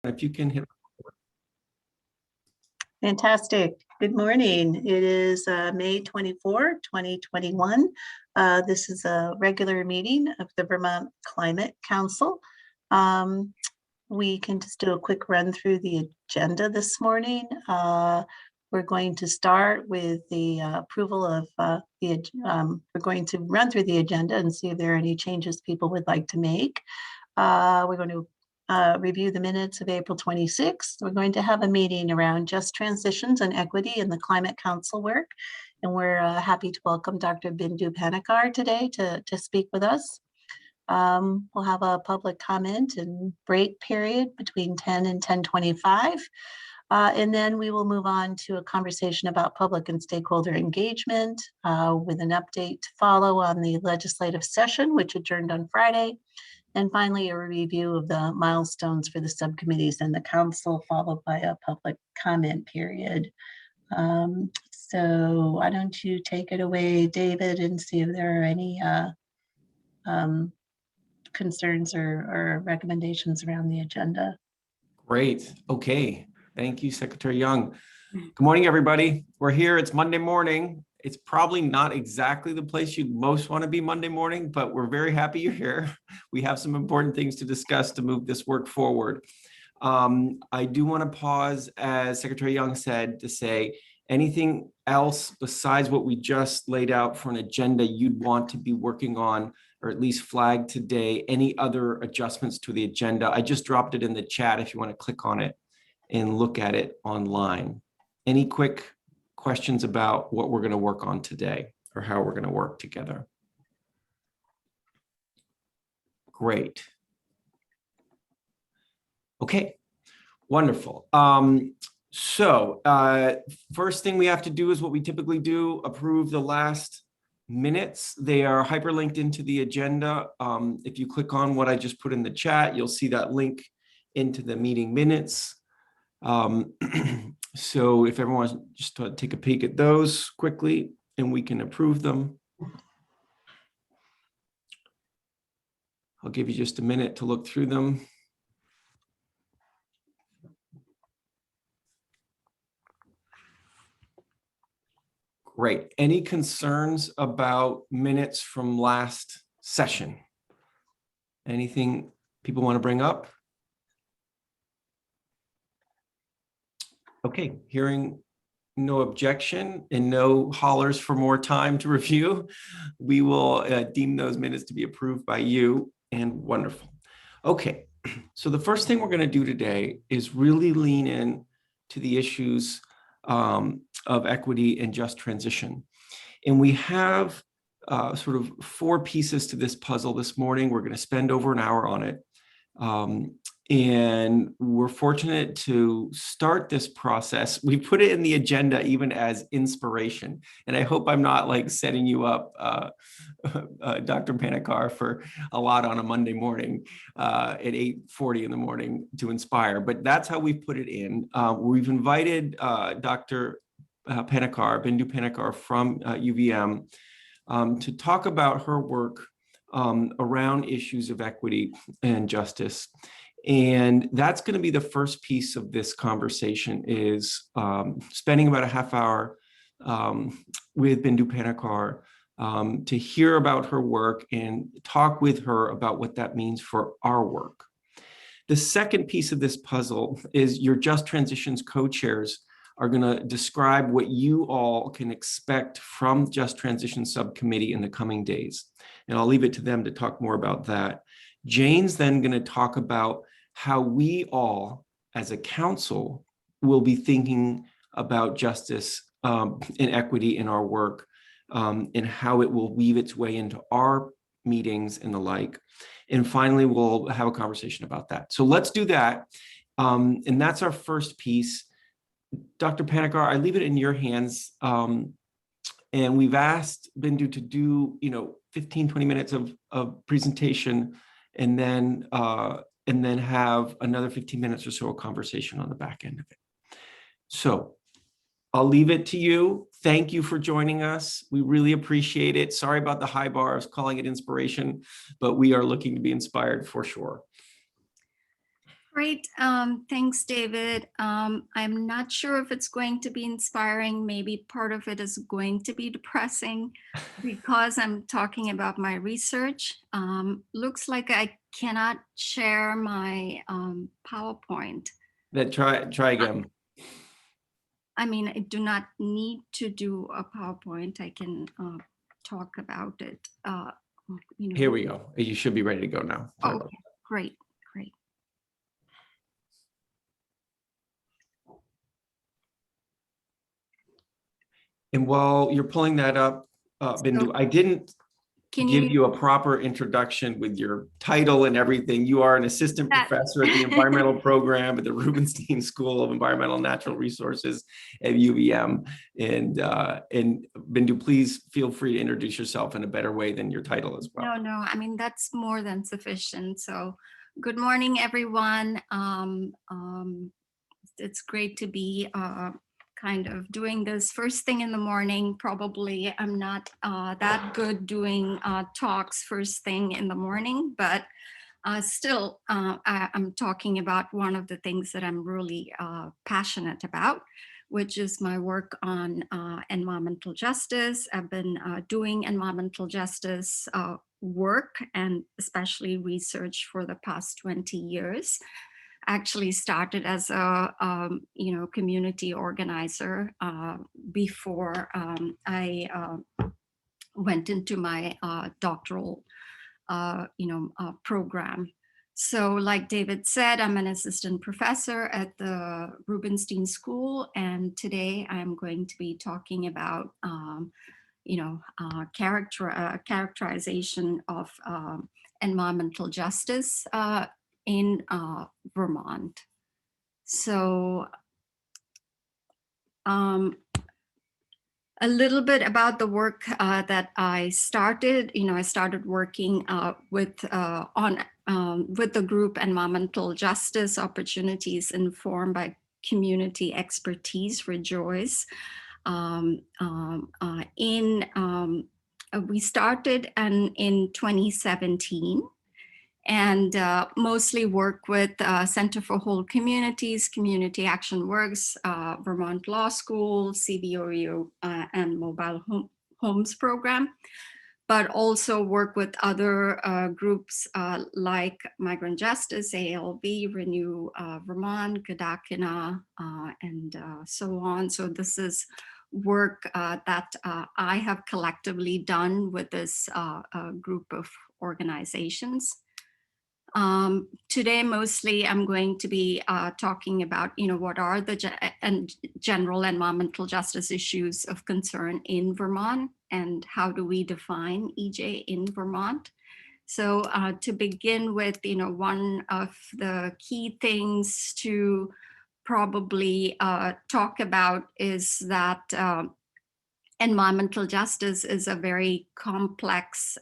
If you can hit. Fantastic. Good morning. It is May 24, 2021. This is a regular meeting of the Vermont Climate Council. We can just do a quick run through the agenda this morning. We're going to start with the approval of we're going to run through the agenda and see if there are any changes people would like to make. We're going to review the minutes of April 26th. We're going to have a meeting around just transitions and equity in the Climate Council work. And we're happy to welcome Dr. Bindu Panakar today to speak with us. We'll have a public comment and break period between 10 and 10:25. And then we will move on to a conversation about public and stakeholder engagement with an update to follow on the legislative session, which adjourned on Friday. And finally, a review of the milestones for the subcommittees and the council, followed by a public comment period. So why don't you take it away, David, and see if there are any concerns or recommendations around the agenda. Great. Okay. Thank you, Secretary Young. Good morning, everybody. We're here. It's Monday morning. It's probably not exactly the place you'd most want to be Monday morning, but we're very happy you're here. We have some important things to discuss to move this work forward. I do want to pause, as Secretary Young said, to say anything else besides what we just laid out for an agenda you'd want to be working on, or at least flag today, any other adjustments to the agenda. I just dropped it in the chat if you want to click on it and look at it online. Any quick questions about what we're going to work on today or how we're going to work together? Great. Okay, wonderful. First thing we have to do is what we typically do, approve the last minutes. They are hyperlinked into the agenda. If you click on what I just put in the chat, you'll see that link into the meeting minutes. So if everyone wants just to take a peek at those quickly and we can approve them. I'll give you just a minute to look through them. Great. Any concerns about minutes from last session? Anything people want to bring up? Okay, hearing no objection and no hollers for more time to review, we will deem those minutes to be approved by you, and wonderful. Okay, so the first thing we're going to do today is really lean in to the issues of equity and just transition. And we have sort of four pieces to this puzzle this morning. We're going to spend over an hour on it. And we're fortunate to start this process. We put it in the agenda even as inspiration. And I hope I'm not like setting you up, Dr. Panakar, for a lot on a Monday morning at 8:40 in the morning to inspire. But that's how we put it in. We've invited Dr. Panakar, Bindu Panakar from UVM to talk about her work around issues of equity and justice. And that's going to be the first piece of this conversation, is spending about a half hour with Bindu Panakar to hear about her work and talk with her about what that means for our work. The second piece of this puzzle is your Just Transitions co-chairs are going to describe what you all can expect from Just Transition Subcommittee in the coming days. And I'll leave it to them to talk more about that. Jane's then going to talk about how we all, as a council, will be thinking about justice and equity in our work, and how it will weave its way into our meetings and the like. And finally, we'll have a conversation about that. So let's do that. And that's our first piece. Dr. Panakar, I leave it in your hands. And we've asked Bindu to do, 15, 20 minutes of presentation, and then have another 15 minutes or so of conversation on the back end of it. So I'll leave it to you. Thank you for joining us. We really appreciate it. Sorry about the high bar. I was calling it inspiration, but we are looking to be inspired for sure. Great. Thanks, David. I'm not sure if it's going to be inspiring. Maybe part of it is going to be depressing because I'm talking about my research. Looks like I cannot share my PowerPoint. Then try again. I mean, I do not need to do a PowerPoint. I can talk about it. Here we go. You should be ready to go now. Sorry about Okay, great, great. And while you're pulling that up, Bindu, So I didn't can give you you a proper introduction with your title and everything. You are an assistant that professor at the environmental program at the Rubenstein School of Environmental and Natural Resources at UVM. And Bindu, please feel free to introduce yourself in a better way than your title as well. No, I mean, that's more than sufficient. So good morning, everyone. It's great to be kind of doing this first thing in the morning. Probably I'm not that good doing talks first thing in the morning, but still I'm talking about one of the things that I'm really passionate about, which is my work on environmental justice. I've been doing environmental justice work and especially research for the past 20 years. Actually started as a community organizer before I went into my doctoral program. So like David said, I'm an assistant professor at the Rubenstein School, and today I'm going to be talking about characterization of environmental justice in Vermont. So a little bit about the work that I started. I started working with the group Environmental Justice Opportunities Informed by Community Expertise, REJOICE. We started in 2017. And mostly work with Center for Whole Communities, Community Action Works, Vermont Law School, CVOU, and Mobile Homes Program, but also work with other groups like Migrant Justice, ALV, Renew Vermont, Gadakina, and so on. So this is work that I have collectively done with this group of organizations. Today, mostly I'm going to be talking about, what are the general environmental justice issues of concern in Vermont and how do we define EJ in Vermont. So to begin with, one of the key things to probably talk about is that environmental justice is a very complex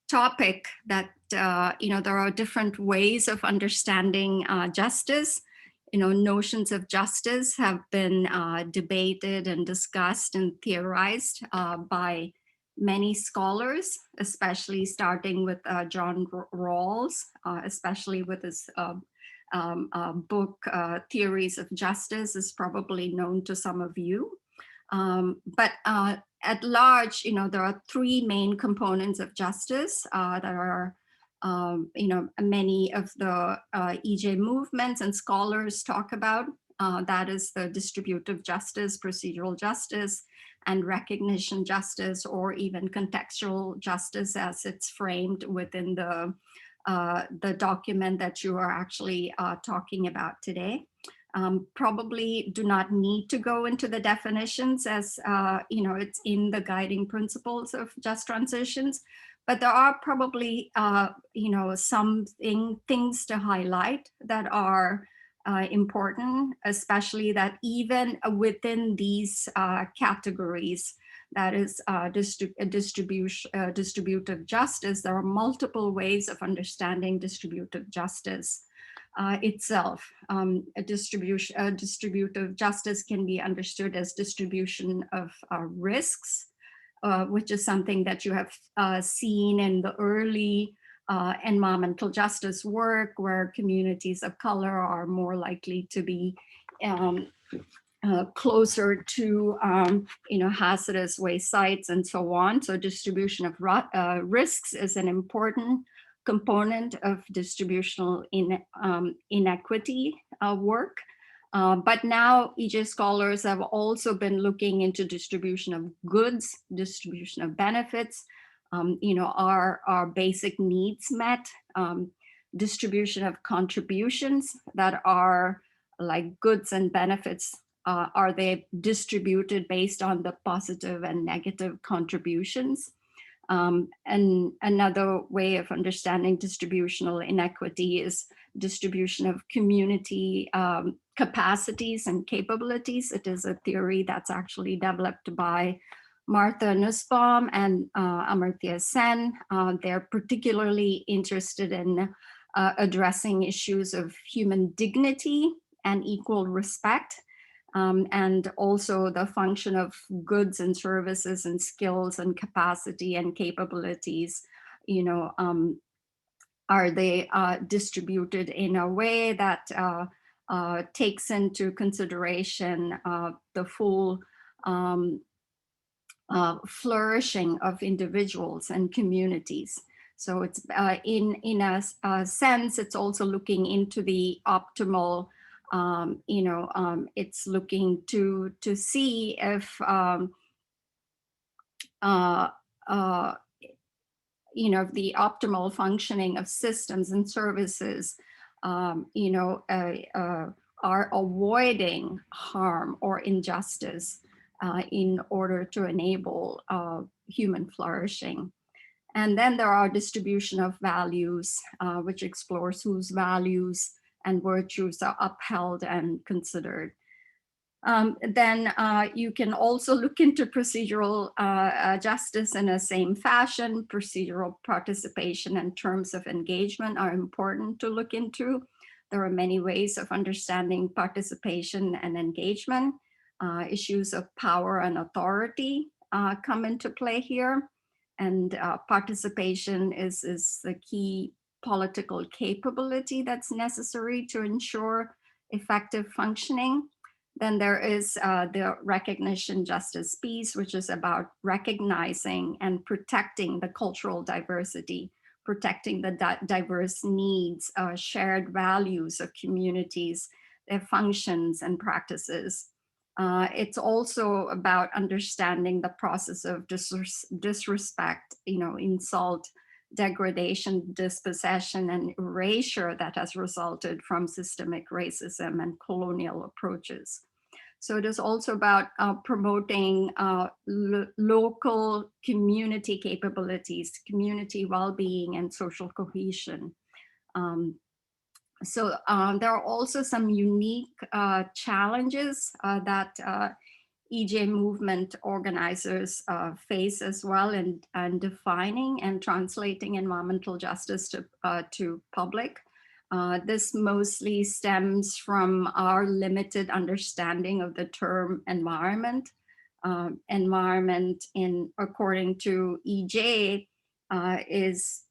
topic that there are different ways of understanding justice. Notions of justice have been debated and discussed and theorized by many scholars, especially starting with John Rawls, especially with his book Theories of Justice is probably known to some of you. But at large, there are three main components of justice that are, many of the EJ movements and scholars talk about. That is the distributive justice, procedural justice, and recognition justice, or even contextual justice as it's framed within the document that you are actually talking about today. Probably do not need to go into the definitions as it's in the guiding principles of just transitions, but there are probably some things to highlight that are important, especially that even within these categories, that is distributive justice, there are multiple ways of understanding distributive justice itself. Distributive justice can be understood as distribution of risks, which is something that you have seen in the early environmental justice work, where communities of color are more likely to be closer to hazardous waste sites and so on. So distribution of risks is an important component of distributional inequity work. But now EJ scholars have also been looking into distribution of goods, distribution of benefits, are basic needs met, distribution of contributions that are like goods and benefits. Are they distributed based on the positive and negative contributions? And another way of understanding distributional inequity is distribution of community capacities and capabilities. It is a theory that's actually developed by Martha Nussbaum and Amartya Sen. They're particularly interested in addressing issues of human dignity and equal respect. And also the function of goods and services and skills and capacity and capabilities, are they distributed in a way that takes into consideration the full flourishing of individuals and communities. So it's in a sense, it's also looking into the optimal, it's looking to see if, the optimal functioning of systems and services, are avoiding harm or injustice in order to enable human flourishing. And then there are distribution of values, which explores whose values and virtues are upheld and considered. Then you can also look into procedural justice in the same fashion. Procedural participation and terms of engagement are important to look into. There are many ways of understanding participation and engagement. Issues of power and authority come into play here. And participation is the key political capability that's necessary to ensure effective functioning. Then there is the recognition justice piece, which is about recognizing and protecting the cultural diversity, protecting the diverse needs, shared values of communities, their functions and practices. It's also about understanding the process of disrespect, insult, degradation, dispossession, and erasure that has resulted from systemic racism and colonial approaches. So it is also about promoting local community capabilities, community well-being, and social cohesion. So there are also some unique challenges that EJ movement organizers face as well in defining and translating environmental justice to public. This mostly stems from our limited understanding of the term environment. Environment, according to EJ, is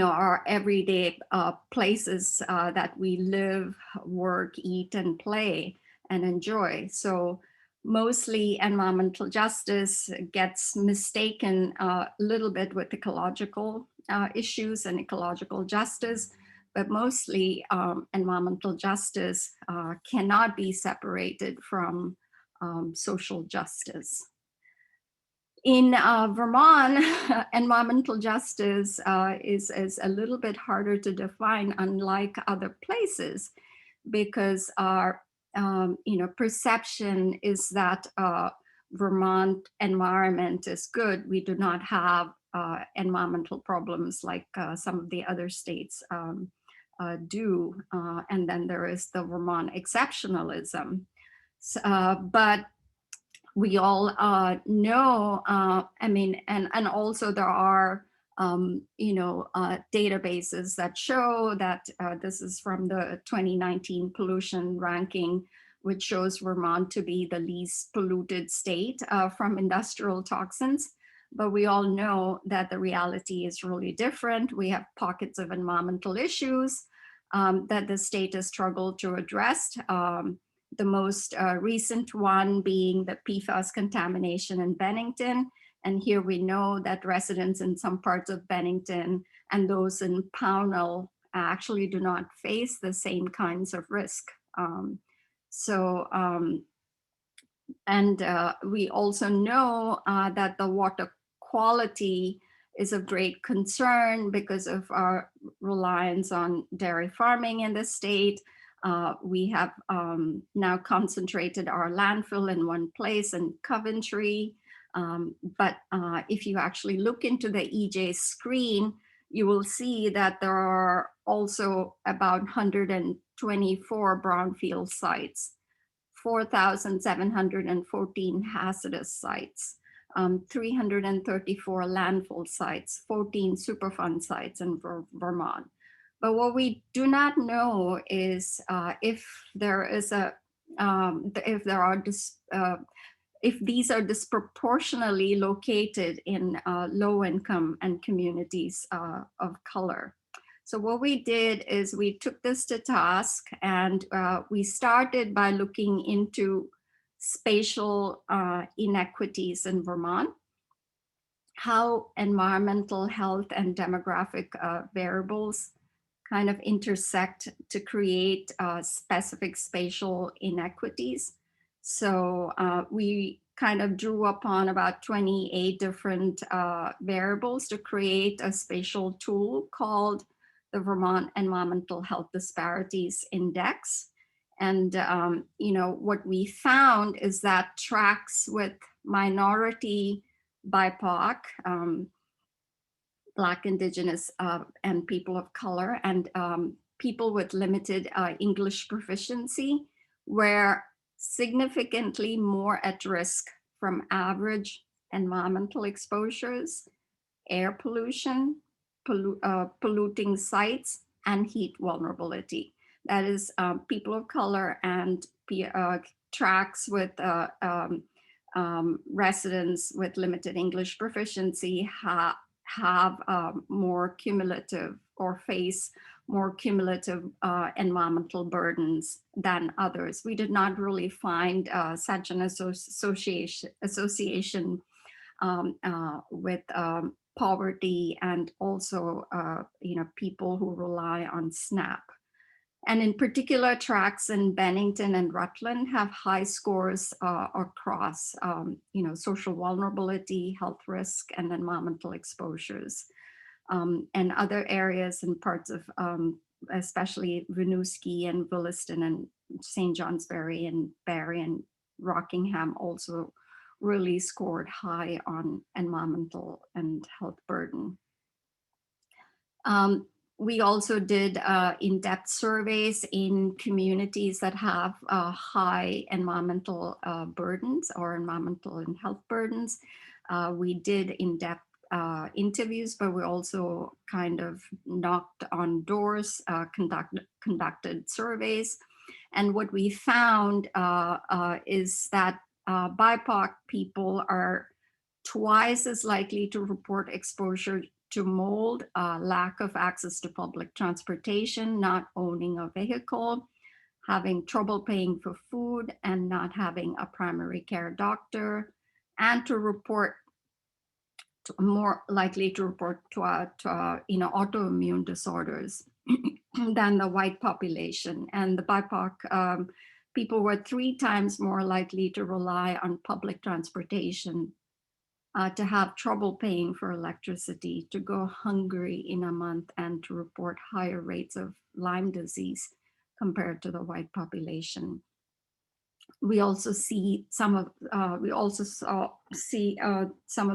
our everyday places that we live, work, eat, and play and enjoy. So mostly environmental justice gets mistaken a little bit with ecological issues and ecological justice, but mostly environmental justice cannot be separated from social justice. In Vermont, environmental justice is a little bit harder to define, unlike other places, because our perception is that Vermont environment is good. We do not have environmental problems like some of the other states do. And then there is the Vermont exceptionalism. But we all know, and also there are, databases that show that this is from the 2019 pollution ranking, which shows Vermont to be the least polluted state from industrial toxins. but we all know that the reality is really different. We have pockets of environmental issues that the state has struggled to address. The most recent one being the PFAS contamination in Bennington. And here we know that residents in some parts of Bennington and those in Pownell actually do not face the same kinds of risk. We also know that the water quality is of great concern because of our reliance on dairy farming in the state. We have now concentrated our landfill in one place in Coventry. But if you actually look into the EJ screen, you will see that there are also about 124 brownfield sites, 4,714 hazardous sites, 334 landfill sites, 14 Superfund sites in Vermont. But what we do not know is if these are disproportionately located in low income and communities of color. So what we did is we took this to task, and we started by looking into spatial inequities in Vermont, how environmental, health, and demographic variables kind of intersect to create specific spatial inequities. So we kind of drew upon about 28 different variables to create a spatial tool called the Vermont Environmental Health Disparities Index. And what we found is that tracks with minority Bypoc, Black, Indigenous, and people of color, and people with limited English proficiency were significantly more at risk from average environmental exposures, air pollution, polluting sites, and heat vulnerability. That is, people of color and tracks with residents with limited English proficiency have more cumulative or face more cumulative environmental burdens than others. We did not really find such an association with poverty and also people who rely on SNAP. And in particular, tracks in Bennington and Rutland have high scores across social vulnerability, health risk, and environmental exposures. And other areas and parts of, especially Winooski and Williston and St. Johnsbury and Barrie and Rockingham also really scored high on environmental and health burden. We also did in-depth surveys in communities that have high environmental burdens or environmental and health burdens. We did in-depth interviews, but we also kind of knocked on doors, conducted surveys. And what we found is that BIPOC people are twice as likely to report exposure to mold, lack of access to public transportation, not owning a vehicle, having trouble paying for food, and not having a primary care doctor, and more likely to report to autoimmune disorders than the white population. And the BIPOC people were 3 times more likely to rely on public transportation, to have trouble paying for electricity, to go hungry in a month, and to report higher rates of Lyme disease compared to the white population. We also see some of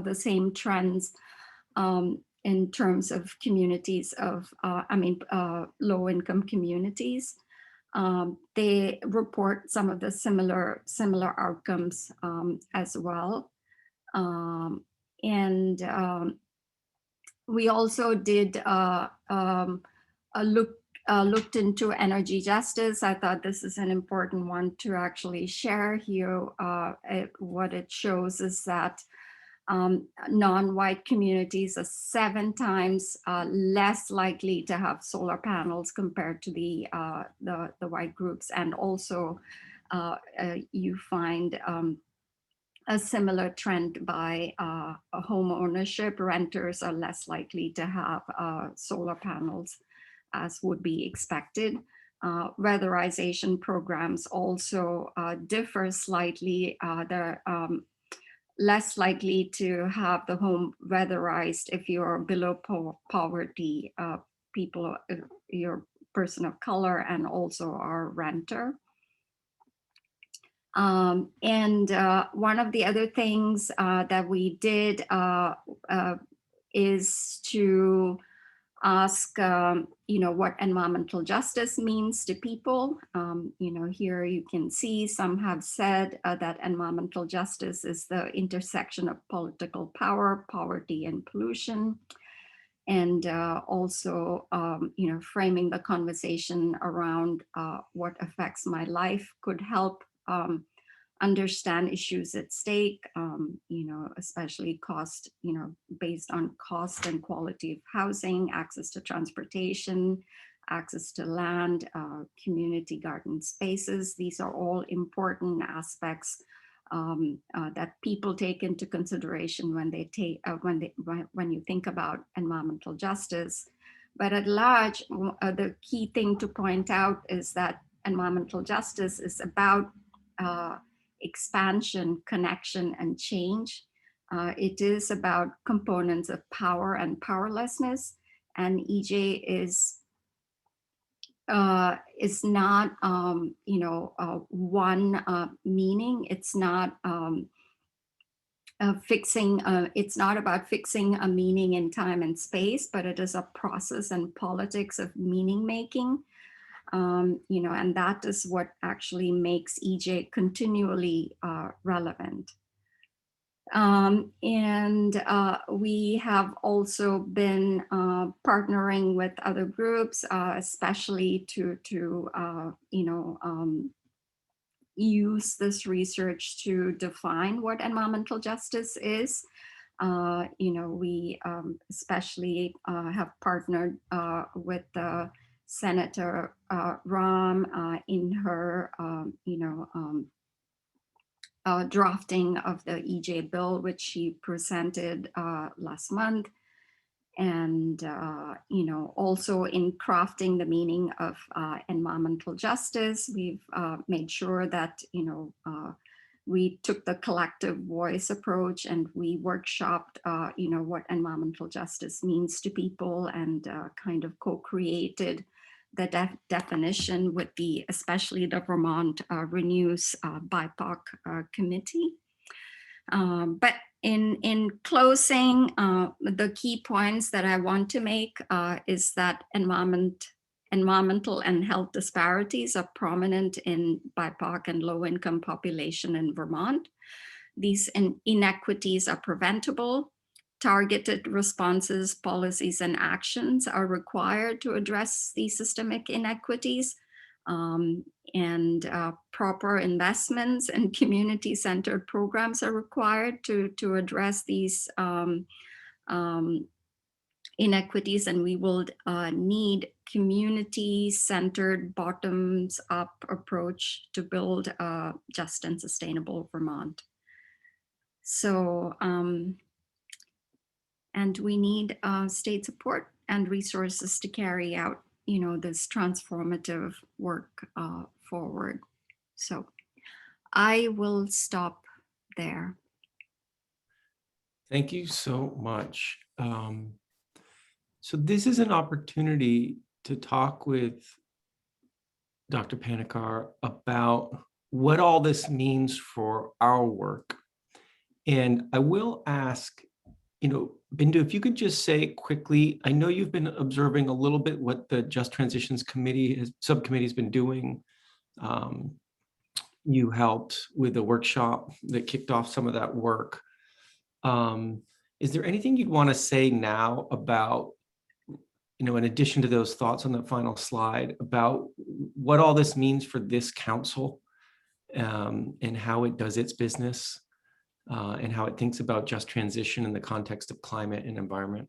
the same trends in terms of communities of, low-income communities. They report some of the similar outcomes as well. We also did looked into energy justice. I thought this is an important one to actually share here. What it shows is that non-white communities are 7 times less likely to have solar panels compared to the white groups. And also you find a similar trend by home ownership. Renters are less likely to have solar panels as would be expected. Weatherization programs also differ slightly. They're less likely to have the home weatherized if you're below poverty people, if you're a person of color and also are a renter. And one of the other things that we did is to ask, what environmental justice means to people. Here you can see some have said that environmental justice is the intersection of political power, poverty, and pollution. And also, framing the conversation around what affects my life could help understand issues at stake, especially cost, based on cost and quality of housing, access to transportation, access to land, community garden spaces. These are all important aspects that people take into consideration when they when you think about environmental justice. But at large, the key thing to point out is that environmental justice is about expansion, connection, and change. It is about components of power and powerlessness, and EJ is not, one meaning. It's not it's not about fixing a meaning in time and space, but it is a process and politics of meaning making. And that is what actually makes EJ continually relevant. We have also been partnering with other groups, especially to use this research to define what environmental justice is. We especially have partnered with Senator Rahm in her, drafting of the EJ bill, which she presented last month. And, also in crafting the meaning of environmental justice, we've made sure that, we took the collective voice approach and we workshopped, what environmental justice means to people, and kind of co-created the definition with especially the Vermont Renews Bypoc committee. But in closing, the key points that I want to make is that environmental and health disparities are prominent in BIPOC and low-income population in Vermont. These inequities are preventable. Targeted responses, policies, and actions are required to address these systemic inequities. And proper investments and community-centered programs are required to address these inequities, and we will need community-centered, bottoms-up approach to build a just and sustainable Vermont. So, and we need state support and resources to carry out, this transformative work forward. So I will stop there. Thank you so much. So this is an opportunity to talk with Dr. Panikar about what all this means for our work. And I will ask, Bindu, if you could just say quickly, I know you've been observing a little bit what the Just Transitions Subcommittee has been doing. You helped with a workshop that kicked off some of that work. Is there anything you'd want to say now about, in addition to those thoughts on the final slide, about what all this means for this council and how it does its business? and how it thinks about just transition in the context of climate and environment?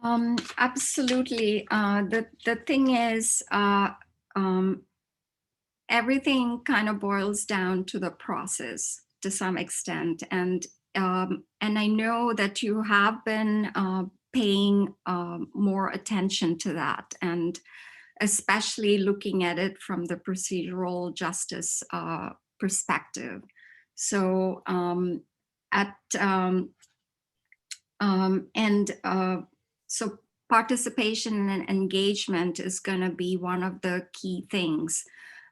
Absolutely. The thing is, everything kind of boils down to the process to some extent, and I know that you have been paying more attention to that, and especially looking at it from the procedural justice perspective. So so participation and engagement is going to be one of the key things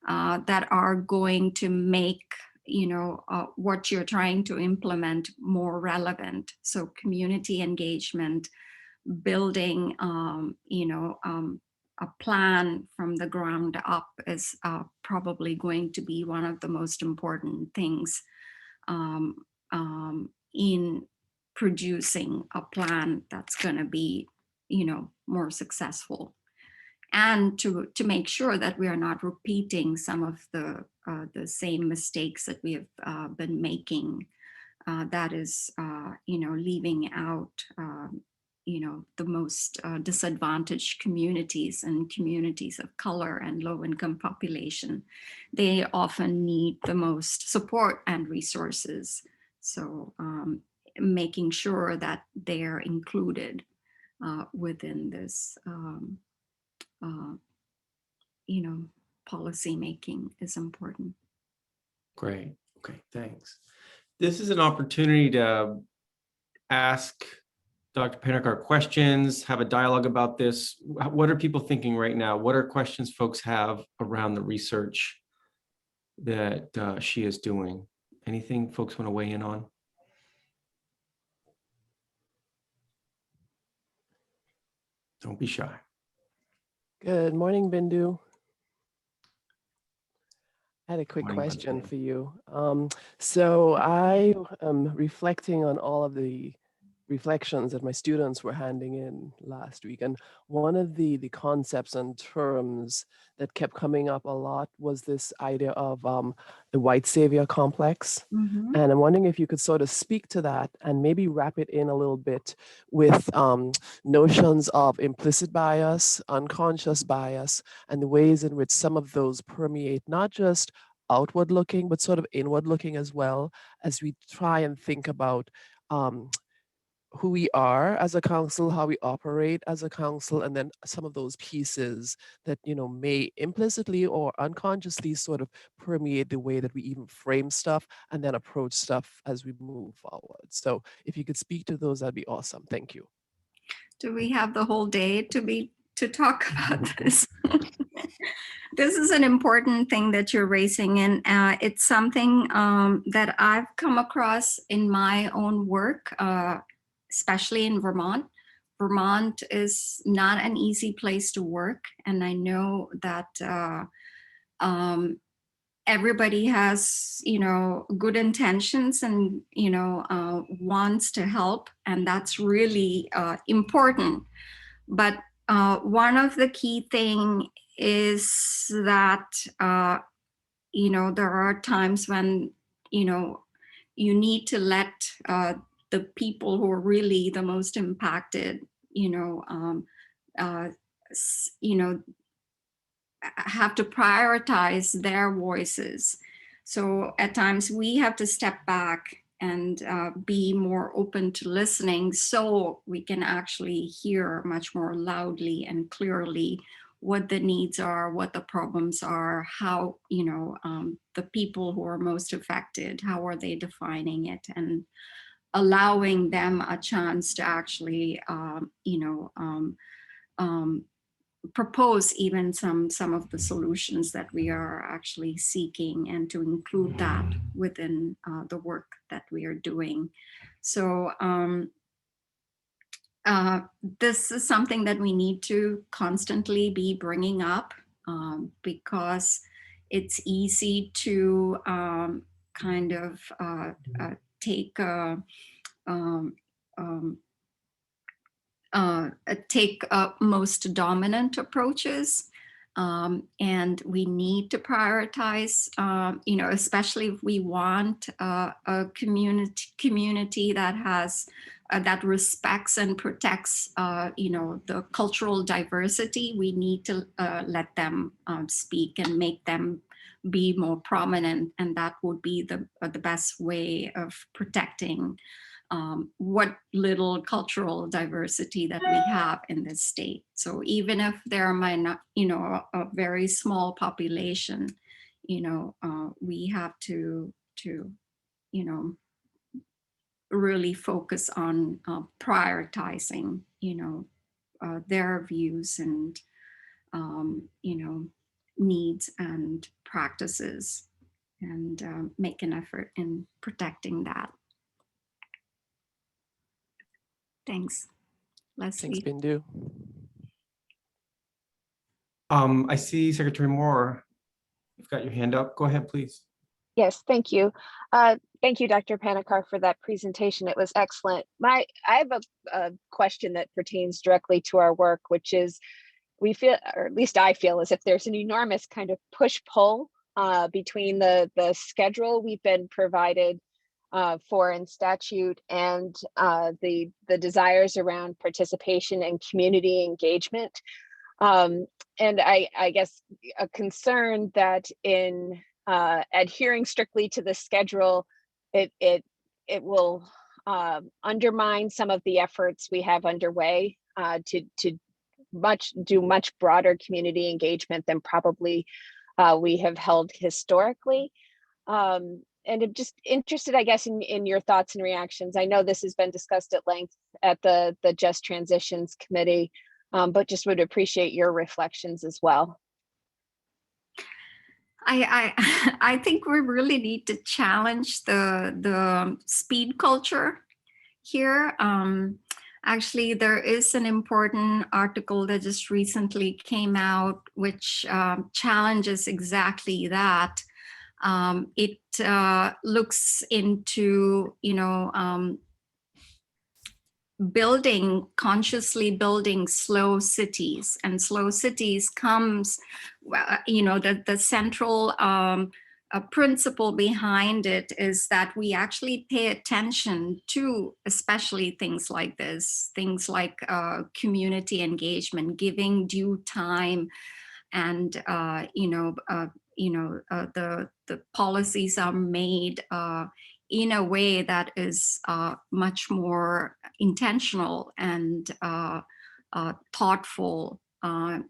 that are going to make what you're trying to implement more relevant. So community engagement, building a plan from the ground up is probably going to be one of the most important things in producing a plan that's going to be more successful, and to make sure that we are not repeating some of the same mistakes that we have been making, that is leaving out the most disadvantaged communities and communities of color and low-income population. They often need the most support and resources. So making sure that they're included within this policy making is important. Great. Okay, thanks. This is an opportunity to ask Dr. Panakar questions, have a dialogue about this. What are people thinking right now? What are questions folks have around the research that she is doing? Anything folks want to weigh in on? Don't be shy. Good morning, Bindu. I had a quick Morning, question Bindu. for you. So I am reflecting on all of the reflections that my students were handing in last week. And one of the concepts and terms that kept coming up a lot was this idea of the white savior complex. Mm-hmm. And I'm wondering if you could sort of speak to that and maybe wrap it in a little bit with notions of implicit bias, unconscious bias, and the ways in which some of those permeate not just outward looking, but sort of inward looking as well, as we try and think about who we are as a council, how we operate as a council, and then some of those pieces that may implicitly or unconsciously sort of permeate the way that we even frame stuff and then approach stuff as we move forward. So if you could speak to those, that'd be awesome. Thank you. Do we have the whole day to talk about this? This is an important thing that you're raising, and it's something that I've come across in my own work, especially in Vermont. Vermont is not an easy place to work, and I know that everybody has good intentions and wants to help, and that's really important. But one of the key thing is that there are times when you need to let the people who are really the most impacted have to prioritize their voices. So at times we have to step back and be more open to listening, so we can actually hear much more loudly and clearly what the needs are, what the problems are, how the people who are most affected, how are they defining it, and allowing them a chance to actually propose even some of the solutions that we are actually seeking, and to include that within the work that we are doing. So this is something that we need to constantly be bringing up, because it's easy to kind of take most dominant approaches, And we need to prioritize, especially if we want a community that has that respects and protects, the cultural diversity. We need to let them speak and make them be more prominent, and that would be the best way of protecting what little cultural diversity that we have in this state. So even if there might not, a very small population, we have to really focus on prioritizing, their views and, needs and practices, and make an effort in protecting that. Thanks, Leslie. Thanks, Bindu. I see Secretary Moore. You've got your hand up. Go ahead, please. Yes, thank you. Thank you, Dr. Panikar, for that presentation. It was excellent. I have a question that pertains directly to our work, which is we feel, or at least I feel, as if there's an enormous kind of push-pull between the schedule we've been provided for in statute and the desires around participation and community engagement. And I guess a concern that in adhering strictly to the schedule, it will undermine some of the efforts we have underway to do much broader community engagement than probably we have held historically. And I'm just interested, I guess, in your thoughts and reactions. I know this has been discussed at length at the Just Transitions Committee, but just would appreciate your reflections as well. I think we really need to challenge the speed culture here. Actually, there is an important article that just recently came out, which challenges exactly that. It looks into, consciously building slow cities, and slow cities comes, the central principle behind it is that we actually pay attention to, especially things like this, things like community engagement, giving due time, and the policies are made in a way that is much more intentional and thoughtful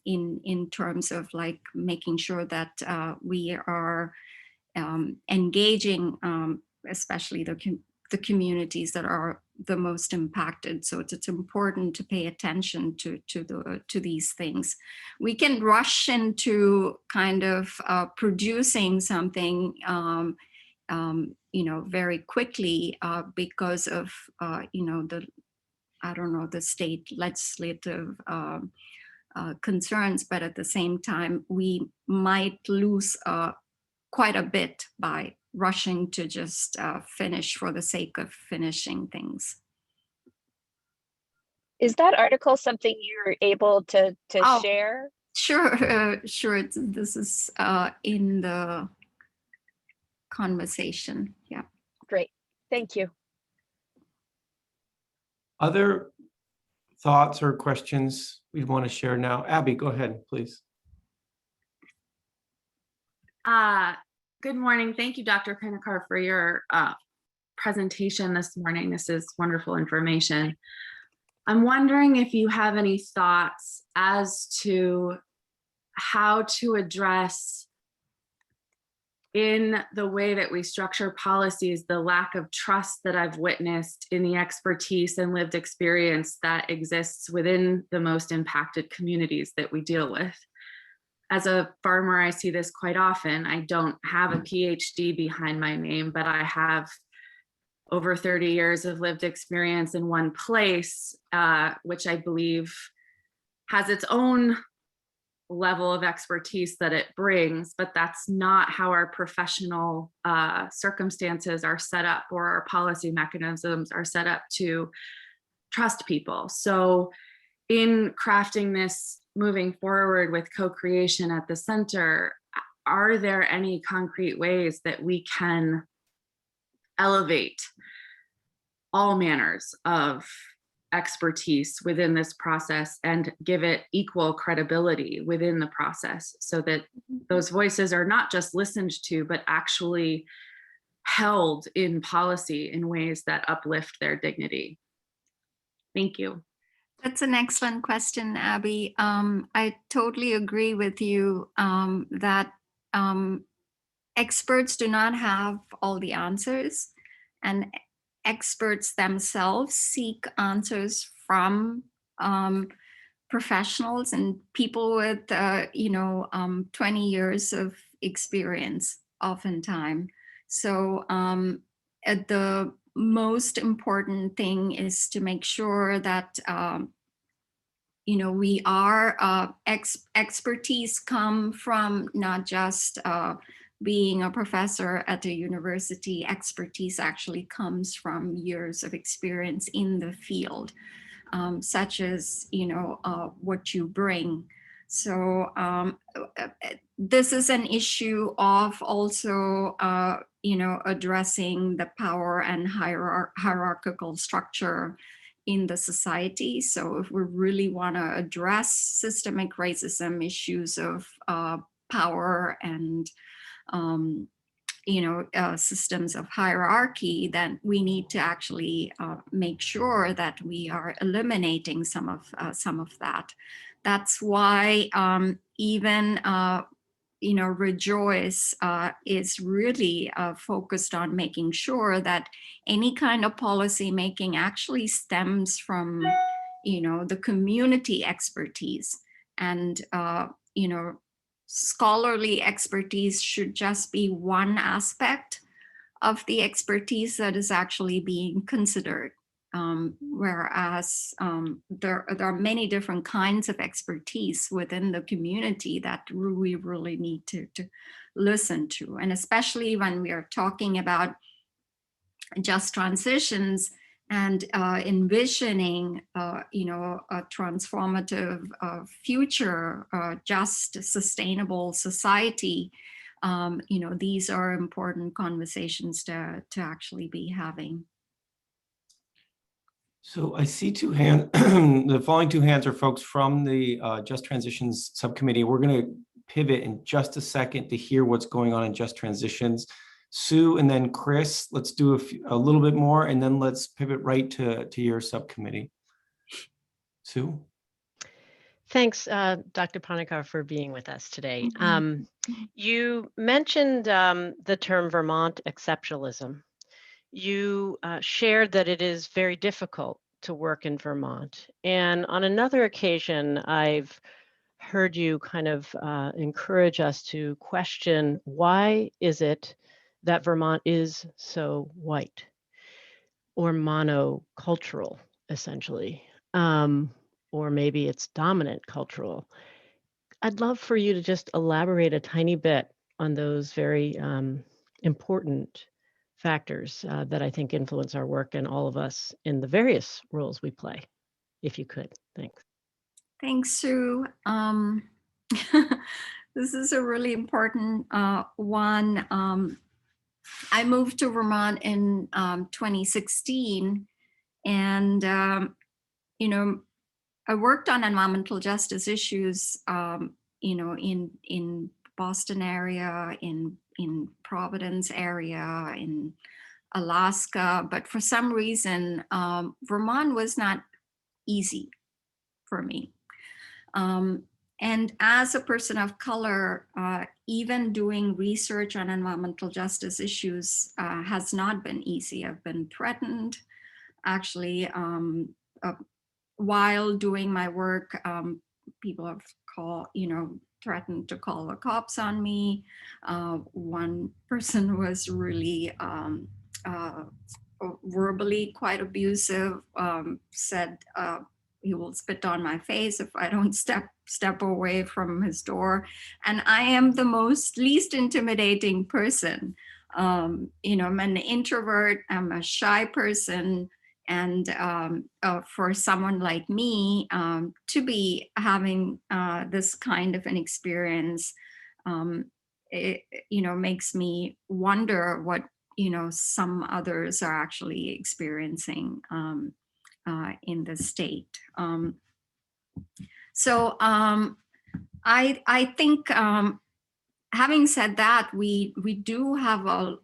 in terms of like making sure that we are engaging, especially the communities that are the most impacted. So it's important to pay attention to these things. We can rush into kind of producing something, very quickly because of the state legislative concerns, but at the same time we might lose quite a bit by rushing to just finish for the sake of finishing things. Is that article something you're able to share? Sure, sure. This is in the conversation. Yeah. Great. Thank you. Other thoughts or questions we'd want to share now? Abby, go ahead, please. Good morning. Thank you, Dr. Panikar, for your presentation this morning. This is wonderful information. I'm wondering if you have any thoughts as to how to address, in the way that we structure policies, the lack of trust that I've witnessed in the expertise and lived experience that exists within the most impacted communities that we deal with. As a farmer, I see this quite often. I don't have a PhD behind my name, but I have over 30 years of lived experience in one place, which I believe has its own level of expertise that it brings, but that's not how our professional circumstances are set up, or our policy mechanisms are set up to trust people. So in crafting this moving forward with co-creation at the center, are there any concrete ways that we can elevate all manners of expertise within this process and give it equal credibility within the process, so that those voices are not just listened to, but actually held in policy in ways that uplift their dignity? Thank you. That's an excellent question, Abby. I totally agree with you that experts do not have all the answers, and experts themselves seek answers from professionals and people with 20 years of experience oftentimes. So the most important thing is to make sure that we are expertise come from not just being a professor at a university. Expertise actually comes from years of experience in the field, such as what you bring. So this is an issue of also addressing the power and hierarchical structure in the society. So if we really want to address systemic racism, issues of power and systems of hierarchy, then we need to actually make sure that we are eliminating some of that. That's why even Rejoice is really focused on making sure that any kind of policy making actually stems from the community expertise, and scholarly expertise should just be one aspect of the expertise that is actually being considered. Whereas there are many different kinds of expertise within the community that we really need to listen to. And especially when we are talking about just transitions and envisioning, a transformative future, just sustainable society, these are important conversations to actually be having. So I see two hands. The following two hands are folks from the Just Transitions Subcommittee. We're going to pivot in just a second to hear what's going on in Just Transitions. Sue and then Chris, let's do a little bit more, and then let's pivot right to your subcommittee. Sue? Thanks, Dr. Panakar, for being with us today. You mentioned the term Vermont exceptionalism. You shared that it is very difficult to work in Vermont. And on another occasion, I've heard you kind of encourage us to question, why is it that Vermont is so white or monocultural, essentially? Or maybe it's dominant cultural. I'd love for you to just elaborate a tiny bit on those very important factors that I think influence our work and all of us in the various roles we play, if you could. Thanks. Thanks, Sue. This is a really important one. I moved to Vermont in 2016, and I worked on environmental justice issues, in Boston area, in Providence area, in Alaska, but for some reason, Vermont was not easy for me. And as a person of color, even doing research on environmental justice issues has not been easy. I've been threatened, actually, while doing my work. People have threatened to call the cops on me. One person was really verbally quite abusive, said he will spit on my face if I don't step away from his door. And I am the least intimidating person. I'm an introvert, I'm a shy person, And for someone like me to be having this kind of an experience, it, makes me wonder what, some others are actually experiencing in the state. So I think, having said that, we do have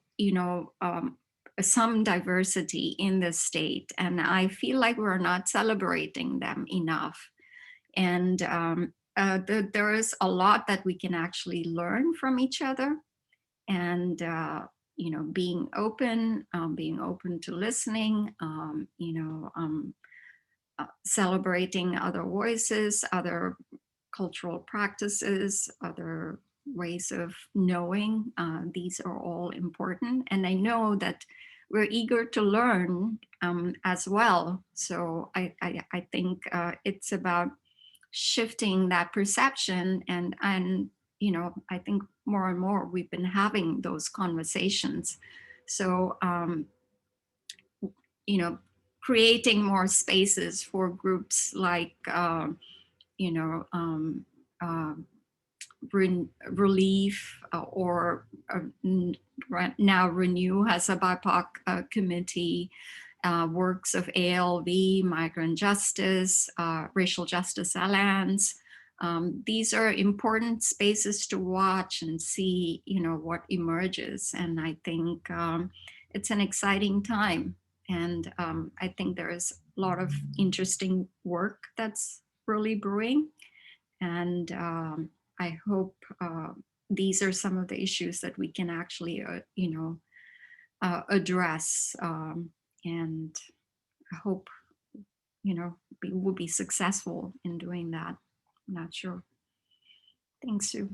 some diversity in the state, and I feel like we're not celebrating them enough. And there is a lot that we can actually learn from each other, and being open to listening, celebrating other voices, other cultural practices, other ways of knowing. These are all important. And I know that we're eager to learn as well. So I think it's about shifting that perception. And I think more and more we've been having those conversations. So, creating more spaces for groups like, Relief, or now Renew has a BIPOC committee, Works of ALV, Migrant Justice, Racial Justice Alliance. These are important spaces to watch and see, what emerges. And I think it's an exciting time. And I think there's a lot of interesting work that's really brewing. And I hope these are some of the issues that we can actually, address. And I hope, we'll be successful in doing that. I'm not sure. Thanks, Sue.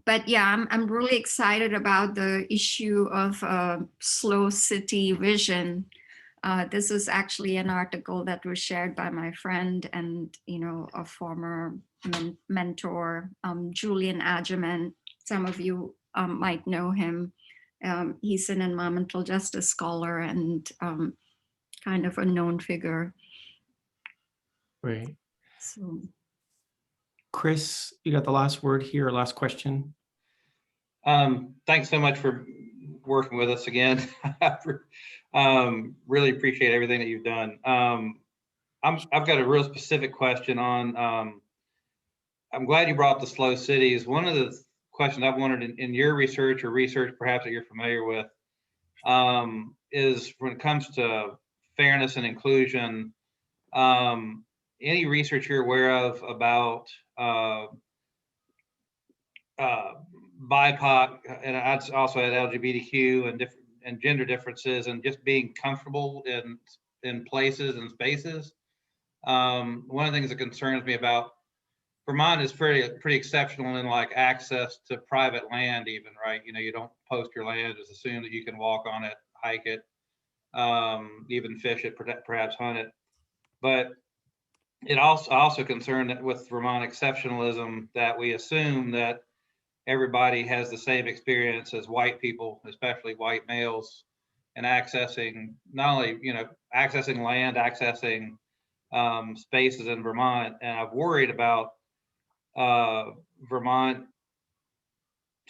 But yeah, I'm really excited about the issue of slow city vision. This is actually an article that was shared by my friend and, a former mentor, Julian Adjaman. Some of you might know him. He's an environmental justice scholar and kind of a known figure. Great. So, Chris, you got the last word here, last question. Thanks so much for working with us again. Really appreciate everything that you've done. I've got a real specific question on, I'm glad you brought the slow cities. One of the questions I've wanted in your research or research perhaps that you're familiar with is when it comes to fairness and inclusion, any research you're aware of about BIPOC, and I'd also add LGBTQ and gender differences, and just being comfortable in places and spaces. One of the things that concerns me about Vermont is pretty exceptional in like access to private land, even, right? You don't post your land, just assume that you can walk on it, hike it, even fish it, perhaps hunt it. But it also concerned that with Vermont exceptionalism that we assume that everybody has the same experience as white people, especially white males, and accessing not only accessing land, accessing spaces in Vermont. And I've worried about Vermont's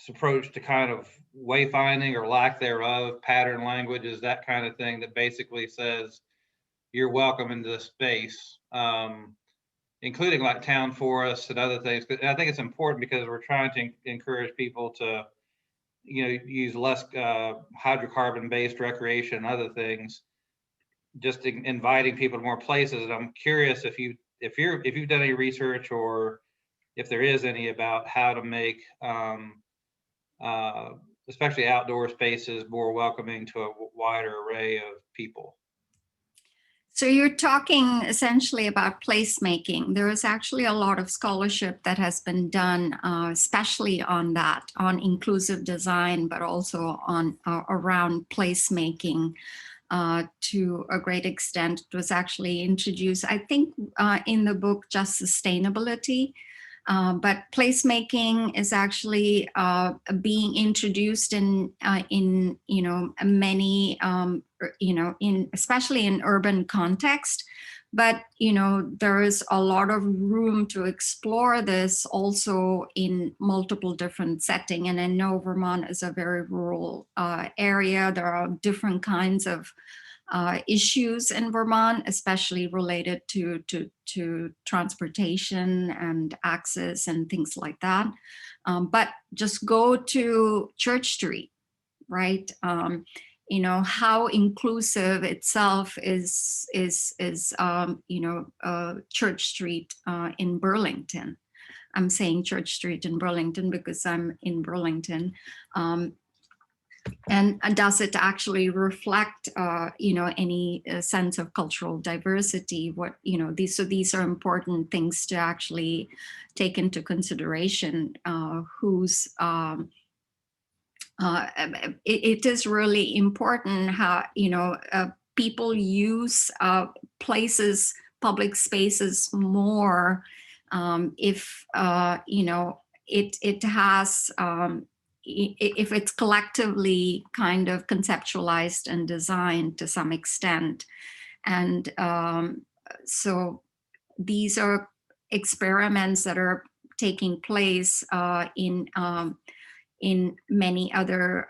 approach to kind of wayfinding or lack thereof, pattern languages, that kind of thing that basically says you're welcome into the space, including like town forests and other things. And I think it's important because we're trying to encourage people to, use less hydrocarbon-based recreation and other things, just inviting people to more places. And I'm curious if you've done any research or if there is any about how to make especially outdoor spaces more welcoming to a wider array of people. So you're talking essentially about placemaking. There is actually a lot of scholarship that has been done, especially on that, on inclusive design, but also on around placemaking to a great extent. It was actually introduced, I think, in the book Just Sustainability. But placemaking is actually being introduced in many especially in urban context. But there is a lot of room to explore this also in multiple different settings. And I know Vermont is a very rural area. There are different kinds of issues in Vermont, especially related to transportation and access and things like that. But just go to Church Street, right? How inclusive itself is Church Street in Burlington. I'm saying Church Street in Burlington because I'm in Burlington. And does it actually reflect, any sense of cultural diversity? These are important things to actually take into consideration. It is really important how people use places, public spaces more if it has. If it's collectively kind of conceptualized and designed to some extent. And so these are experiments that are taking place in many other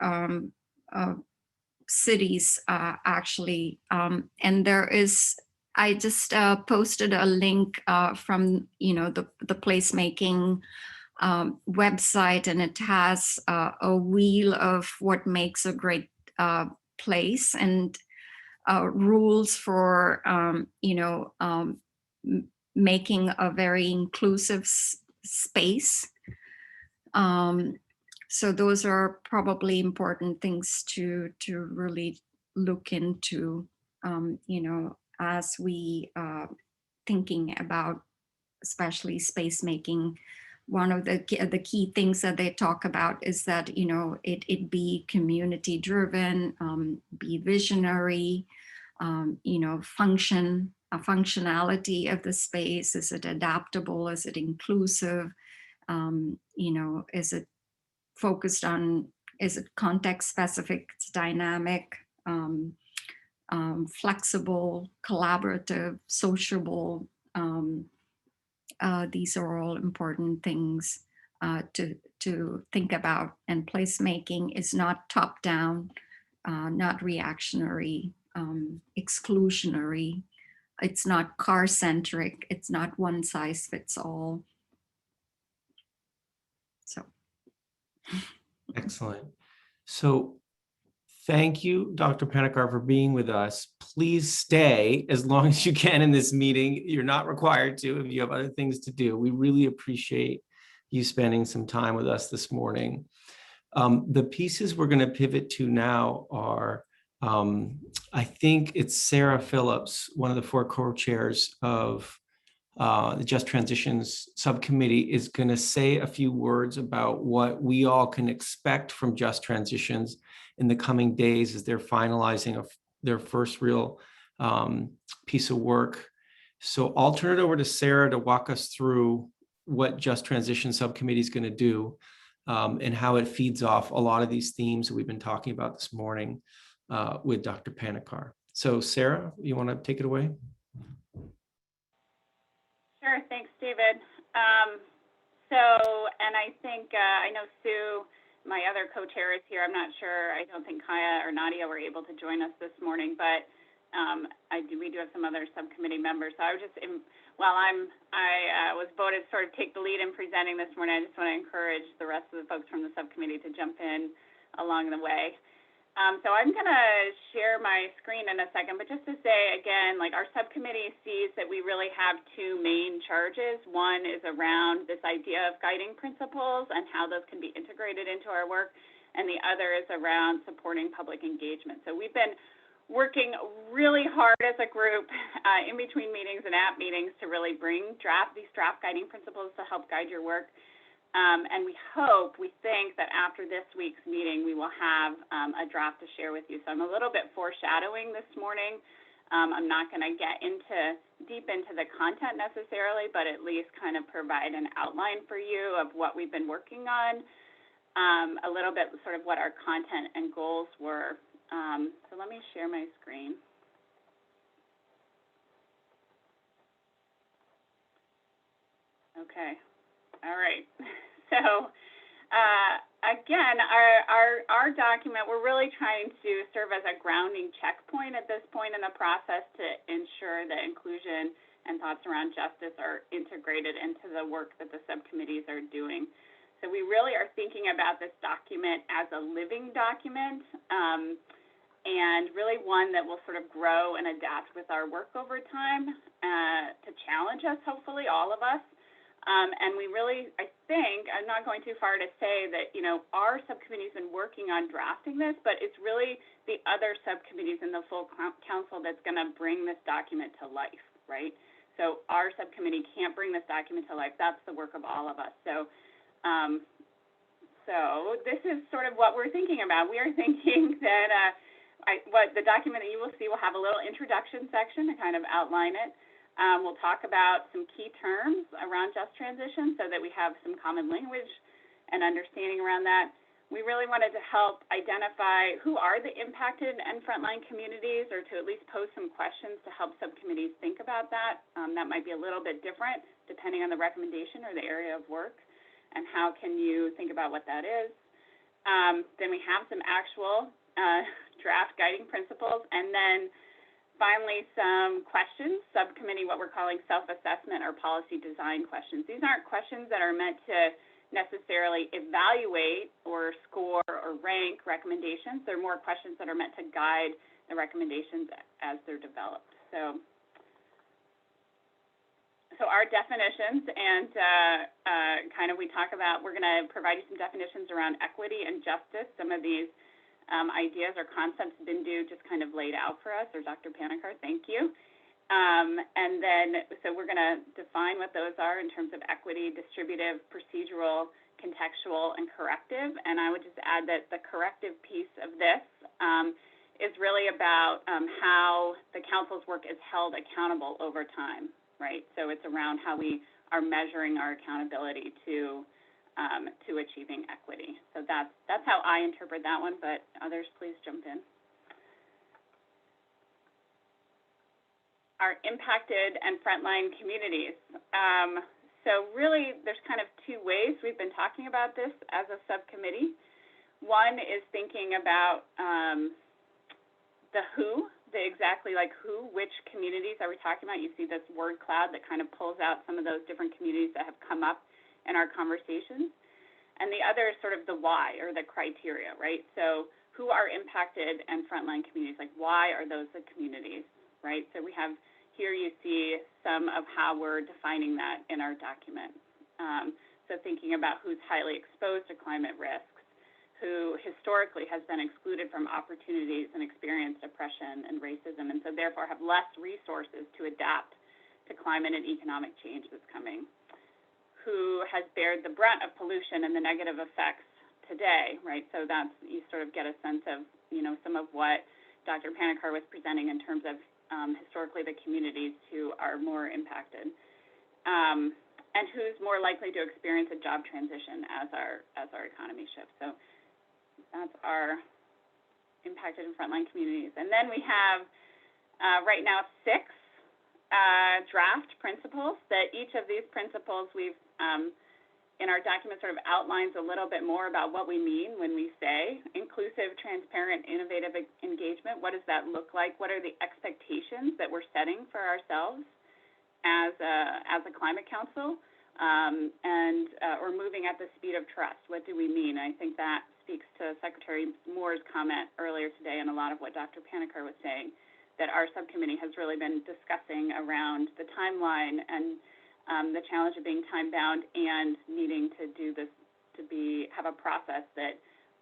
cities, actually. And there is, I just posted a link from, the placemaking website, and it has a wheel of what makes a great place and rules for making a very inclusive space. So those are probably important things to really look into, as we thinking about especially space making. One of the key things that they talk about is that, it be community driven, be visionary, functionality of the space. Is it adaptable? Is it inclusive? Is it focused on, is it context specific? It's dynamic, flexible, collaborative, sociable. These are all important things to think about. And placemaking is not top down, not reactionary, exclusionary. It's not car centric. It's not one size fits all. So. Excellent. So thank you, Dr. Panikar, for being with us. Please stay as long as you can in this meeting. You're not required to if you have other things to do. We really appreciate you spending some time with us this morning. The pieces we're going to pivot to now are, I think it's Sarah Phillips, one of the 4 co-chairs of the Just Transitions Subcommittee, is going to say a few words about what we all can expect from Just Transitions in the coming days as they're finalizing their first real piece of work. So I'll turn it over to Sarah to walk us through what Just Transition Subcommittee is going to do and how it feeds off a lot of these themes that we've been talking about this morning with Dr. Panikar. So Sarah, you want to take it away? Sure, thanks, David. And I think, I know Sue, my other co-chair, is here. I'm not sure, I don't think Kaya or Nadia were able to join us this morning, but we do have some other subcommittee members. So I was just, I was voted to sort of take the lead in presenting this morning. I just want to encourage the rest of the folks from the subcommittee to jump in along the way. So I'm going to share my screen in a second, but just to say again, like, our subcommittee sees that we really have 2 main charges. One is around this idea of guiding principles and how those can be integrated into our work, and the other is around supporting public engagement. So we've been working really hard as a group in between meetings and at meetings to really bring these draft guiding principles to help guide your work. And we think that after this week's meeting, we will have a draft to share with you. So I'm a little bit foreshadowing this morning I'm not going to get deep into the content necessarily, but at least kind of provide an outline for you of what we've been working on, a little bit sort of what our content and goals were. So let me share my screen. Okay, all right. So again, our document, we're really trying to serve as a grounding checkpoint at this point in the process to ensure that inclusion and thoughts around justice are integrated into the work that the subcommittees are doing. So we really are thinking about this document as a living document, and really one that will sort of grow and adapt with our work over time to challenge us, hopefully, all of us. And we really, I think, I'm not going too far to say that, our subcommittee's been working on drafting this, but it's really the other subcommittees in the full council that's going to bring this document to life, right? So our subcommittee can't bring this document to life. That's the work of all of us. So, this is sort of what we're thinking about. We are thinking that what the document that you will see will have a little introduction section to kind of outline it. We'll talk about some key terms around just transition so that we have some common language and understanding around that. We really wanted to help identify who are the impacted and frontline communities, or to at least pose some questions to help subcommittees think about that. That might be a little bit different depending on the recommendation or the area of work, and how can you think about what that is. Then we have some actual draft guiding principles, and then finally, some questions, subcommittee, what we're calling self-assessment or policy design questions. These aren't questions that are meant to necessarily evaluate or score or rank recommendations. They're more questions that are meant to guide the recommendations as they're developed. So our definitions, and we talk about, we're going to provide you some definitions around equity and justice. Some of these ideas or concepts Bindu just kind of laid out for us, or Dr. Panikar, thank you. And then, so we're going to define what those are in terms of equity, distributive, procedural, contextual, and corrective. And I would just add that the corrective piece of this is really about how the council's work is held accountable over time, right? So it's around how we are measuring our accountability to achieving equity. So that's how I interpret that one, but others please jump in. Our impacted and frontline communities. So really there's kind of two ways we've been talking about this as a subcommittee. One is thinking about the who, which communities are we talking about? You see this word cloud that kind of pulls out some of those different communities that have come up in our conversations. And the other is sort of the why, or the criteria, right? So who are impacted and frontline communities? Like, why are those the communities, right? So we have, here you see some of how we're defining that in our document. So thinking about who's highly exposed to climate risks, who historically has been excluded from opportunities and experienced oppression and racism, and so therefore have less resources to adapt to climate and economic change that's coming. Who has bared the brunt of pollution and the negative effects today, right? So that's, you sort of get a sense of, some of what Dr. Panikar was presenting in terms of historically the communities who are more impacted, and who's more likely to experience a job transition as our economy shifts. So that's our impacted and frontline communities. And then we have right now 6 draft principles, that each of these principles we've in our document sort of outlines a little bit more about what we mean when we say inclusive, transparent, innovative engagement. What does that look like? What are the expectations that we're setting for ourselves as a climate council, or moving at the speed of trust? What do we mean? I think that speaks to Secretary Moore's comment earlier today, and a lot of what Dr. Panikar was saying, that our subcommittee has really been discussing around the timeline and the challenge of being time-bound and needing to do this, have a process that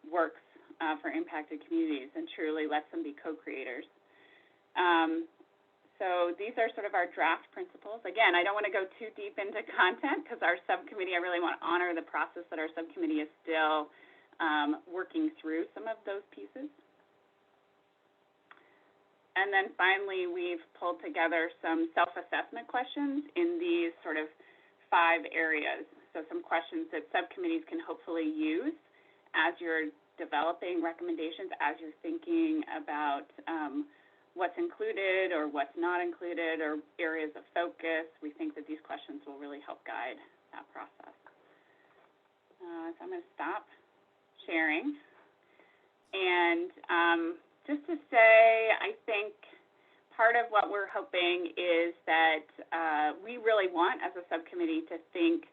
works for impacted communities and truly lets them be co-creators. So these are sort of our draft principles. Again, I don't want to go too deep into content because our subcommittee, I really want to honor the process that our subcommittee is still working through some of those pieces. And then finally, we've pulled together some self-assessment questions in these sort of 5 areas. So some questions that subcommittees can hopefully use as you're developing recommendations, as you're thinking about what's included or what's not included or areas of focus. We think that these questions will really help guide that process. So I'm going to stop sharing. And just to say, I think part of what we're hoping is that we really want, as a subcommittee, to think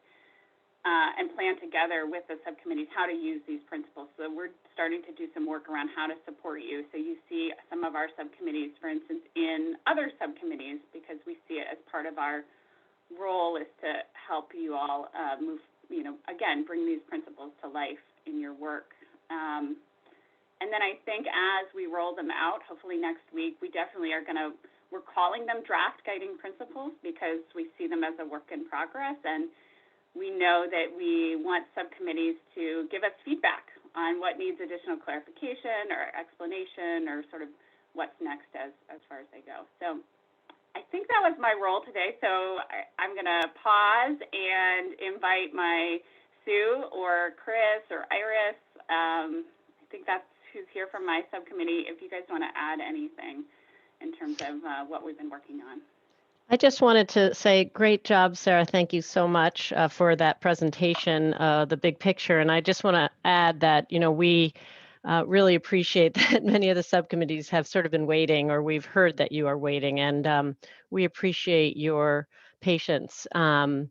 and plan together with the subcommittees how to use these principles. So we're starting to do some work around how to support you. So you see some of our subcommittees, for instance, in other subcommittees, because we see it as part of our role is to help you all move, again, bring these principles to life in your work. And then I think as we roll them out, hopefully next week, we definitely are we're calling them draft guiding principles because we see them as a work in progress. And we know that we want subcommittees to give us feedback on what needs additional clarification or explanation or sort of what's next as far as they go. So I think that was my role today. So I'm going to pause and invite my Sue or Chris or Iris. I think that's who's here from my subcommittee, if you guys want to add anything in terms of what we've been working on. I just wanted to say, great job, Sarah. Thank you so much for that presentation, the big picture. And I just want to add that, we really appreciate that many of the subcommittees have sort of been waiting, or we've heard that you are waiting, and we appreciate your patience. And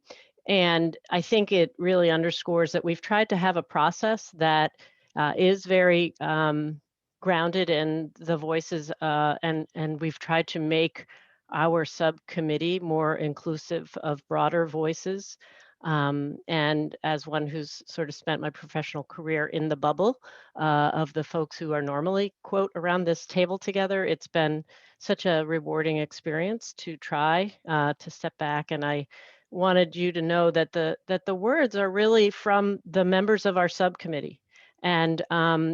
I think it really underscores that we've tried to have a process that is very grounded in the voices, and we've tried to make our subcommittee more inclusive of broader voices. And as one who's sort of spent my professional career in the bubble of the folks who are normally, quote, around this table together, it's been such a rewarding experience to try to step back. And I wanted you to know that the words are really from the members of our subcommittee. And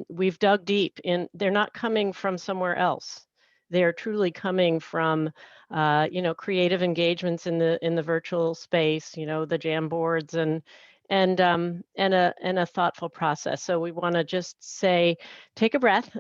we've dug deep in, they're not coming from somewhere else. They're truly coming from, creative engagements in the virtual space, the jam boards and a thoughtful process. So we want to just say, take a breath.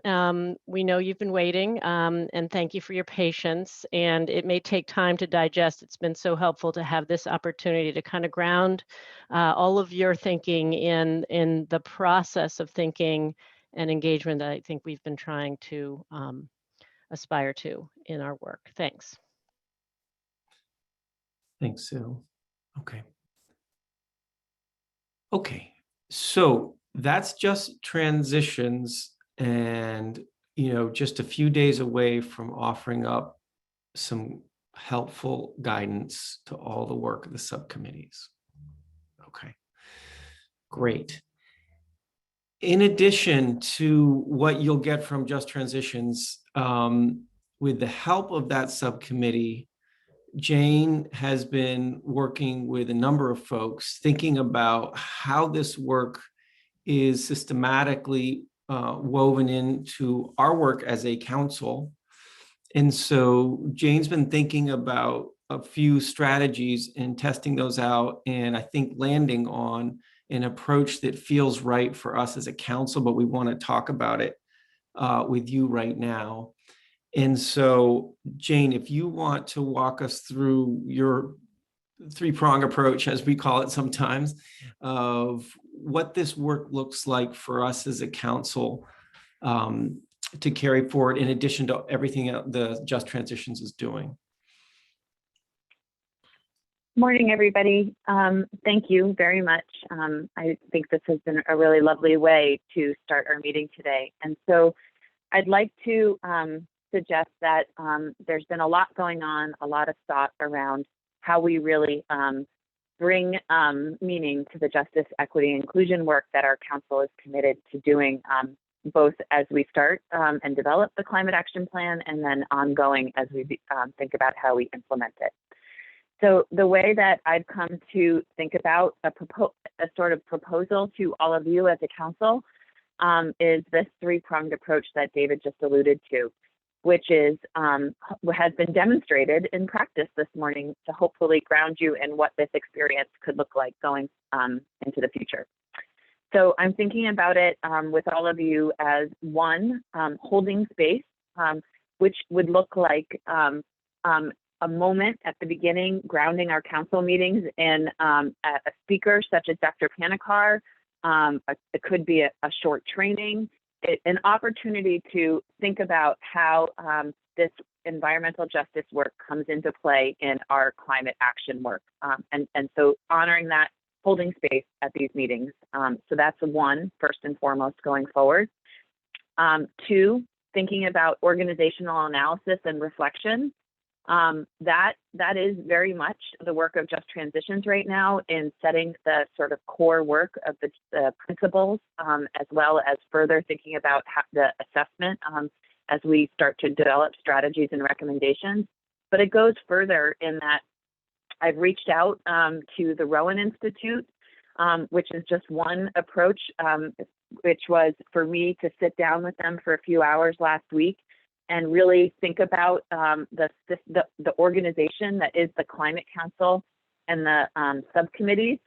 We know you've been waiting, and thank you for your patience. And it may take time to digest. It's been so helpful to have this opportunity to kind of ground all of your thinking in the process of thinking and engagement that I think we've been trying to aspire to in our work. Thanks. Thanks, Sue. Okay, so that's just transitions and, just a few days away from offering up some helpful guidance to all the work of the subcommittees. Okay, great. In addition to what you'll get from Just Transitions, with the help of that subcommittee, Jane has been working with a number of folks thinking about how this work is systematically woven into our work as a council. And so Jane's been thinking about a few strategies and testing those out, and I think landing on an approach that feels right for us as a council, but we want to talk about it with you right now. And so, Jane, if you want to walk us through your three-prong approach, as we call it sometimes, of what this work looks like for us as a council to carry forward in addition to everything the Just Transitions is doing. Morning, everybody. Thank you very much. I think this has been a really lovely way to start our meeting today. And so I'd like to suggest that there's been a lot going on, a lot of thought around how we really bring meaning to the justice, equity, and inclusion work that our council is committed to doing, both as we start and develop the climate action plan, and then ongoing as we think about how we implement it. So the way that I've come to think about a sort of proposal to all of you as a council is this three-pronged approach that David just alluded to, which is has been demonstrated in practice this morning to hopefully ground you in what this experience could look like going into the future. So I'm thinking about it with all of you as one, holding space, which would look like a moment at the beginning, grounding our council meetings in a speaker such as Dr. Panikar. It could be a short training, an opportunity to think about how this environmental justice work comes into play in our climate action work. And so honoring that, holding space at these meetings. So that's one, first and foremost, going forward. Two, thinking about organizational analysis and reflection. That is very much the work of Just Transitions right now in setting the sort of core work of the principles, as well as further thinking about the assessment as we start to develop strategies and recommendations. But it goes further in that I've reached out to the Rowan Institute, which is just one approach, which was for me to sit down with them for a few hours last week and really think about the organization that is the Climate Council and the subcommittees,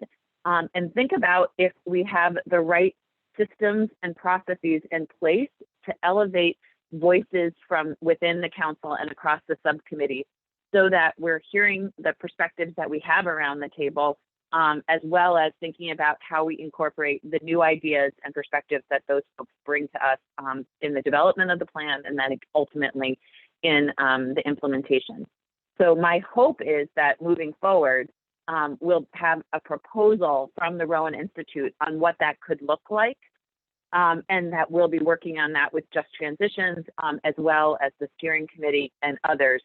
and think about if we have the right systems and processes in place to elevate voices from within the council and across the subcommittee, so that we're hearing the perspectives that we have around the table, as well as thinking about how we incorporate the new ideas and perspectives that those folks bring to us in the development of the plan, and then ultimately in the implementation. So my hope is that moving forward, we'll have a proposal from the Rowan Institute on what that could look like, and that we'll be working on that with Just Transitions, as well as the steering committee and others,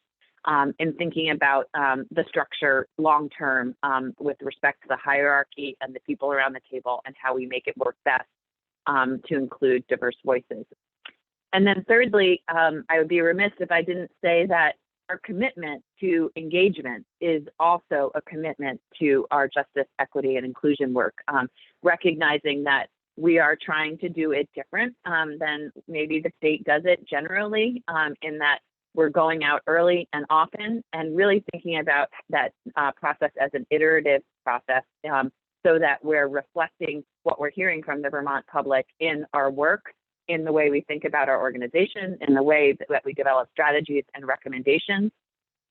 in thinking about the structure long-term with respect to the hierarchy and the people around the table and how we make it work best to include diverse voices. And then thirdly, I would be remiss if I didn't say that our commitment to engagement is also a commitment to our justice, equity, and inclusion work, recognizing that we are trying to do it different than maybe the state does it generally, in that we're going out early and often, and really thinking about that process as an iterative process, so that we're reflecting what we're hearing from the Vermont public in our work, in the way we think about our organization, in the way that we develop strategies and recommendations.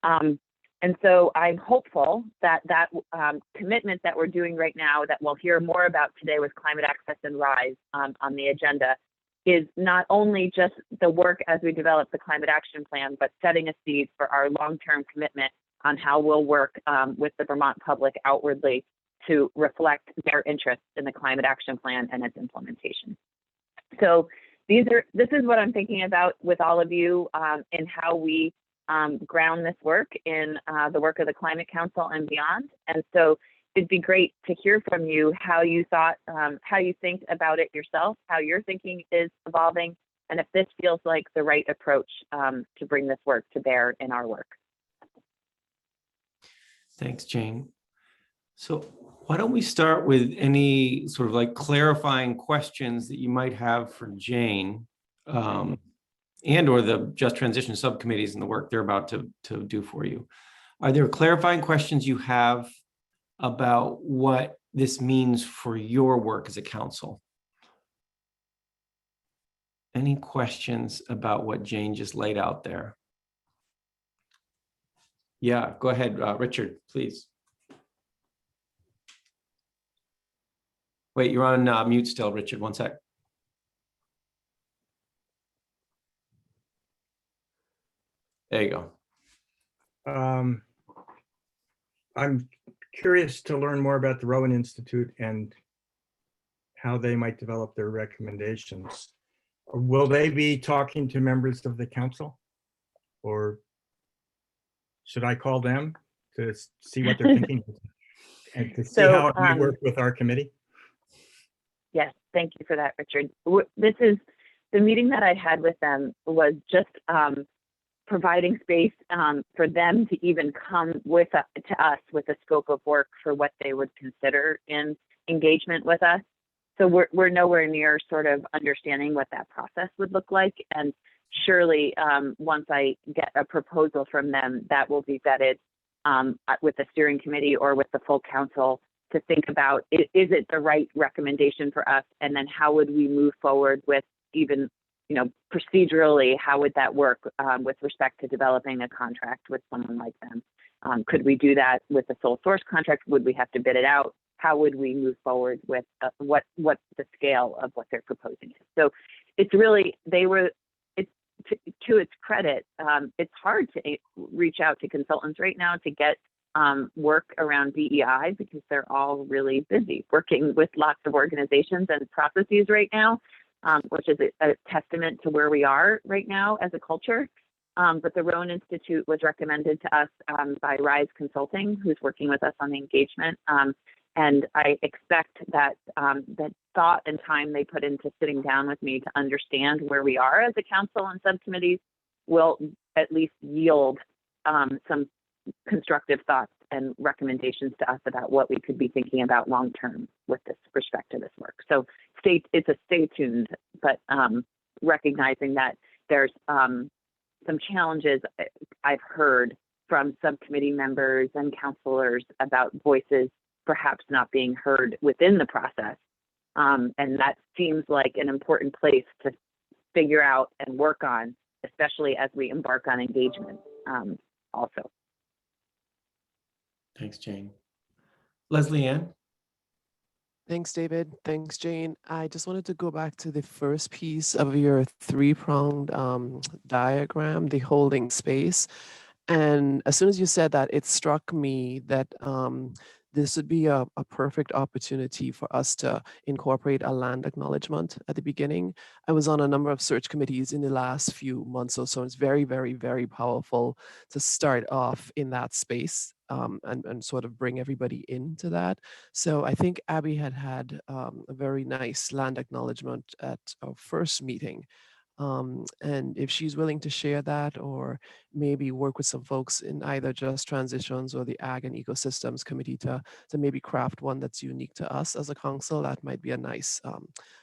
And so I'm hopeful that that commitment that we're doing right now, that we'll hear more about today with Climate Access and Rise on the agenda, is not only just the work as we develop the climate action plan, but setting a seed for our long-term commitment on how we'll work with the Vermont public outwardly to reflect their interests in the climate action plan and its implementation. So this is what I'm thinking about with all of you in how we ground this work in the work of the Climate Council and beyond. And so it'd be great to hear from you how you thought, how you think about it yourself, how your thinking is evolving, and if this feels like the right approach to bring this work to bear in our work. Thanks, Jane. So why don't we start with any sort of like clarifying questions that you might have for Jane, and or the Just Transition subcommittees and the work they're about to do for you. Are there clarifying questions you have about what this means for your work as a council? Any questions about what Jane just laid out there? Yeah, go ahead, Richard, please. Wait, you're on mute still, Richard, one sec. There you go. I'm curious to learn more about the Rowan Institute and how they might develop their recommendations. Will they be talking to members of the council, or should I call them to see what they're thinking and to see how it might work with our committee? Yes, thank you for that, Richard. This is the meeting that I had with them was just providing space for them to even come to us with a scope of work for what they would consider in engagement with us. So we're nowhere near sort of understanding what that process would look like. And surely once I get a proposal from them, that will be vetted with the steering committee or with the full council to think about, is it the right recommendation for us? And then how would we move forward with even, procedurally, how would that work with respect to developing a contract with someone like them? Could we do that with a sole source contract? Would we have to bid it out? How would we move forward with what's the scale of what they're proposing is? So it's really, to its credit, it's hard to reach out to consultants right now to get work around DEI because they're all really busy working with lots of organizations and processes right now, which is a testament to where we are right now as a culture. But the Rowan Institute was recommended to us by Rise Consulting, who's working with us on the engagement. And I expect that that thought and time they put into sitting down with me to understand where we are as a council and subcommittees will at least yield some constructive thoughts and recommendations to us about what we could be thinking about long term with respect to this work. So it's a stay tuned, but recognizing that there's some challenges I've heard from subcommittee members and counselors about voices perhaps not being heard within the process. And that seems like an important place to figure out and work on, especially as we embark on engagement also. Thanks, Jane. Leslie Ann? Thanks, David. Thanks, Jane. I just wanted to go back to the first piece of your three-pronged diagram, the holding space. And as soon as you said that, it struck me that this would be a perfect opportunity for us to incorporate a land acknowledgement at the beginning. I was on a number of search committees in the last few months or so. It's very, very, very powerful to start off in that space and sort of bring everybody into that. So I think Abby had a very nice land acknowledgement at our first meeting. And if she's willing to share that or maybe work with some folks in either Just Transitions or the Ag and Ecosystems Committee to maybe craft one that's unique to us as a council, that might be a nice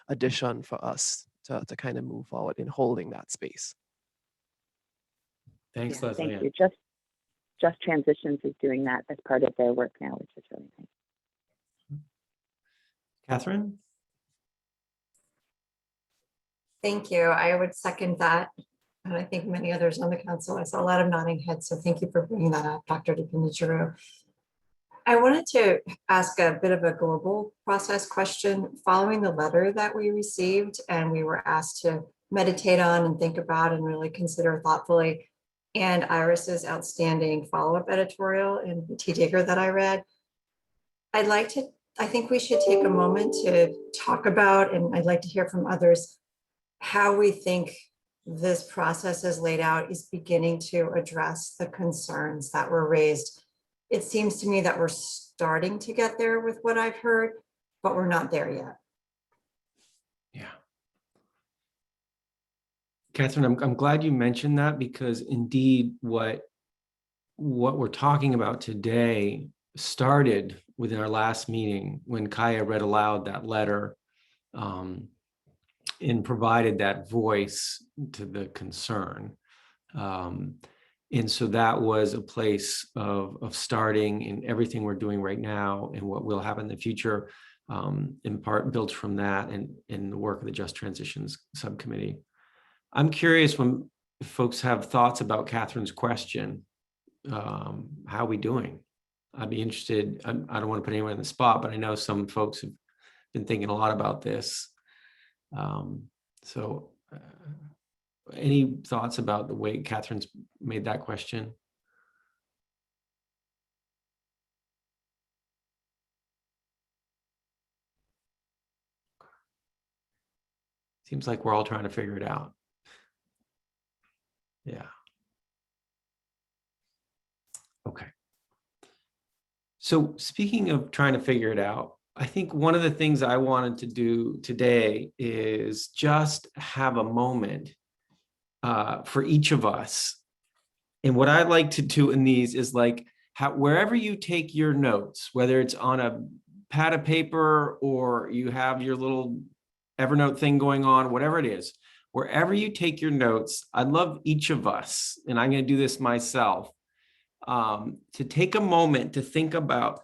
addition for us to kind of move forward in holding that space. Thanks, Yeah, Leslie thank Ann. you. Just Transitions is doing that as part of their work now, which is really nice. Catherine? Thank you. I would second that. And I think many others on the council. I saw a lot of nodding heads. So thank you for bringing that up, Dr. DiPinichero. I wanted to ask a bit of a global process question following the letter that we received and we were asked to meditate on and think about and really consider thoughtfully. And Iris's outstanding follow-up editorial in T. Digger that I read. I think we should take a moment to talk about, and I'd like to hear from others, how we think this process as laid out is beginning to address the concerns that were raised. It seems to me that we're starting to get there with what I've heard, but we're not there yet. Yeah. Catherine, I'm glad you mentioned that because indeed what we're talking about today started within our last meeting when Kaya read aloud that letter and provided that voice to the concern. And so that was a place of starting, in everything we're doing right now and what will happen in the future, in part built from that and in the work of the Just Transitions Subcommittee. I'm curious when folks have thoughts about Catherine's question, how are we doing? I'd be interested. I don't want to put anyone on the spot, but I know some folks have been thinking a lot about this. Any thoughts about the way Catherine's made that question? Seems like we're all trying to figure it out. Yeah. Okay. So speaking of trying to figure it out, I think one of the things I wanted to do today is just have a moment for each of us. And what I like to do in these is like, wherever you take your notes, whether it's on a pad of paper or you have your little Evernote thing going on, whatever it is, wherever you take your notes, I'd love each of us, and I'm going to do this myself, to take a moment to think about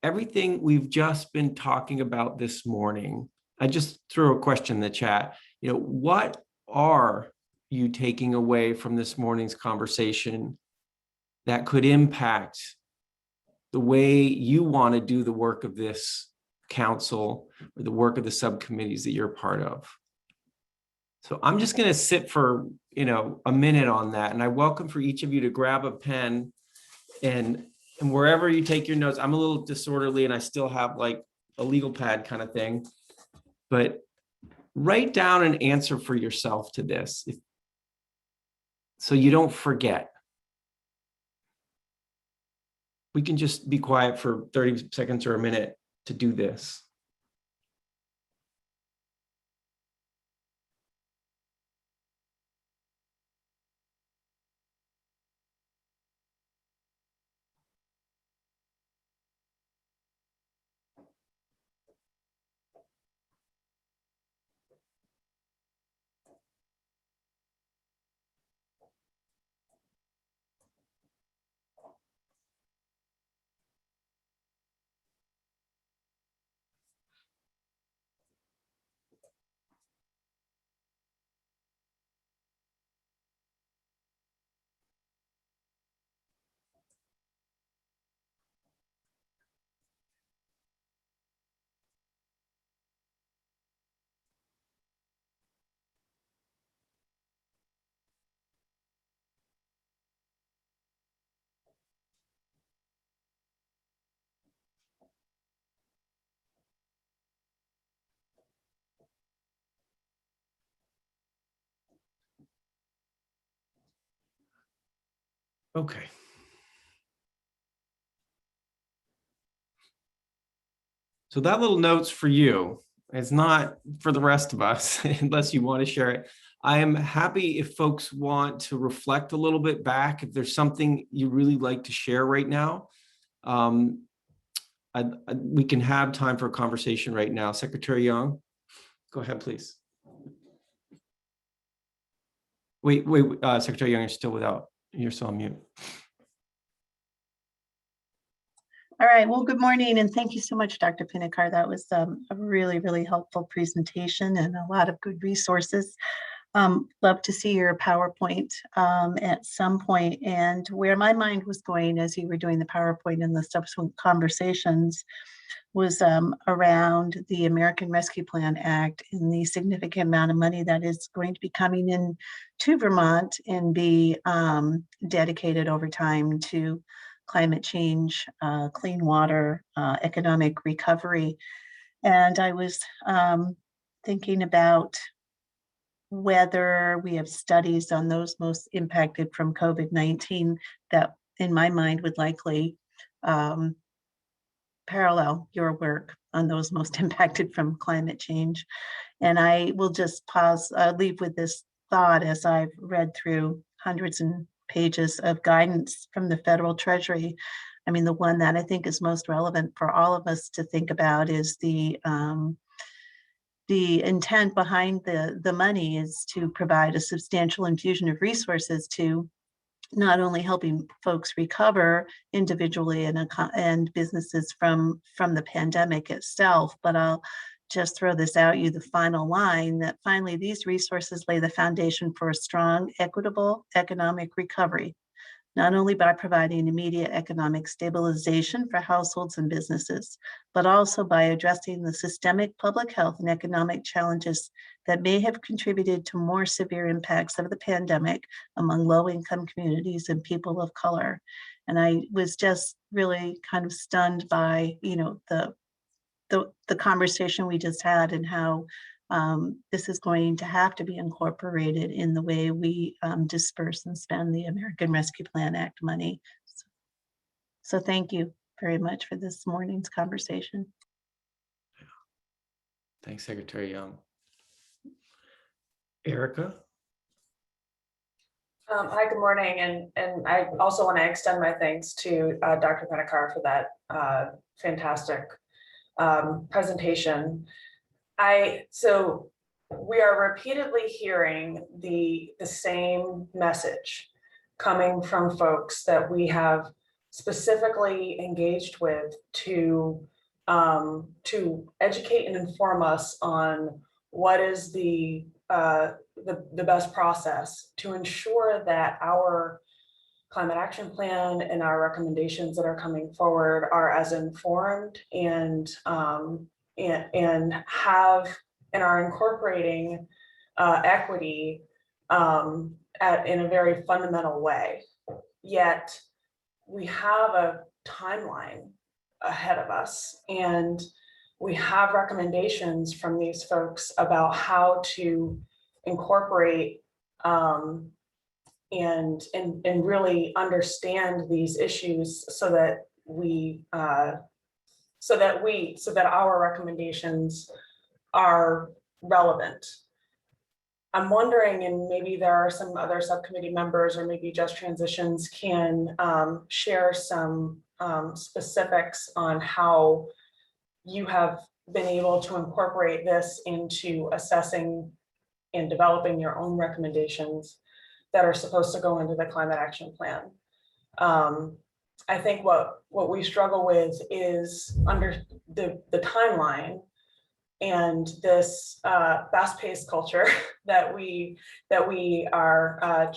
everything we've just been talking about this morning. I just threw a question in the chat. What are you taking away from this morning's conversation that could impact the way you want to do the work of this council or the work of the subcommittees that you're part of? So I'm just going to sit for, a minute on that. And I welcome for each of you to grab a pen and wherever you take your notes. I'm a little disorderly and I still have like a legal pad kind of thing, but write down an answer for yourself to this so you don't forget. We can just be quiet for 30 seconds or a minute to do this. Okay. So that little note's for you. It's not for the rest of us, unless you want to share it. I am happy if folks want to reflect a little bit back. If there's something you really like to share right now, we can have time for a conversation right now. Secretary Young, go ahead, please. Wait, Secretary Young, you're still on mute. All right, well, good morning, and thank you so much, Dr. Pinakar. That was a really, really helpful presentation and a lot of good resources. Love to see your PowerPoint at some point. And where my mind was going as you were doing the PowerPoint and the subsequent conversations was around the American Rescue Plan Act and the significant amount of money that is going to be coming in to Vermont and be dedicated over time to climate change, clean water, economic recovery. And I was thinking about whether we have studies on those most impacted from COVID-19 that in my mind would likely parallel your work on those most impacted from climate change. And I will just leave with this thought as I've read through hundreds and pages of guidance from the federal treasury. I mean, the one that I think is most relevant for all of us to think about is the intent behind the money is to provide a substantial infusion of resources to not only helping folks recover individually and businesses from the pandemic itself, but I'll just throw this out the final line that finally these resources lay the foundation for a strong, equitable economic recovery, not only by providing immediate economic stabilization for households and businesses, but also by addressing the systemic public health and economic challenges that may have contributed to more severe impacts of the pandemic among low-income communities and people of color. And I was just really kind of stunned by, the conversation we just had and how this is going to have to be incorporated in the way we disperse and spend the American Rescue Plan Act money. So thank you very much for this morning's conversation. Thanks, Secretary Young. Erica? Hi, good morning. And I also want to extend my thanks to Dr. Pinakar for that fantastic presentation. So we are repeatedly hearing the same message coming from folks that we have specifically engaged with to educate and inform us on what is the best process to ensure that our climate action plan and our recommendations that are coming forward are as informed and are incorporating equity in a very fundamental way. Yet we have a timeline ahead of us, and we have recommendations from these folks about how to incorporate and really understand these issues so that our recommendations are relevant. I'm wondering, and maybe there are some other subcommittee members or maybe Just Transitions can share some specifics on how you have been able to incorporate this into assessing and developing your own recommendations that are supposed to go into the climate action plan. I think what we struggle with is under the timeline and this fast-paced culture that we are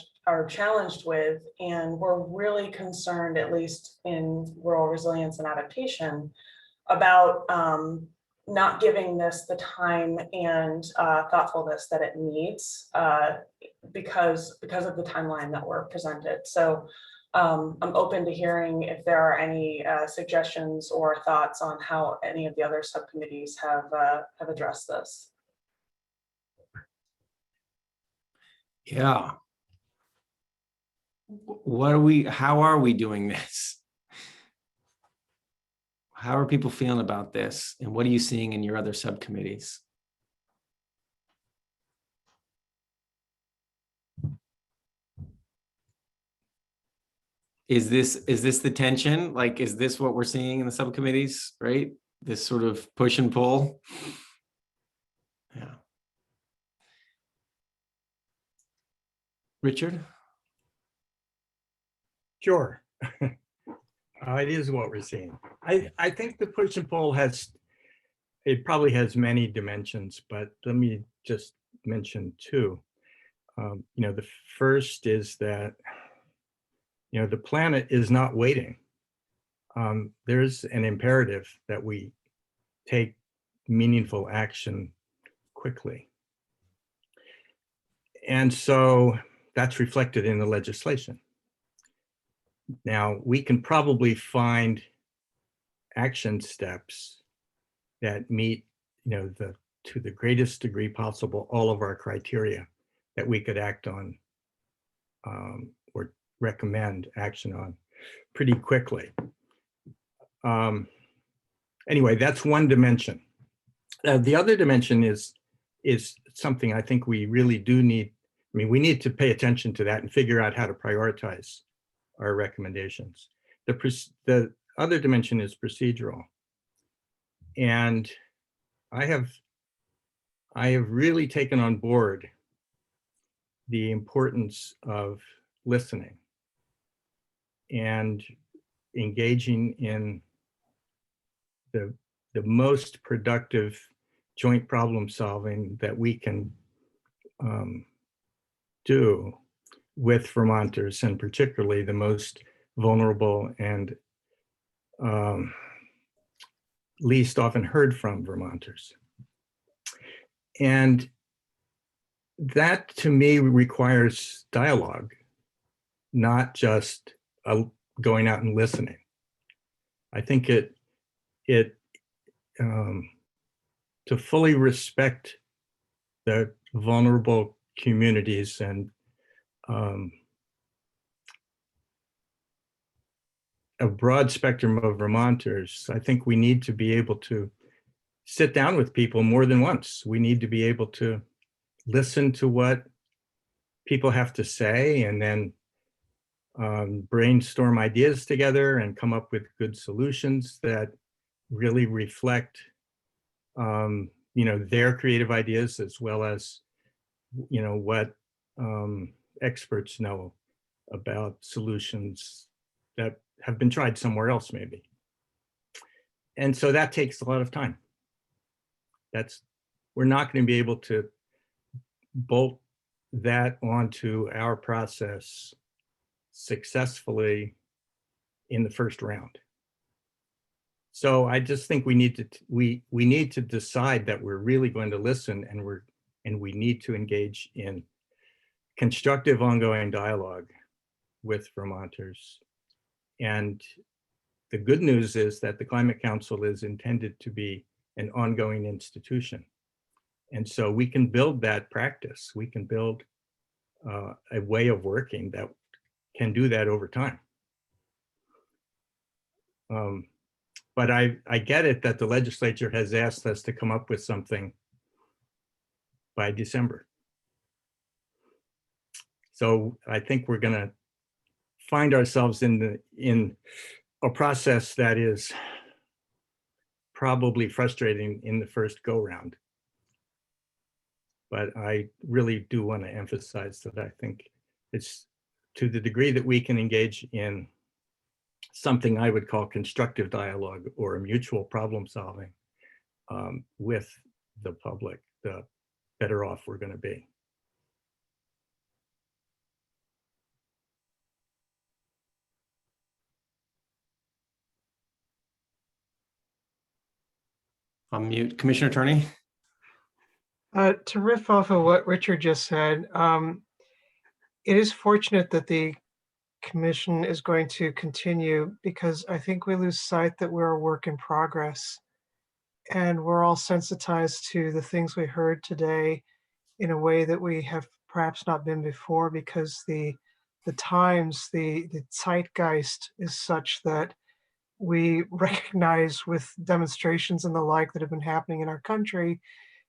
challenged with, and we're really concerned, at least in rural resilience and adaptation, about not giving this the time and thoughtfulness that it needs because of the timeline that we're presented. So I'm open to hearing if there are any suggestions or thoughts on how any of the other subcommittees have addressed this. Yeah. How are we doing this? How are people feeling about this? And what are you seeing in your other subcommittees? Is this the tension? Like, is this what we're seeing in the subcommittees, right? This sort of push and pull? Yeah. Richard? Sure. It is what we're seeing. I think the push and pull probably has many dimensions, but let me just mention two. The first is that the planet is not waiting. There's an imperative that we take meaningful action quickly. And so that's reflected in the legislation. Now, we can probably find action steps that meet, to the greatest degree possible, all of our criteria that we could act on or recommend action on pretty quickly. Anyway, that's one dimension. The other dimension is something I think we really do need. I mean, we need to pay attention to that and figure out how to prioritize our recommendations. The other dimension is procedural. And I have really taken on board the importance of listening and engaging in the most productive joint problem solving that we can do with Vermonters, and particularly the most vulnerable and least often heard from Vermonters. And that, to me, requires dialogue, not just going out and listening. I think to fully respect the vulnerable communities and a broad spectrum of Vermonters, I think we need to be able to sit down with people more than once. We need to be able to listen to what people have to say and then brainstorm ideas together and come up with good solutions that really reflect their creative ideas as well as, what experts know about solutions that have been tried somewhere else maybe. And so that takes a lot of time. We're not going to be able to bolt that onto our process successfully in the first round. So I just think we need to decide that we're really going to listen, and we need to engage in constructive ongoing dialogue with Vermonters. And the good news is that the Climate Council is intended to be an ongoing institution. And so we can build that practice. We can build a way of working that can do that over time. But I get it that the legislature has asked us to come up with something by December. So I think we're going to find ourselves in a process that is probably frustrating in the first go round. But I really do want to emphasize that I think it's, to the degree that we can engage in something I would call constructive dialogue or mutual problem solving with the public, the better off we're going to be. Unmute. Commissioner Attorney. To riff off of what Richard just said, it is fortunate that the commission is going to continue, because I think we lose sight that we're a work in progress, and we're all sensitized to the things we heard today in a way that we have perhaps not been before, because the times, the zeitgeist is such that we recognize with demonstrations and the like that have been happening in our country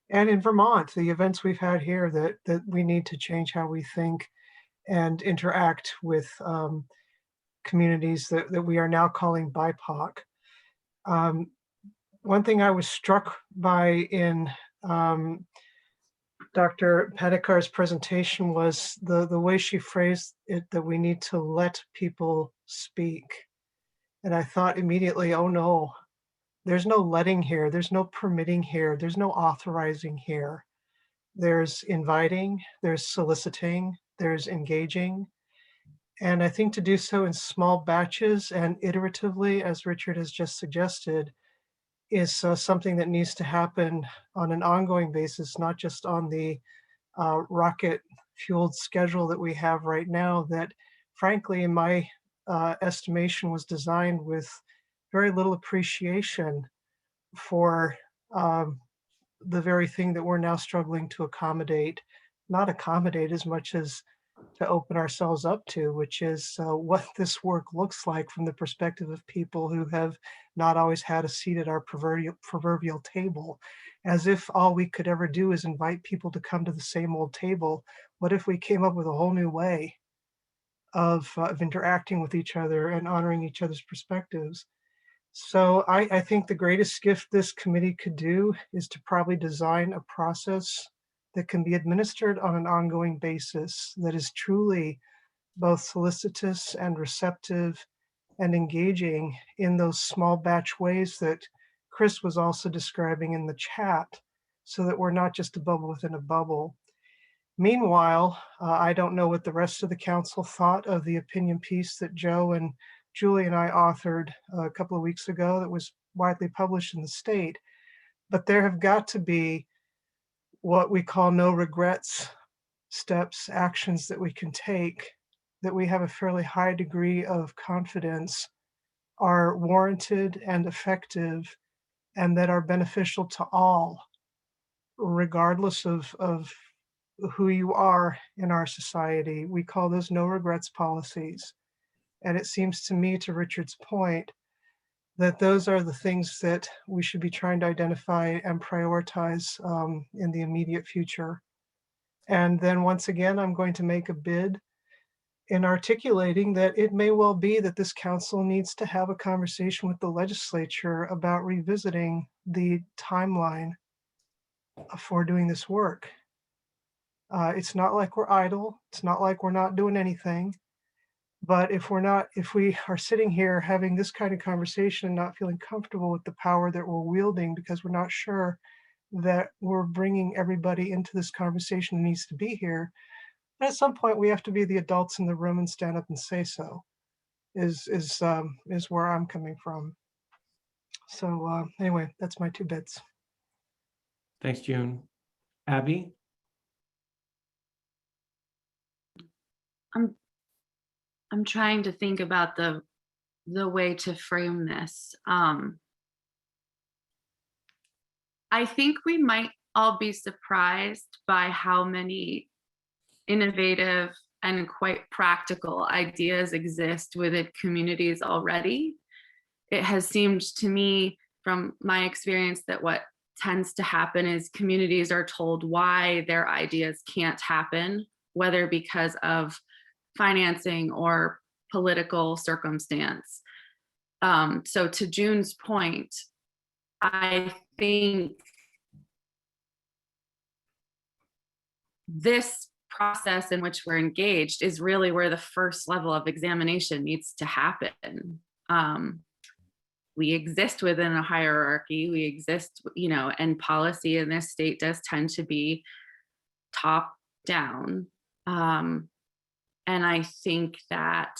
and in Vermont, the events we've had here, that we need to change how we think and interact with communities that we are now calling Bypoc. One thing I was struck by in Dr. Panikar's presentation was the way she phrased it, that we need to let people speak. And I thought immediately, oh no, there's no letting here, there's no permitting here, there's no authorizing here. There's inviting, there's soliciting, there's engaging. And I think to do so in small batches and iteratively, as Richard has just suggested, is something that needs to happen on an ongoing basis, not just on the rocket-fueled schedule that we have right now that, frankly, in my estimation, was designed with very little appreciation for the very thing that we're now struggling to accommodate, not accommodate as much as to open ourselves up to, which is what this work looks like from the perspective of people who have not always had a seat at our proverbial table. As if all we could ever do is invite people to come to the same old table. What if we came up with a whole new way of interacting with each other and honoring each other's perspectives? So I think the greatest gift this committee could do is to probably design a process that can be administered on an ongoing basis that is truly both solicitous and receptive and engaging in those small batch ways that Chris was also describing in the chat, so that we're not just a bubble within a bubble. Meanwhile, I don't know what the rest of the council thought of the opinion piece that Joe and Julie and I authored a couple of weeks ago that was widely published in the state, but there have got to be what we call no regrets steps, actions that we can take, that we have a fairly high degree of confidence are warranted and effective, and that are beneficial to all, regardless of who you are in our society. We call those no regrets policies. And it seems to me, to Richard's point, that those are the things that we should be trying to identify and prioritize in the immediate future. And then once again, I'm going to make a bid in articulating that it may well be that this council needs to have a conversation with the legislature about revisiting the timeline for doing this work. It's not like we're idle. It's not like we're not doing anything. But if we are sitting here having this kind of conversation and not feeling comfortable with the power that we're wielding because we're not sure that we're bringing everybody into this conversation who needs to be here, at some point we have to be the adults in the room and stand up and say so, is where I'm coming from. So anyway, that's my 2 bits. Thanks, June. Abby? I'm trying to think about the way to frame this. I think we might all be surprised by how many innovative and quite practical ideas exist within communities already. It has seemed to me from my experience that what tends to happen is communities are told why their ideas can't happen, whether because of financing or political circumstance. So to June's point, I think this process in which we're engaged is really where the first level of examination needs to happen. We exist within a hierarchy, we exist, and policy in this state does tend to be top down. And I think that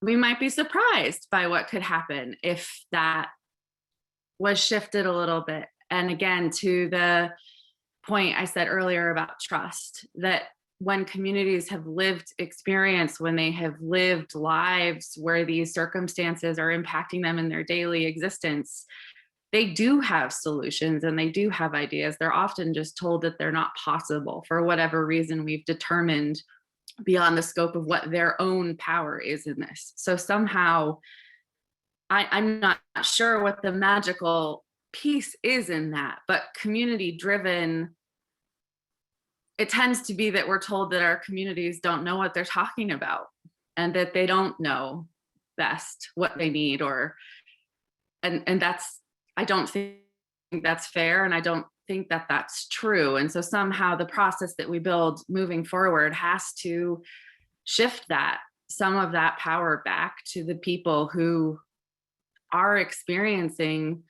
we might be surprised by what could happen if that was shifted a little bit. And again, to the point I said earlier about trust, that when communities have lived experience, when they have lived lives where these circumstances are impacting them in their daily existence, they do have solutions and they do have ideas. They're often just told that they're not possible for whatever reason we've determined beyond the scope of what their own power is in this. So somehow, I'm not sure what the magical piece is in that, but community driven, it tends to be that we're told that our communities don't know what they're talking about and that they don't know best what they need, and that's, I don't think that's fair, and I don't think that that's true. And so somehow the process that we build moving forward has to shift some of that power back to the people who are experiencing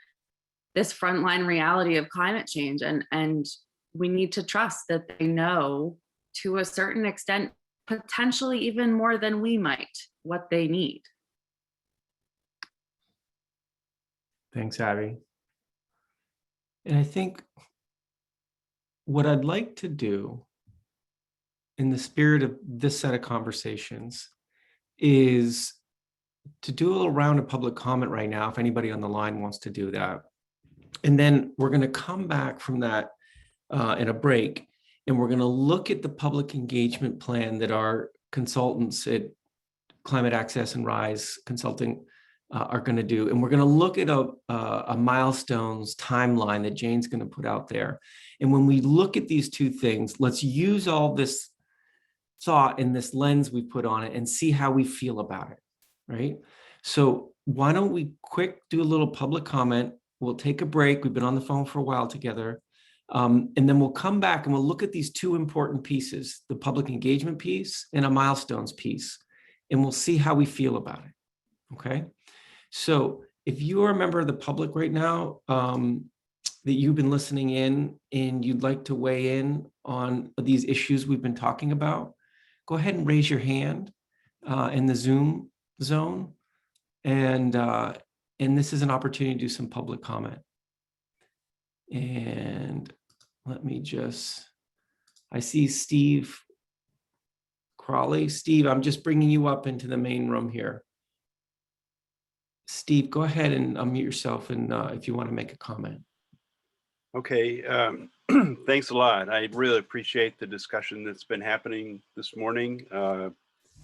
this frontline reality of climate change, and we need to trust that they know, to a certain extent, potentially even more than we might, what they need. Thanks, Abby. And I think what I'd like to do in the spirit of this set of conversations is to do a little round of public comment right now, if anybody on the line wants to do that. And then we're going to come back from that in a break, and we're going to look at the public engagement plan that our consultants at Climate Access and Rise Consulting are going to do. And we're going to look at a milestones timeline that Jane's going to put out there. And when we look at these two things, let's use all this thought and this lens we put on it and see how we feel about it, right? So why don't we do a little public comment? We'll take a break. We've been on the phone for a while together. And then we'll come back and we'll look at these two important pieces, the public engagement piece and a milestones piece, and we'll see how we feel about it, okay? So if you are a member of the public right now, that you've been listening in and you'd like to weigh in on these issues we've been talking about, go ahead and raise your hand in the Zoom zone. And this is an opportunity to do some public comment. And let me I see Steve Crawley. Steve, I'm just bringing you up into the main room here. Steve, go ahead and unmute yourself, and if you want to make a comment. Okay, thanks a lot. I really appreciate the discussion that's been happening this morning.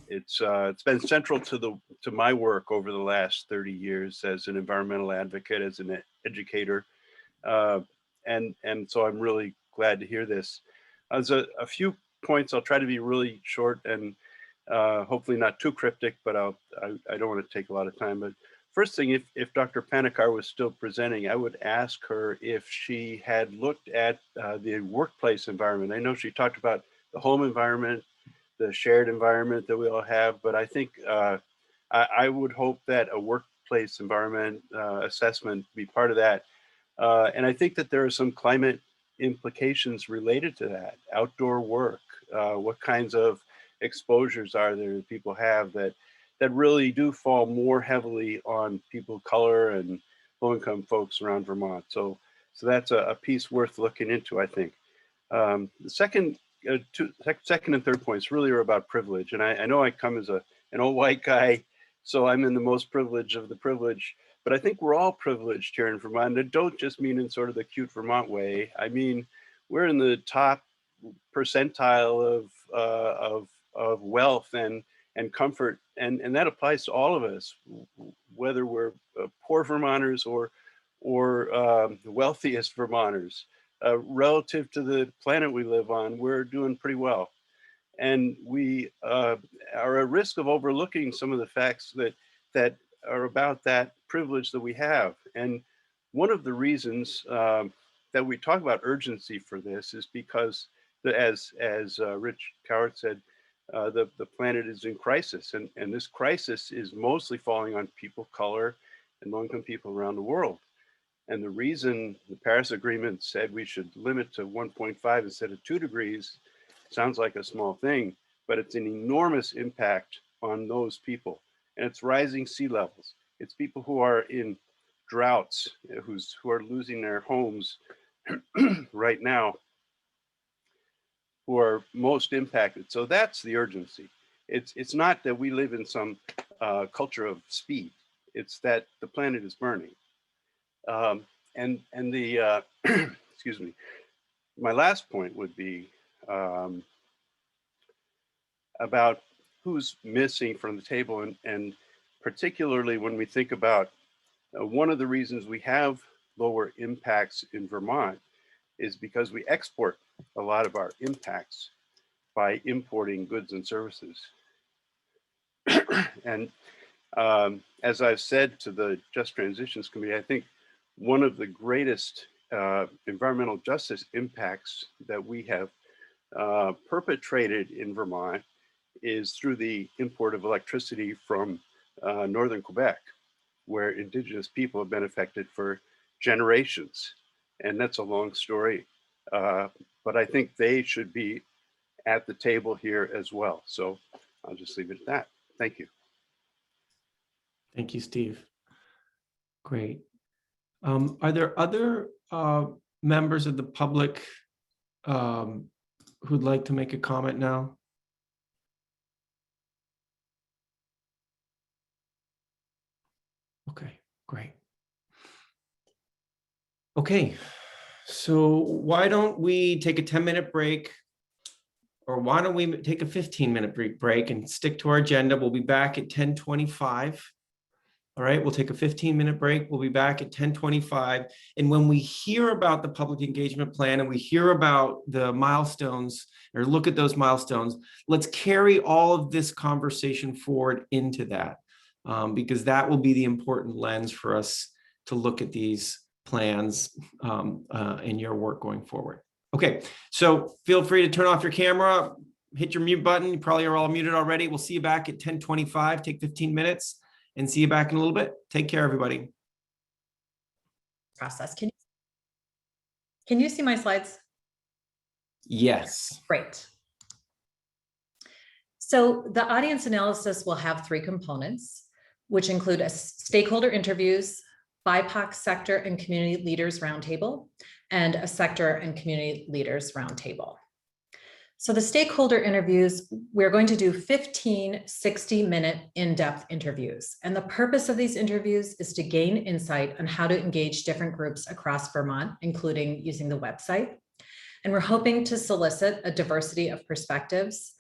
It's been central to my work over the last 30 years as an environmental advocate, as an educator, and so I'm really glad to hear this. There's a few points. I'll try to be really short and hopefully not too cryptic, but I don't want to take a lot of time. But first thing, if Dr. Panikar was still presenting, I would ask her if she had looked at the workplace environment. I know she talked about the home environment, the shared environment that we all have, but I think I would hope that a workplace environment assessment be part of that. And I think that there are some climate implications related to that. Outdoor work, what kinds of exposures are there that people have that really do fall more heavily on people of color and low-income folks around Vermont. So that's a piece worth looking into, I think. The second and third points really are about privilege. And I know I come as an old white guy, so I'm in the most privilege of the privilege, but I think we're all privileged here in Vermont. And I don't just mean in sort of the cute Vermont way. I mean, we're in the top percentile of wealth and comfort, and that applies to all of us, whether we're poor Vermonters or the wealthiest Vermonters. Relative to the planet we live on, we're doing pretty well. And we are at risk of overlooking some of the facts that are about that privilege that we have. And one of the reasons that we talk about urgency for this is because, as Rich Cowart said, the planet is in crisis, and this crisis is mostly falling on people of color and low-income people around the world. And the reason the Paris Agreement said we should limit to 1.5 instead of 2 degrees sounds like a small thing, but it's an enormous impact on those people. And it's rising sea levels. It's people who are in droughts, who are losing their homes right now, who are most impacted. So that's the urgency. It's not that we live in some culture of speed. It's that the planet is burning. And the excuse me, my last point would be about who's missing from the table, and particularly when we think about one of the reasons we have lower impacts in Vermont is because we export a lot of our impacts by importing goods and services. And as I've said to the Just Transitions Committee, I think one of the greatest environmental justice impacts that we have perpetrated in Vermont is through the import of electricity from northern Quebec, where Indigenous people have been affected for generations. And that's a long story, but I think they should be at the table here as well. So I'll just leave it at that. Thank you. Thank you, Steve. Great. Are there other members of the public who'd like to make a comment now? Okay, great. Okay, so why don't we take a 10-minute break, or why don't we take a 15-minute break and stick to our agenda? We'll be back at 10:25. All right, we'll take a 15-minute break. We'll be back at 10:25. And when we hear about the public engagement plan and we hear about the milestones, or look at those milestones, let's carry all of this conversation forward into that, because that will be the important lens for us to look at these plans in your work going forward. Okay, so feel free to turn off your camera, hit your mute button. You probably are all muted already. We'll see you back at 10:25. Take 15 minutes and see you back in a little bit. Take care, everybody. Process. Can you see my slides? Yes. Great. So the audience analysis will have 3 components, which include a stakeholder interviews, BIPOC sector and community leaders roundtable, and a sector and community leaders roundtable. So the stakeholder interviews, we're going to do 15 60-minute in-depth interviews. And the purpose of these interviews is to gain insight on how to engage different groups across Vermont, including using the website. And we're hoping to solicit a diversity of perspectives,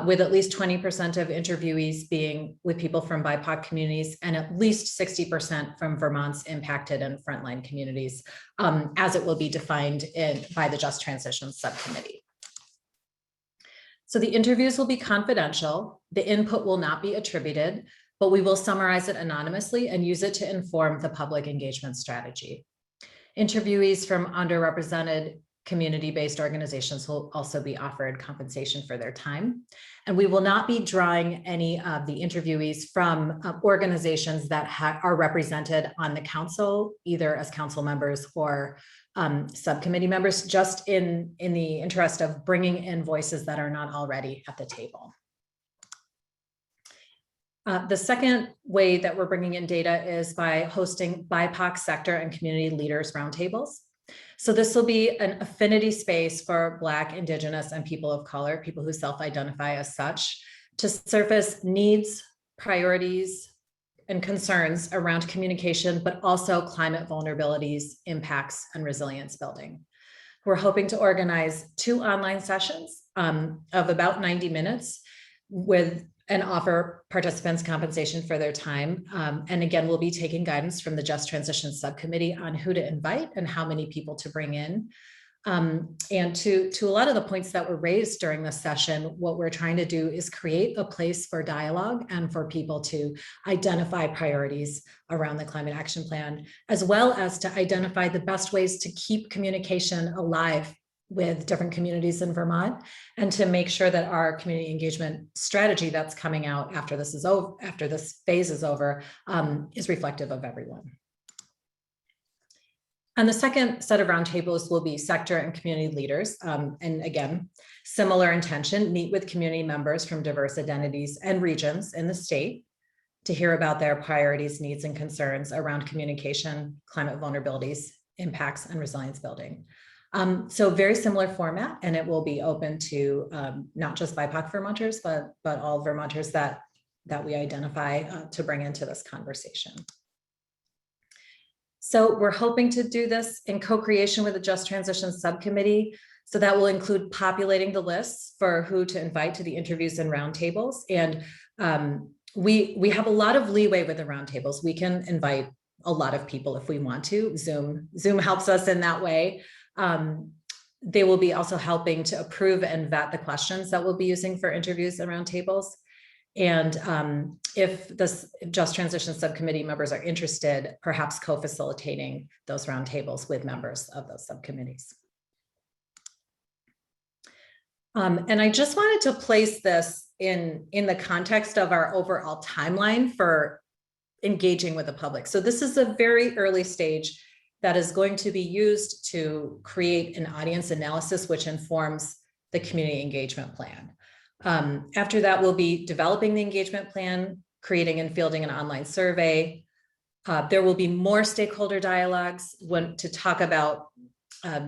with at least 20% of interviewees being with people from BIPOC communities and at least 60% from Vermont's impacted and frontline communities, as it will be defined by the Just Transitions Subcommittee. So the interviews will be confidential. The input will not be attributed, but we will summarize it anonymously and use it to inform the public engagement strategy. Interviewees from underrepresented community-based organizations will also be offered compensation for their time. And we will not be drawing any of the interviewees from organizations that are represented on the council, either as council members or subcommittee members, just in the interest of bringing in voices that are not already at the table. The second way that we're bringing in data is by hosting BIPOC sector and community leaders roundtables. So this will be an affinity space for Black, Indigenous, and people of color, people who self-identify as such, to surface needs, priorities, and concerns around communication, but also climate vulnerabilities, impacts, and resilience building. We're hoping to organize 2 online sessions of about 90 minutes and offer participants compensation for their time. And again, we'll be taking guidance from the Just Transition Subcommittee on who to invite and how many people to bring in. And to a lot of the points that were raised during this session, what we're trying to do is create a place for dialogue and for people to identify priorities around the climate action plan, as well as to identify the best ways to keep communication alive with different communities in Vermont, and to make sure that our community engagement strategy that's coming out after this is over, after this phase is over, is reflective of everyone. And the second set of roundtables will be sector and community leaders. And again, similar intention, meet with community members from diverse identities and regions in the state to hear about their priorities, needs, and concerns around communication, climate vulnerabilities, impacts, and resilience building. So very similar format, and it will be open to not just BIPOC Vermonters, but all Vermonters that we identify to bring into this conversation. So we're hoping to do this in co-creation with the Just Transition Subcommittee. So that will include populating the lists for who to invite to the interviews and roundtables. And we have a lot of leeway with the roundtables. We can invite a lot of people if we want to. Zoom helps us in that way. They will be also helping to approve and vet the questions that we'll be using for interviews and roundtables. And if this Just Transition Subcommittee members are interested, perhaps co-facilitating those roundtables with members of those subcommittees. And I just wanted to place this in the context of our overall timeline for engaging with the public. So this is a very early stage that is going to be used to create an audience analysis, which informs the community engagement plan. After that, we'll be developing the engagement plan, creating and fielding an online survey. There will be more stakeholder dialogues to talk about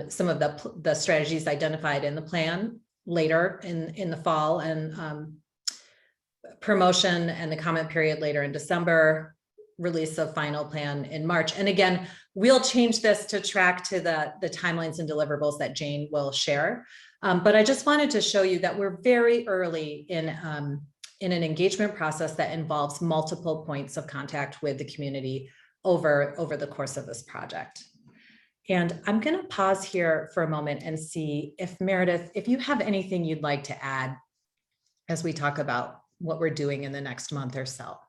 some of the strategies identified in the plan later in the fall, and promotion and the comment period later in December, release of final plan in March. And again, we'll change this to track to the timelines and deliverables that Jane will share. But I just wanted to show you that we're very early in an engagement process that involves multiple points of contact with the community over the course of this project. And I'm going to pause here for a moment and see if Meredith, if you have anything you'd like to add as we talk about what we're doing in the next month or so.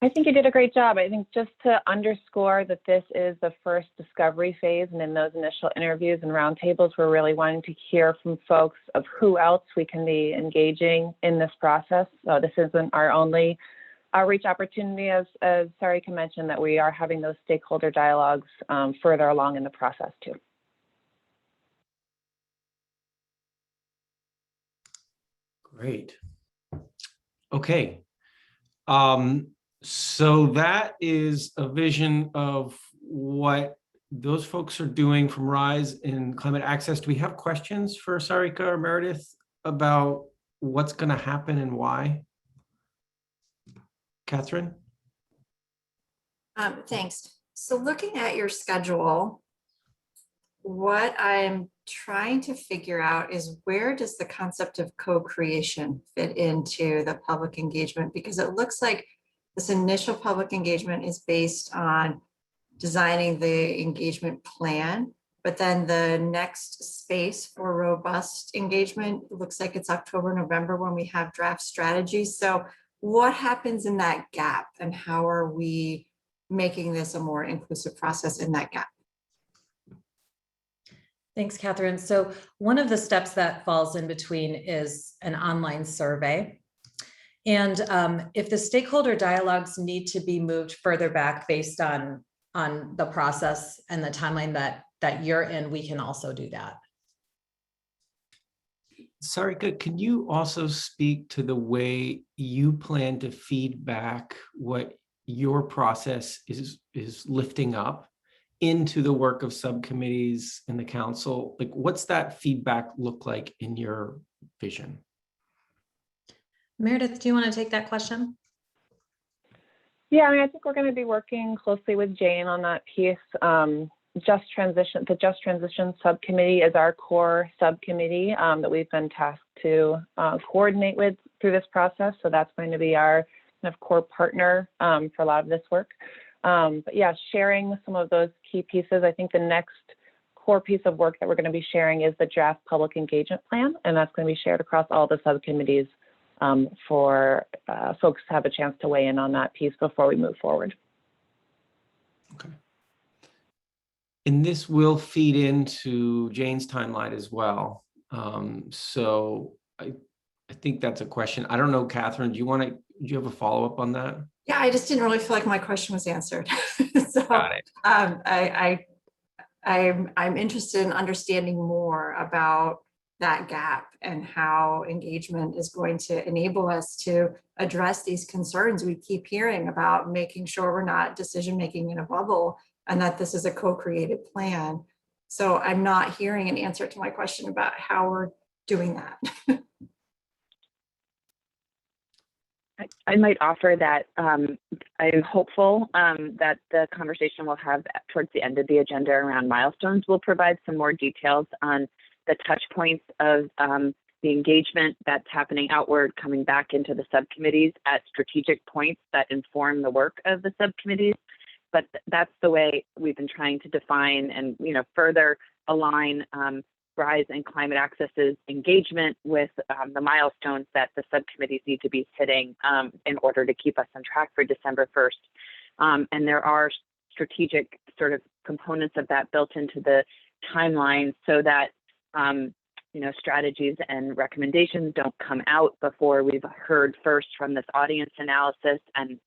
I think you did a great job. I think just to underscore that this is the first discovery phase, and in those initial interviews and roundtables, we're really wanting to hear from folks of who else we can be engaging in this process. So this isn't our only outreach opportunity, as Sarika mentioned, that we are having those stakeholder dialogues further along in the process too. Great. Okay. So that is a vision of what those folks are doing from RISE in climate access. Do we have questions for Sarika or Meredith about what's going to happen and why? Catherine? Thanks. So looking at your schedule, what I'm trying to figure out is, where does the concept of co-creation fit into the public engagement? Because it looks like this initial public engagement is based on designing the engagement plan, but then the next space for robust engagement looks like it's October, November when we have draft strategies. So what happens in that gap and how are we making this a more inclusive process in that gap? Thanks, Catherine. So one of the steps that falls in between is an online survey. And if the stakeholder dialogues need to be moved further back based on the process and the timeline that you're in, we can also do that. Sarika, can you also speak to the way you plan to feed back what your process is lifting up into the work of subcommittees in the council? Like, what's that feedback look like in your vision? Meredith, do you want to take that question? Yeah, I mean, I think we're going to be working closely with Jane on that piece. The Just Transition Subcommittee is our core subcommittee that we've been tasked to coordinate with through this process. So that's going to be our kind of core partner for a lot of this work. But yeah, sharing some of those key pieces. I think the next core piece of work that we're going to be sharing is the draft public engagement plan, and that's going to be shared across all the subcommittees for folks to have a chance to weigh in on that piece before we move forward. Okay. And this will feed into Jane's timeline as well. So I think that's a question. I don't know, Catherine, do you have a follow-up on that? Yeah, I just didn't really feel like my question was answered. So Got it. I'm interested in understanding more about that gap and how engagement is going to enable us to address these concerns we keep hearing about, making sure we're not decision-making in a bubble and that this is a co-created plan. So I'm not hearing an answer to my question about how we're doing that. I might offer that I'm hopeful that the conversation we'll have towards the end of the agenda around milestones will provide some more details on the touch points of the engagement that's happening outward, coming back into the subcommittees at strategic points that inform the work of the subcommittees. But that's the way we've been trying to define and further align Rise and Climate Access's engagement with the milestones that the subcommittees need to be hitting in order to keep us on track for December 1st. And there are strategic sort of components of that built into the timeline so that strategies and recommendations don't come out before we've heard first from this audience analysis and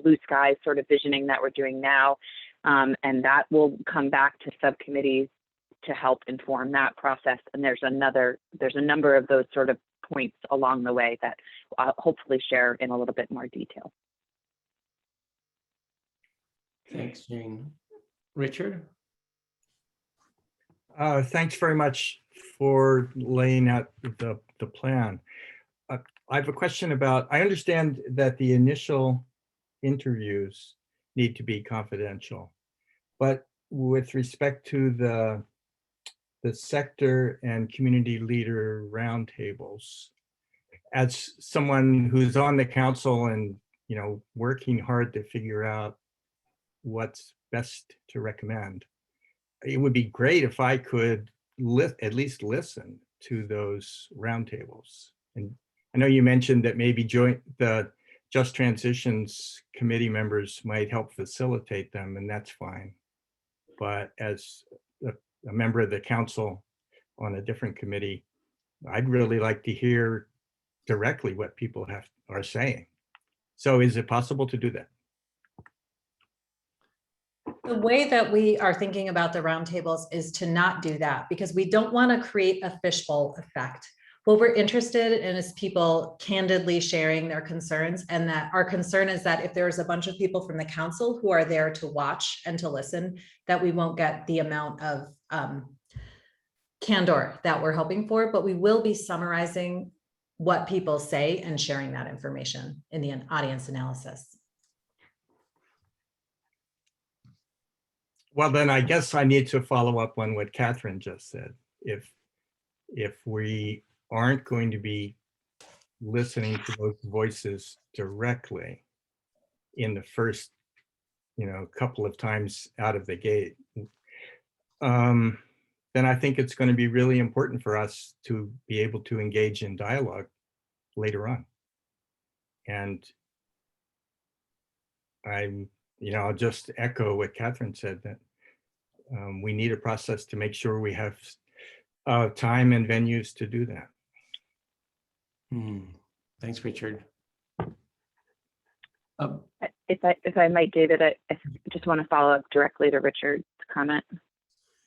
blue sky sort of visioning that we're doing now. And that will come back to subcommittees to help inform that process. And there's a number of those sort of points along the way that I'll hopefully share in a little bit more detail. Thanks, Jane. Richard? Thanks very much for laying out the plan. I have a question about, I understand that the initial interviews need to be confidential, but with respect to the sector and community leader roundtables, as someone who's on the council and working hard to figure out what's best to recommend, it would be great if I could at least listen to those roundtables. And I know you mentioned that maybe the Just Transitions committee members might help facilitate them, and that's fine. But as a member of the council on a different committee, I'd really like to hear directly what people are saying. So is it possible to do that? The way that we are thinking about the roundtables is to not do that because we don't want to create a fishbowl effect. What we're interested in is people candidly sharing their concerns, and that our concern is that if there's a bunch of people from the council who are there to watch and to listen, that we won't get the amount of candor that we're hoping for, but we will be summarizing what people say and sharing that information in the audience analysis. Well, then I guess I need to follow up on what Catherine just said. If we aren't going to be listening to those voices directly in the first, couple of times out of the gate, then I think it's going to be really important for us to be able to engage in dialogue later on. And I'll just echo what Catherine said, that we need a process to make sure we have time and venues to do that. Thanks, Richard. If I might, David, I just want to follow up directly to Richard's comment.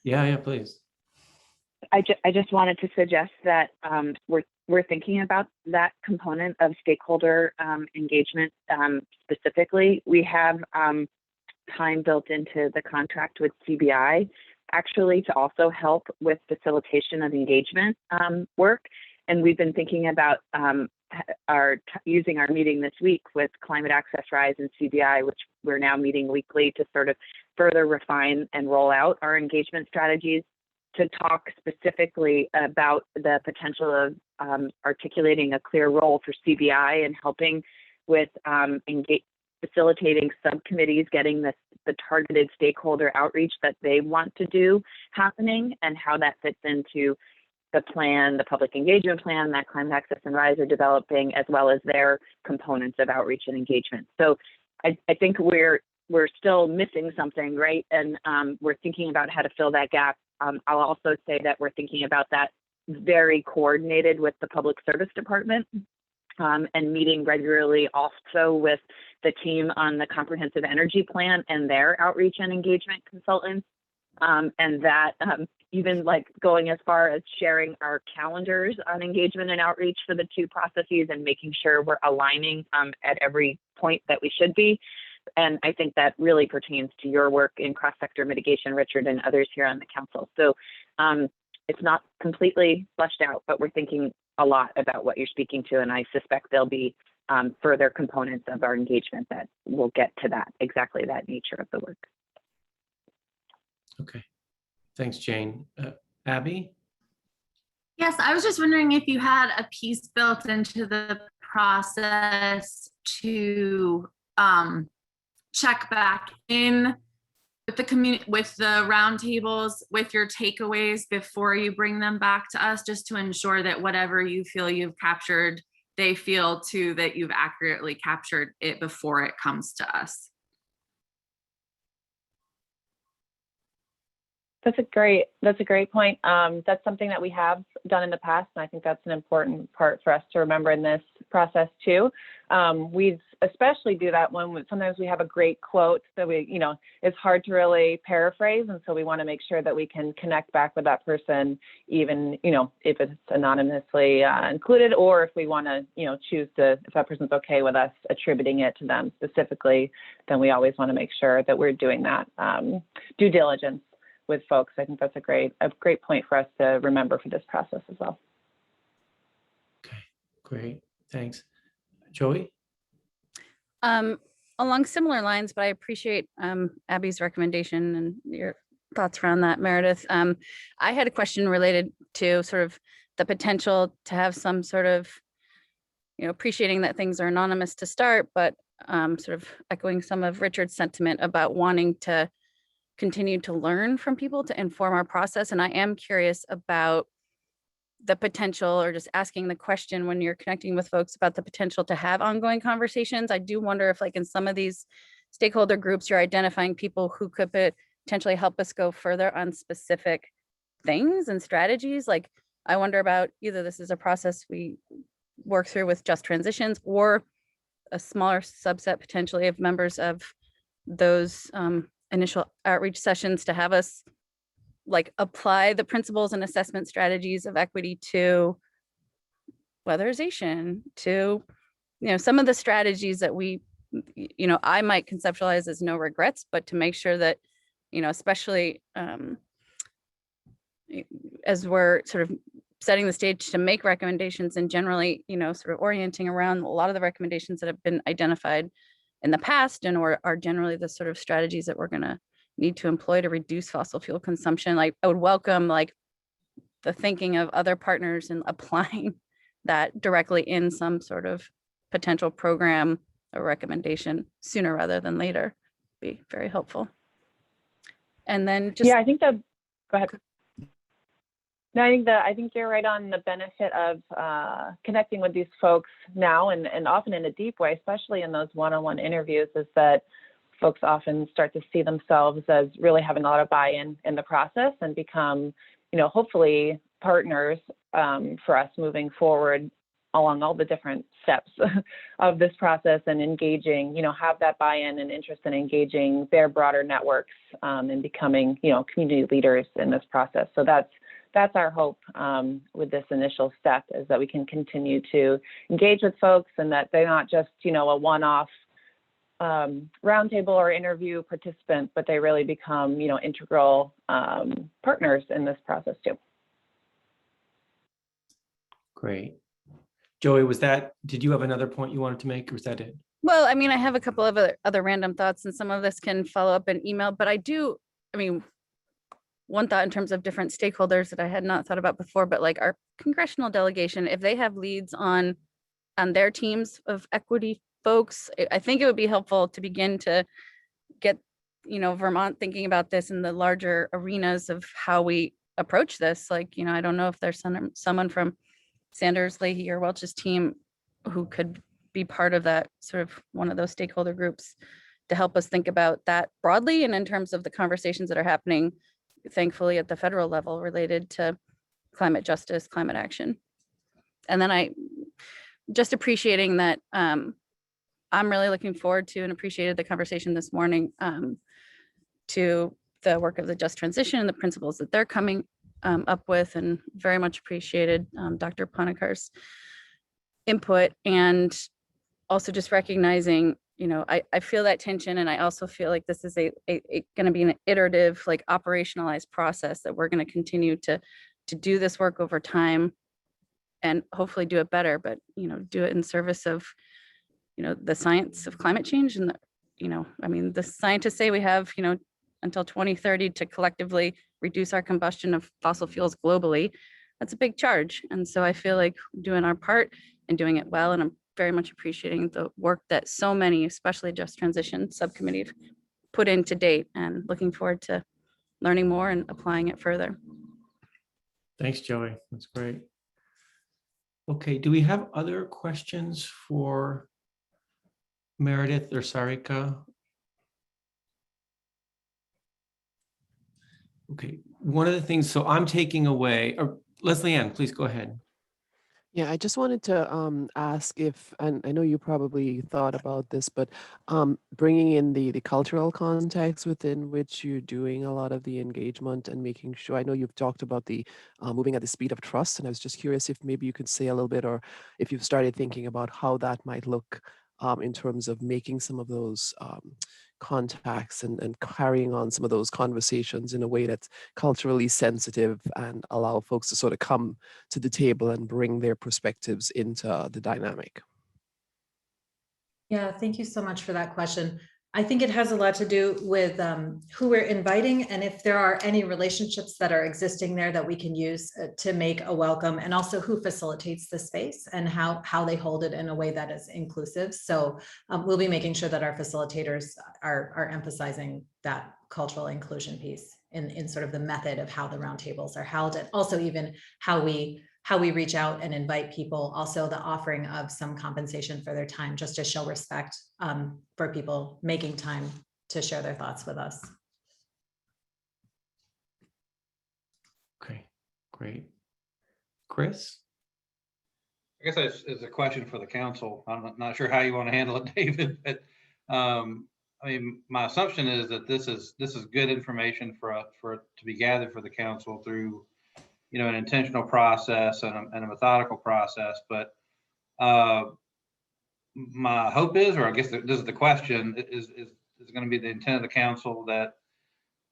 Yeah, please. I just wanted to suggest that we're thinking about that component of stakeholder engagement specifically. We have time built into the contract with CBI actually to also help with facilitation of engagement work. And we've been thinking about using our meeting this week with Climate Access Rise and CBI, which we're now meeting weekly to sort of further refine and roll out our engagement strategies, to talk specifically about the potential of articulating a clear role for CBI and helping with facilitating subcommittees, getting the targeted stakeholder outreach that they want to do happening, and how that fits into the plan, the public engagement plan that Climate Access and Rise are developing, as well as their components of outreach and engagement. So I think we're still missing something, right? And we're thinking about how to fill that gap. I'll also say that we're thinking about that very coordinated with the Public Service Department and meeting regularly also with the team on the Comprehensive Energy Plan and their outreach and engagement consultants. And that even like going as far as sharing our calendars on engagement and outreach for the two processes and making sure we're aligning at every point that we should be. And I think that really pertains to your work in cross-sector mitigation, Richard, and others here on the council. So it's not completely fleshed out, but we're thinking a lot about what you're speaking to. And I suspect there'll be further components of our engagement that will get to that, exactly that nature of the work. Okay, thanks, Jane. Abby? Yes, I was just wondering if you had a piece built into the process to check back in with the community, with the roundtables, with your takeaways before you bring them back to us, just to ensure that whatever you feel you've captured, they feel too that you've accurately captured it before it comes to us. That's a great point. That's something that we have done in the past, and I think that's an important part for us to remember in this process too. We especially do that when sometimes we have a great quote that it's hard to really paraphrase, and so we want to make sure that we can connect back with that person, even if it's anonymously included, or if we want to choose to, if that person's okay with us attributing it to them specifically, then we always want to make sure that we're doing that due diligence with folks. I think that's a great point for us to remember for this process as well. Okay, great, thanks. Joey? Along similar lines, but I appreciate Abby's recommendation and your thoughts around that, Meredith. I had a question related to sort of the potential to have some sort of, appreciating that things are anonymous to start, but sort of echoing some of Richard's sentiment about wanting to continue to learn from people to inform our process. And I am curious about the potential, or just asking the question when you're connecting with folks about the potential to have ongoing conversations. I do wonder if like in some of these stakeholder groups, you're identifying people who could potentially help us go further on specific things and strategies. Like I wonder about either this is a process we work through with Just Transitions, or a smaller subset potentially of members of those initial outreach sessions to have us like apply the principles and assessment strategies of equity to weatherization, to some of the strategies that we I might conceptualize as no regrets, but to make sure that especially as we're sort of setting the stage to make recommendations, and generally sort of orienting around a lot of the recommendations that have been identified in the past and or are generally the sort of strategies that we're going to need to employ to reduce fossil fuel consumption. Like I would welcome like the thinking of other partners and applying that directly in some sort of potential program or recommendation sooner rather than later. Be very helpful. And then just I think that, go ahead. No, I think you're right on the benefit of connecting with these folks now and often in a deep way, especially in those one-on-one interviews, is that folks often start to see themselves as really having a lot of buy-in in the process and become, hopefully partners for us moving forward along all the different steps of this process and engaging, have that buy-in and interest in engaging their broader networks and becoming, community leaders in this process. So that's our hope with this initial step, is that we can continue to engage with folks and that they're not just, a one-off roundtable or interview participant, but they really become, integral partners in this process too. Great. Joey, did you have another point you wanted to make, or was that it? Well, I mean, I have a couple of other random thoughts, and some of this can follow up in email, but one thought in terms of different stakeholders that I had not thought about before, but like our congressional delegation, if they have leads on their teams of equity folks, I think it would be helpful to begin to get, Vermont thinking about this in the larger arenas of how we approach this. Like, I don't know if there's someone from Sanders, Leahy, or Welch's team who could be part of that, sort of one of those stakeholder groups, to help us think about that broadly and in terms of the conversations that are happening, thankfully, at the federal level related to climate justice, climate action. And then I just appreciating that I'm really looking forward to and appreciated the conversation this morning to the work of the Just Transition and the principles that they're coming up with, and very much appreciated Dr. Panikar's input, and also just recognizing, I feel that tension, and I also feel like this is going to be an iterative, like operationalized process that we're going to continue to do this work over time and hopefully do it better, but, do it in service of, the science of climate change. And, the scientists say we have, until 2030 to collectively reduce our combustion of fossil fuels globally. That's a big charge. And so I feel like doing our part and doing it well. And I'm very much appreciating the work that so many, especially Just Transition Subcommittee, put in to date, and looking forward to learning more and applying it further. Thanks, Joey. That's great. Okay, do we have other questions for Meredith or Sarika? Okay, one of the things, so I'm taking away, or Leslie Ann, please go ahead. Yeah, I just wanted to ask if, and I know you probably thought about this, but bringing in the cultural context within which you're doing a lot of the engagement and making sure, I know you've talked about the moving at the speed of trust, and I was just curious if maybe you could say a little bit, or if you've started thinking about how that might look in terms of making some of those contacts and carrying on some of those conversations in a way that's culturally sensitive and allow folks to sort of come to the table and bring their perspectives into the dynamic. Yeah, thank you so much for that question. I think it has a lot to do with who we're inviting, and if there are any relationships that are existing there that we can use to make a welcome, and also who facilitates the space and how they hold it in a way that is inclusive. So we'll be making sure that our facilitators are emphasizing that cultural inclusion piece in sort of the method of how the roundtables are held, and also even how we reach out and invite people, also the offering of some compensation for their time, just to show respect for people making time to share their thoughts with us. Okay, great. Chris? I guess that's is a question for the council. I'm not sure how you want to handle it, David, but my assumption is that this is good information for it to be gathered for the council through an intentional process and a methodical process. But my hope is, or I guess this is the question, is going to be the intent of the council that,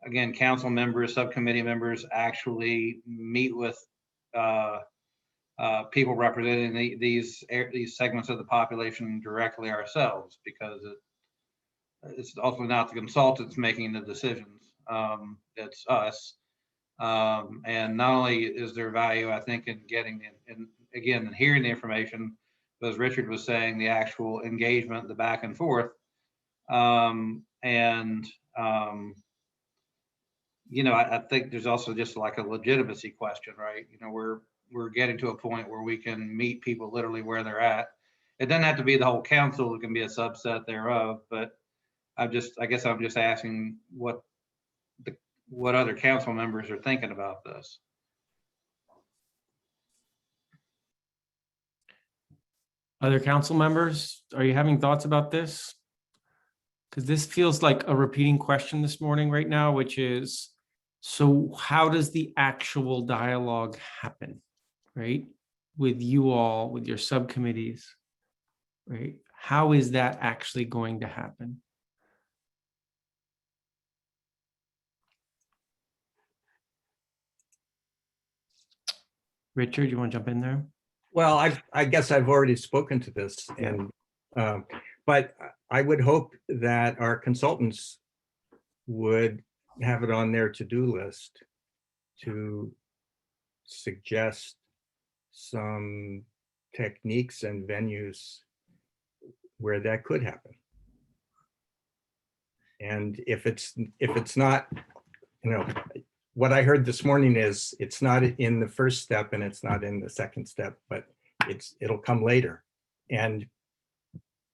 again, council members, subcommittee members actually meet with people representing these segments of the population directly ourselves, because it's ultimately not the consultants making the decisions. It's us. And not only is there value, I think, in getting and hearing the information, but as Richard was saying, the actual engagement, the back and forth, I think there's also just like a legitimacy question, right? We're getting to a point where we can meet people literally where they're at. It doesn't have to be the whole council, it can be a subset thereof, but I guess I'm just asking what other council members are thinking about this. Other council members, are you having thoughts about this? Because this feels like a repeating question this morning right now, which is, so how does the actual dialogue happen, right? With you all, with your subcommittees, right? How is that actually going to happen? Richard, you want to jump in there? Well, I guess I've already spoken to this, and but I would hope that our consultants would have it on their to-do list to suggest some techniques and venues where that could happen. And if it's not, what I heard this morning is it's not in the first step and it's not in the second step, but it'll come later. And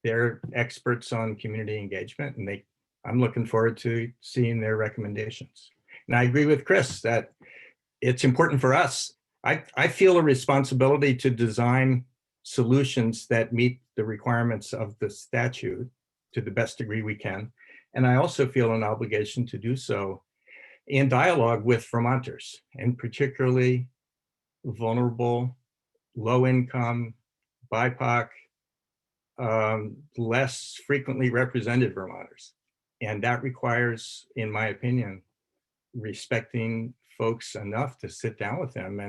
they're experts on community engagement, and I'm looking forward to seeing their recommendations. And I agree with Chris that it's important for us. I feel a responsibility to design solutions that meet the requirements of the statute to the best degree we can. And I also feel an obligation to do so in dialogue with Vermonters, and particularly vulnerable, low income, BIPOC, less frequently represented Vermonters. And that requires, in my opinion, respecting folks enough to sit down with them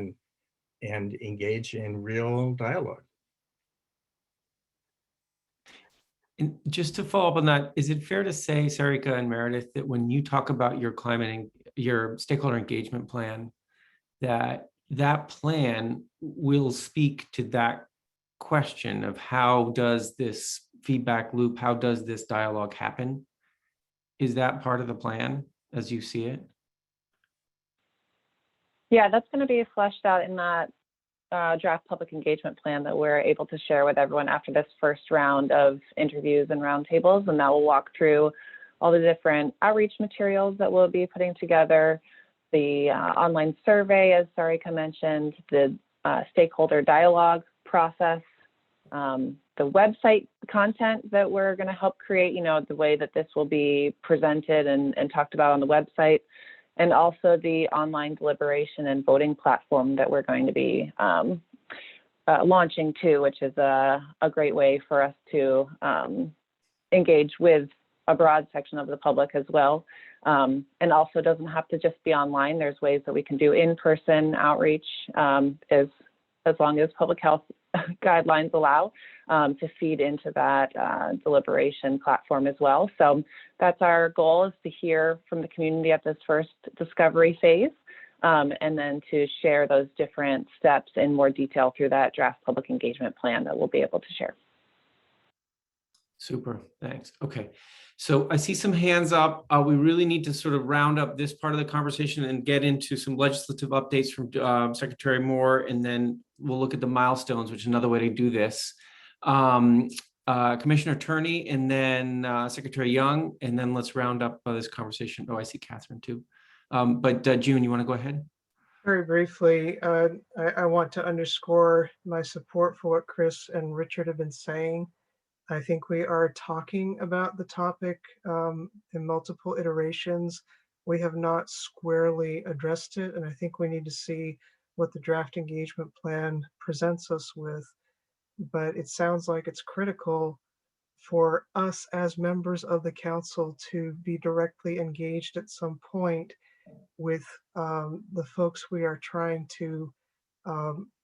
and engage in real dialogue. And just to follow up on that, is it fair to say, Sarika and Meredith, that when you talk about your climate and your stakeholder engagement plan, that plan will speak to that question of how does this feedback loop, how does this dialogue happen? Is that part of the plan as you see it? Yeah, that's going to be fleshed out in that draft public engagement plan that we're able to share with everyone after this first round of interviews and roundtables. And that will walk through all the different outreach materials that we'll be putting together, the online survey, as Sarika mentioned, the stakeholder dialogue process, the website content that we're going to help create, the way that this will be presented and talked about on the website, and also the online deliberation and voting platform that we're going to be launching too, which is a great way for us to engage with a broad section of the public as well. And also doesn't have to just be online. There's ways that we can do in-person outreach as long as public health guidelines allow to feed into that deliberation platform as well. So that's our goal, is to hear from the community at this first discovery phase, and then to share those different steps in more detail through that draft public engagement plan that we'll be able to share. Super, thanks. Okay, so I see some hands up. We really need to sort of round up this part of the conversation and get into some legislative updates from Secretary Moore, and then we'll look at the milestones, which is another way to do this. Commissioner Turney, and then Secretary Young, and then let's round up this conversation. Oh, I see Catherine too. But June, you want to go ahead? Very briefly, I want to underscore my support for what Chris and Richard have been saying. I think we are talking about the topic in multiple iterations. We have not squarely addressed it, and I think we need to see what the draft engagement plan presents us with. But it sounds like it's critical for us as members of the council to be directly engaged at some point with the folks we are trying to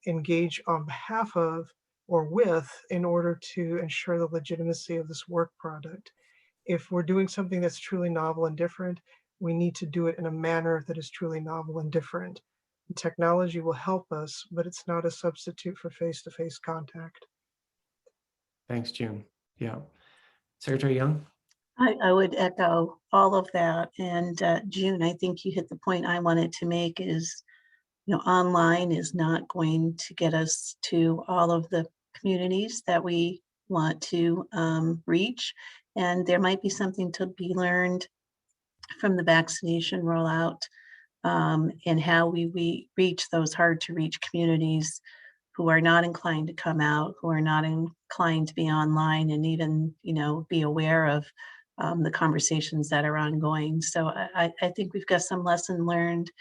engage on behalf of or with, in order to ensure the legitimacy of this work product. If we're doing something that's truly novel and different, we need to do it in a manner that is truly novel and different. Technology will help us, but it's not a substitute for face-to-face contact. Thanks, June. Yeah. Secretary Young? I would echo all of that. And June, I think you hit the point I wanted to make is, online is not going to get us to all of the communities that we want to reach. And there might be something to be learned from the vaccination rollout and how we reach those hard to reach communities who are not inclined to come out, who are not inclined to be online and even, be aware of the conversations that are ongoing. So I think we've got some lesson learned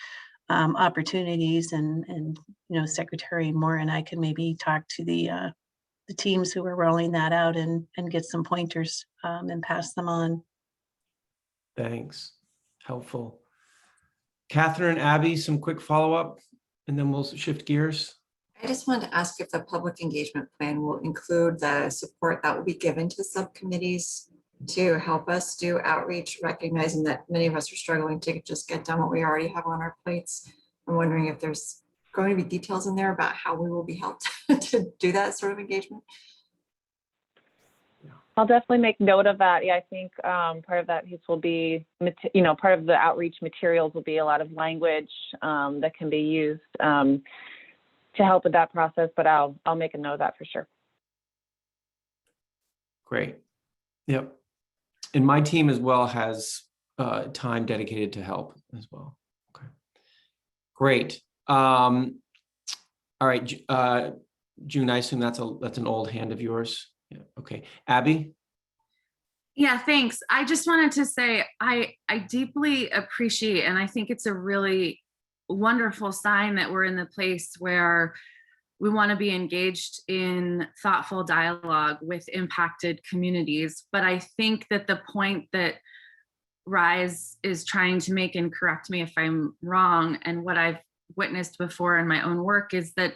opportunities and Secretary Moore and I can maybe talk to the teams who are rolling that out and get some pointers and pass them on. Thanks. Helpful. Catherine, Abby, some quick follow-up, and then we'll shift gears. I just wanted to ask if the public engagement plan will include the support that will be given to subcommittees to help us do outreach, recognizing that many of us are struggling to just get done what we already have on our plates. I'm wondering if there's going to be details in there about how we will be helped to do that sort of engagement. I'll definitely make note of that. Yeah, I think part of that piece will be, part of the outreach materials will be a lot of language that can be used to help with that process, but I'll make a note of that for sure. Great. Yep. And my team as well has time dedicated to help as well. Okay. Great. All right. June, I assume that's an old hand of yours. Yeah. Okay. Abby? Yeah, thanks. I just wanted to say I deeply appreciate, and I think it's a really wonderful sign that we're in the place where we want to be engaged in thoughtful dialogue with impacted communities. But I think that the point that Rise is trying to make, and correct me if I'm wrong, and what I've witnessed before in my own work is that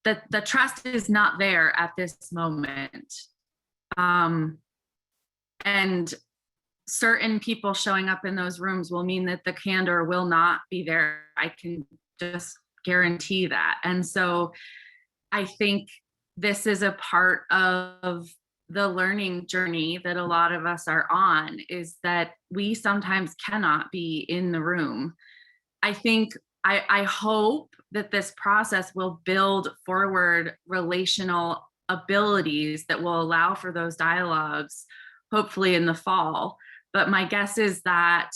the trust is not there at this moment. And certain people showing up in those rooms will mean that the candor will not be there. I can just guarantee that. And so I think this is a part of the learning journey that a lot of us are on, is that we sometimes cannot be in the room. I think I hope that this process will build forward relational abilities that will allow for those dialogues, hopefully in the fall. But my guess is that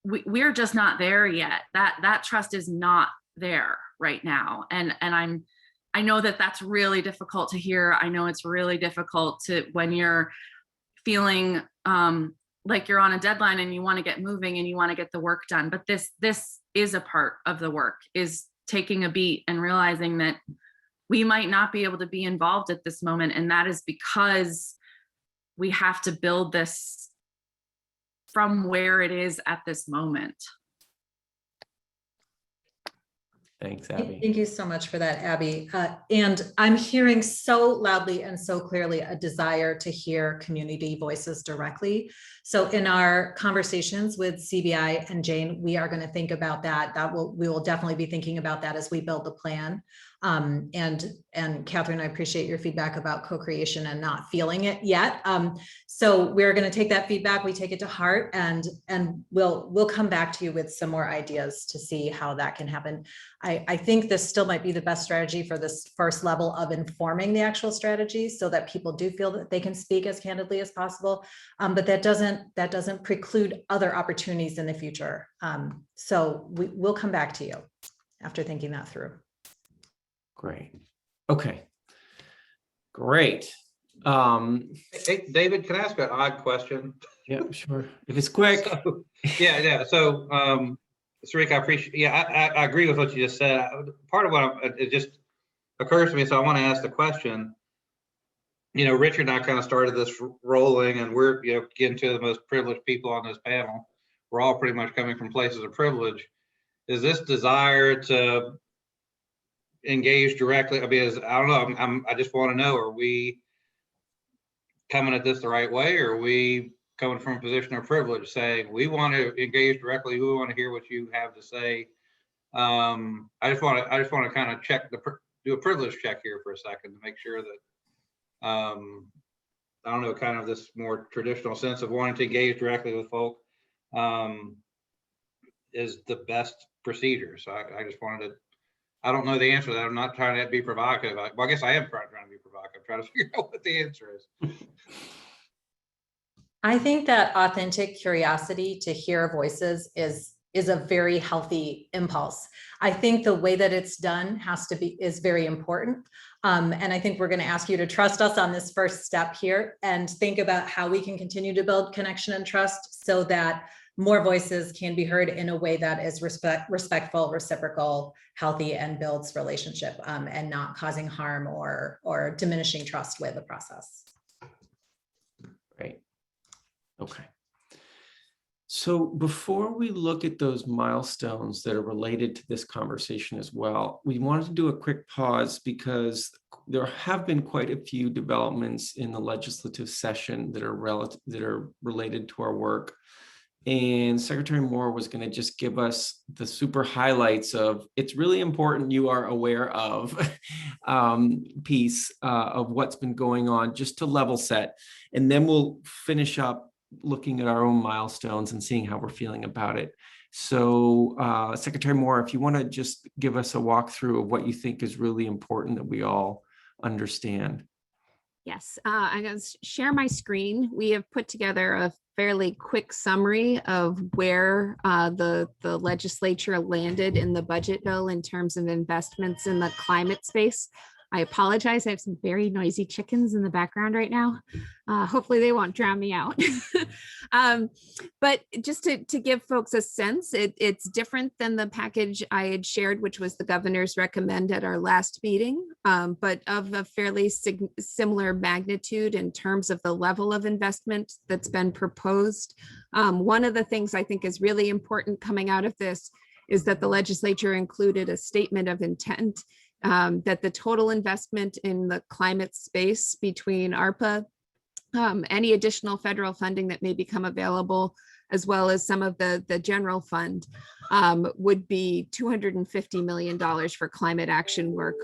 we're just not there yet. That trust is not there right now. And I know that that's really difficult to hear. I know it's really difficult to, when you're feeling like you're on a deadline and you want to get moving and you want to get the work done. But this is a part of the work, is taking a beat and realizing that we might not be able to be involved at this moment. And that is because we have to build this from where it is at this moment. Thanks, Abby. Thank you so much for that, Abby. And I'm hearing so loudly and so clearly a desire to hear community voices directly. So in our conversations with CBI and Jane, we are going to think about that. We will definitely be thinking about that as we build the plan. And Catherine, I appreciate your feedback about co-creation and not feeling it yet. So we're going to take that feedback. We take it to heart, and we'll come back to you with some more ideas to see how that can happen. I think this still might be the best strategy for this first level of informing the actual strategy, so that people do feel that they can speak as candidly as possible. But that doesn't preclude other opportunities in the future. So we'll come back to you after thinking that through. Great. Okay. Great. Hey, David, can I ask an odd question? Yeah, sure. If it's quick. So, yeah. So, Sarika, I appreciate. Yeah, I agree with what you just said. Part of what it just occurs to me, so I want to ask the question. Richard and I kind of started this rolling, and we're getting to the most privileged people on this panel. We're all pretty much coming from places of privilege. Is this desire to engage directly? I mean, I don't know. I just want to know: are we coming at this the right way, or are we coming from a position of privilege, saying we want to engage directly, we want to hear what you have to say? I just want to kind of do a privilege check here for a second to make sure that I don't know, kind of this more traditional sense of wanting to engage directly with folk is the best procedure. So I just wanted to, I don't know the answer to that. I'm not trying to be provocative. Well, I guess I am trying to be provocative, trying to figure out what the answer is. I think that authentic curiosity to hear voices is a very healthy impulse. I think the way that it's done is very important. And I think we're going to ask you to trust us on this first step here and think about how we can continue to build connection and trust so that more voices can be heard in a way that is respectful, reciprocal, healthy, and builds relationship and not causing harm or diminishing trust with the process. Great. Okay. So before we look at those milestones that are related to this conversation as well, we wanted to do a quick pause because there have been quite a few developments in the legislative session that are related to our work. And Secretary Moore was going to just give us the super highlights of it's really important you are aware of piece of what's been going on, just to level set. And then we'll finish up looking at our own milestones and seeing how we're feeling about it. So Secretary Moore, if you want to just give us a walkthrough of what you think is really important that we all understand. Yes, I'm going to share my screen. We have put together a fairly quick summary of where the legislature landed in the budget bill in terms of investments in the climate space. I apologize. I have some very noisy chickens in the background right now. Hopefully they won't drown me out. But just to give folks a sense, it's different than the package I had shared, which was the governor's recommend at our last meeting, but of a fairly similar magnitude in terms of the level of investment that's been proposed. One of the things I think is really important coming out of this is that the legislature included a statement of intent that the total investment in the climate space between ARPA, any additional federal funding that may become available, as well as some of the general fund, would be $250 million for climate action work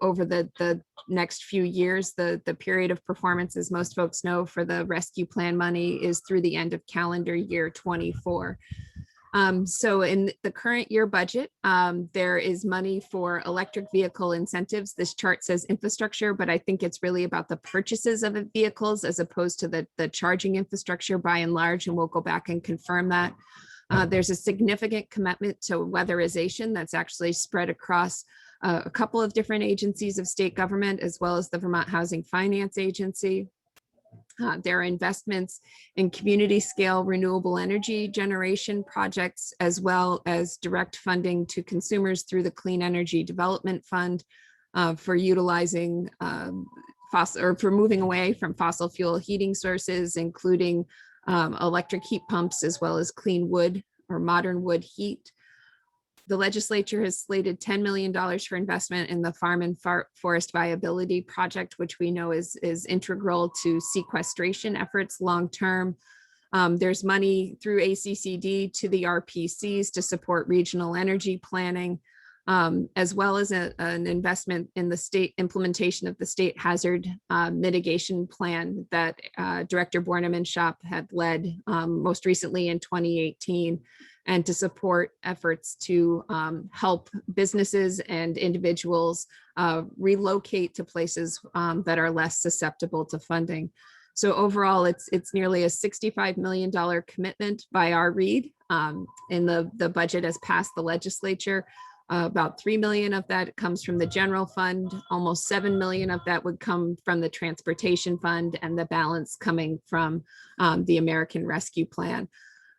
over the next few years. The period of performance, as most folks know, for the rescue plan money is through the end of calendar year 24. So in the current year budget, there is money for electric vehicle incentives. This chart says infrastructure, but I think it's really about the purchases of vehicles as opposed to the charging infrastructure by and large, and we'll go back and confirm that. There's a significant commitment to weatherization that's actually spread across a couple of different agencies of state government, as well as the Vermont Housing Finance Agency. There are investments in community scale renewable energy generation projects, as well as direct funding to consumers through the Clean Energy Development Fund for utilizing for moving away from fossil fuel heating sources, including electric heat pumps, as well as clean wood or modern wood heat. The legislature has slated $10 million for investment in the Farm and Forest Viability Project, which we know is integral to sequestration efforts long-term. There's money through ACCD to the RPCs to support regional energy planning, as well as an investment in the state implementation of the state hazard mitigation plan that Director Borneman and Shop had led most recently in 2018. And to support efforts to help businesses and individuals relocate to places that are less susceptible to funding. So overall, it's nearly a $65 million commitment by our read in the budget as passed the legislature. About 3 million of that comes from the general fund. Almost 7 million of that would come from the transportation fund, and the balance coming from the American Rescue Plan.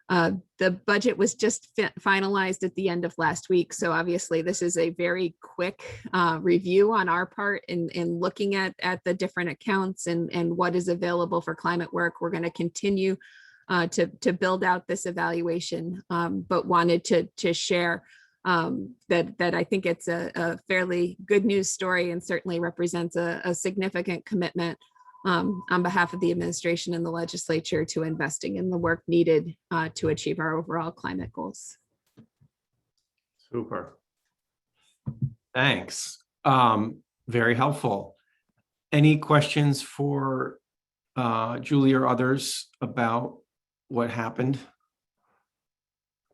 The budget was just finalized at the end of last week. So obviously this is a very quick review on our part in looking at the different accounts and what is available for climate work. We're going to continue to build out this evaluation, but wanted to share that I think it's a fairly good news story and certainly represents a significant commitment on behalf of the administration and the legislature to investing in the work needed to achieve our overall climate goals. Super. Thanks. Very helpful. Any questions for Julie or others about what happened?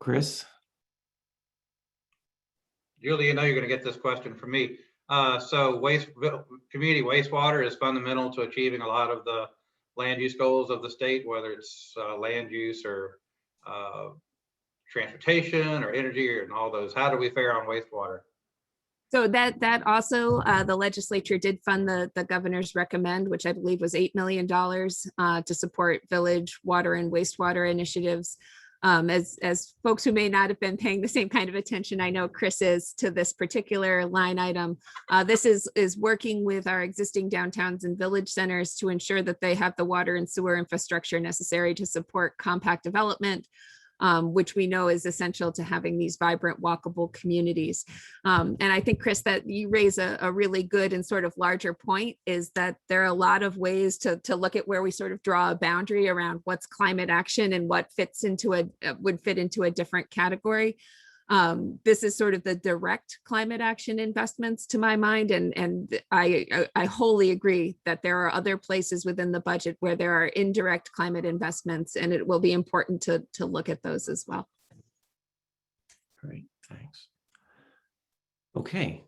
Chris? Julie, you know you're going to get this question from me. So community wastewater is fundamental to achieving a lot of the land use goals of the state, whether it's land use or transportation or energy and all those. How do we fare on wastewater? So that also, the legislature did fund the governor's recommend, which I believe was $8 million to support village water and wastewater initiatives. As folks who may not have been paying the same kind of attention, I know Chris is, to this particular line item. This is working with our existing downtowns and village centers to ensure that they have the water and sewer infrastructure necessary to support compact development, which we know is essential to having these vibrant, walkable communities. And I think, Chris, that you raise a really good and sort of larger point, is that there are a lot of ways to look at where we sort of draw a boundary around what's climate action and what fits into would fit into a different category. This is sort of the direct climate action investments to my mind. And I wholly agree that there are other places within the budget where there are indirect climate investments, and it will be important to look at those as well. Great, thanks. Okay.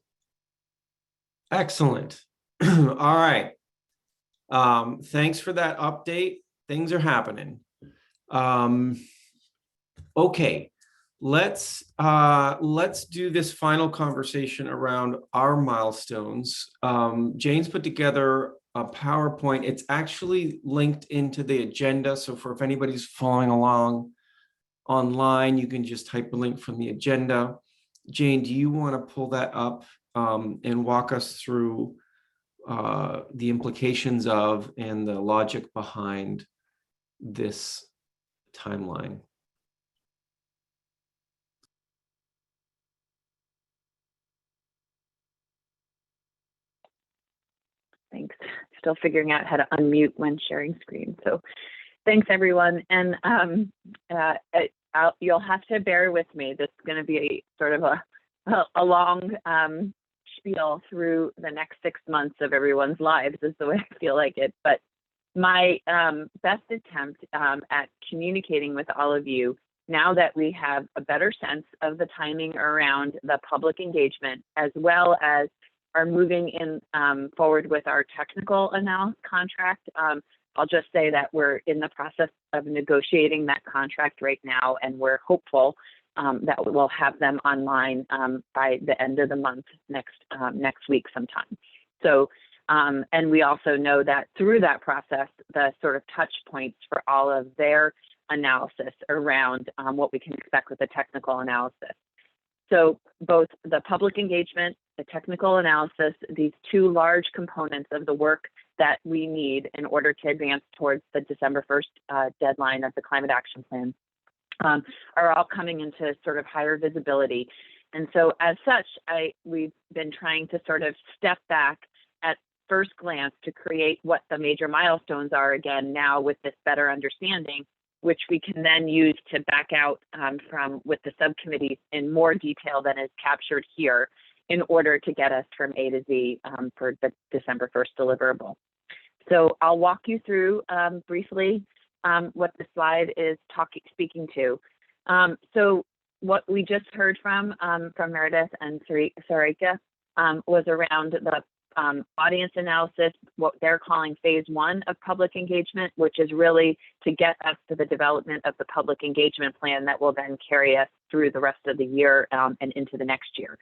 Excellent. All right. Thanks for that update. Things are happening. Okay. Let's do this final conversation around our milestones. Jane's put together a PowerPoint. It's actually linked into the agenda. So if anybody's following along online, you can just type a link from the agenda. Jane, do you want to pull that up and walk us through the implications of and the logic behind this timeline? Thanks. Still figuring out how to unmute when sharing screen. So thanks, everyone. And you'll have to bear with me. This is going to be sort of a long spiel through the next 6 months of everyone's lives, is the way I feel like it. But my best attempt at communicating with all of you, now that we have a better sense of the timing around the public engagement, as well as are moving in forward with our technical analysis contract. I'll just say that we're in the process of negotiating that contract right now, and we're hopeful that we'll have them online by the end of the month next week sometime. So, and we also know that through that process, the sort of touch points for all of their analysis around what we can expect with the technical analysis. So both the public engagement, the technical analysis, these two large components of the work that we need in order to advance towards the December 1st deadline of the Climate Action Plan are all coming into sort of higher visibility. And so as such, we've been trying to sort of step back at first glance to create what the major milestones are again now with this better understanding, which we can then use to back out from with the subcommittees in more detail than is captured here in order to get us from A to Z for the December 1st deliverable. So I'll walk you through briefly what the slide is speaking to. So what we just heard from Meredith and Sarika was around the audience analysis, what they're calling phase 1 of public engagement, which is really to get us to the development of the public engagement plan that will then carry us through the rest of the year and into the next year.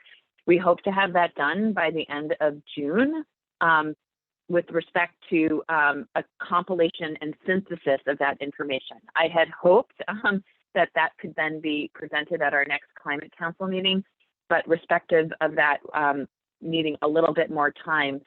We hope to have that done by the end of June with respect to a compilation and synthesis of that information. I had hoped that that could then be presented at our next Climate Council meeting, but respective of that needing a little bit more time,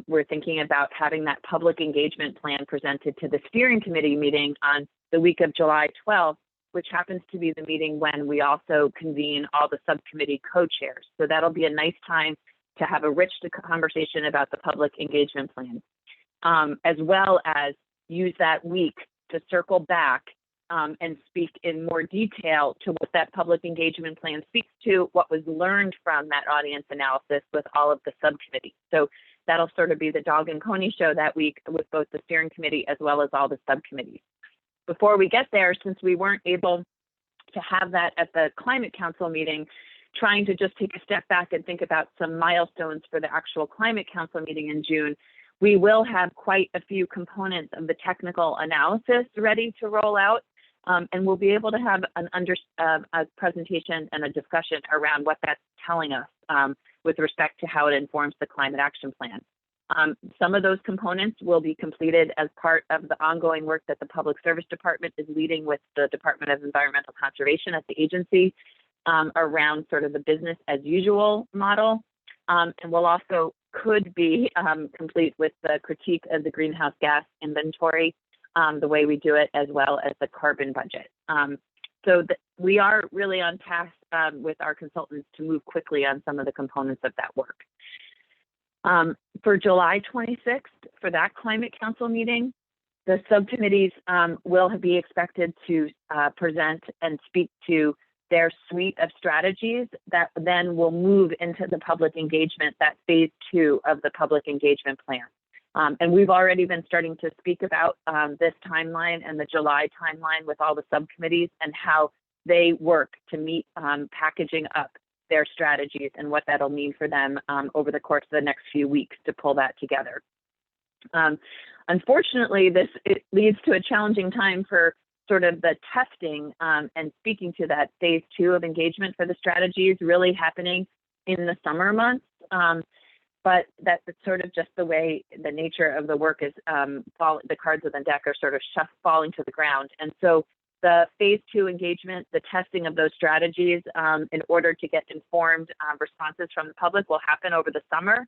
we're thinking about having that public engagement plan presented to the steering committee meeting on the week of July 12th, which happens to be the meeting when we also convene all the subcommittee co-chairs. So that'll be a nice time to have a rich conversation about the public engagement plan, as well as use that week to circle back and speak in more detail to what that public engagement plan speaks to, what was learned from that audience analysis with all of the subcommittees. So That'll sort of be the dog and pony show that week with both the steering committee as well as all the subcommittees. Before we get there, since we weren't able to have that at the Climate Council meeting, trying to just take a step back and think about some milestones for the actual Climate Council meeting in June, we will have quite a few components of the technical analysis ready to roll out. And we'll be able to have a presentation and a discussion around what that's telling us with respect to how it informs the climate action plan. Some of those components will be completed as part of the ongoing work that the Public Service Department is leading with the Department of Environmental Conservation at the agency around sort of the business as usual model. And we'll also could be complete with the critique of the greenhouse gas inventory, the way we do it, as well as the carbon budget. We are really on task with our consultants to move quickly on some of the components of that work. For July 26th, for that Climate Council meeting, the subcommittees will be expected to present and speak to their suite of strategies that then will move into the public engagement, that phase 2 of the public engagement plan. And we've already been starting to speak about this timeline and the July timeline with all the subcommittees and how they work to meet packaging up their strategies and what that'll mean for them over the course of the next few weeks to pull that together. Unfortunately, it leads to a challenging time for sort of the testing and speaking to that phase 2 of engagement for the strategies really happening in the summer months. But that's sort of just the way the nature of the work is, the cards of the deck are sort of falling to the ground. And so the phase 2 engagement, the testing of those strategies in order to get informed responses from the public will happen over the summer.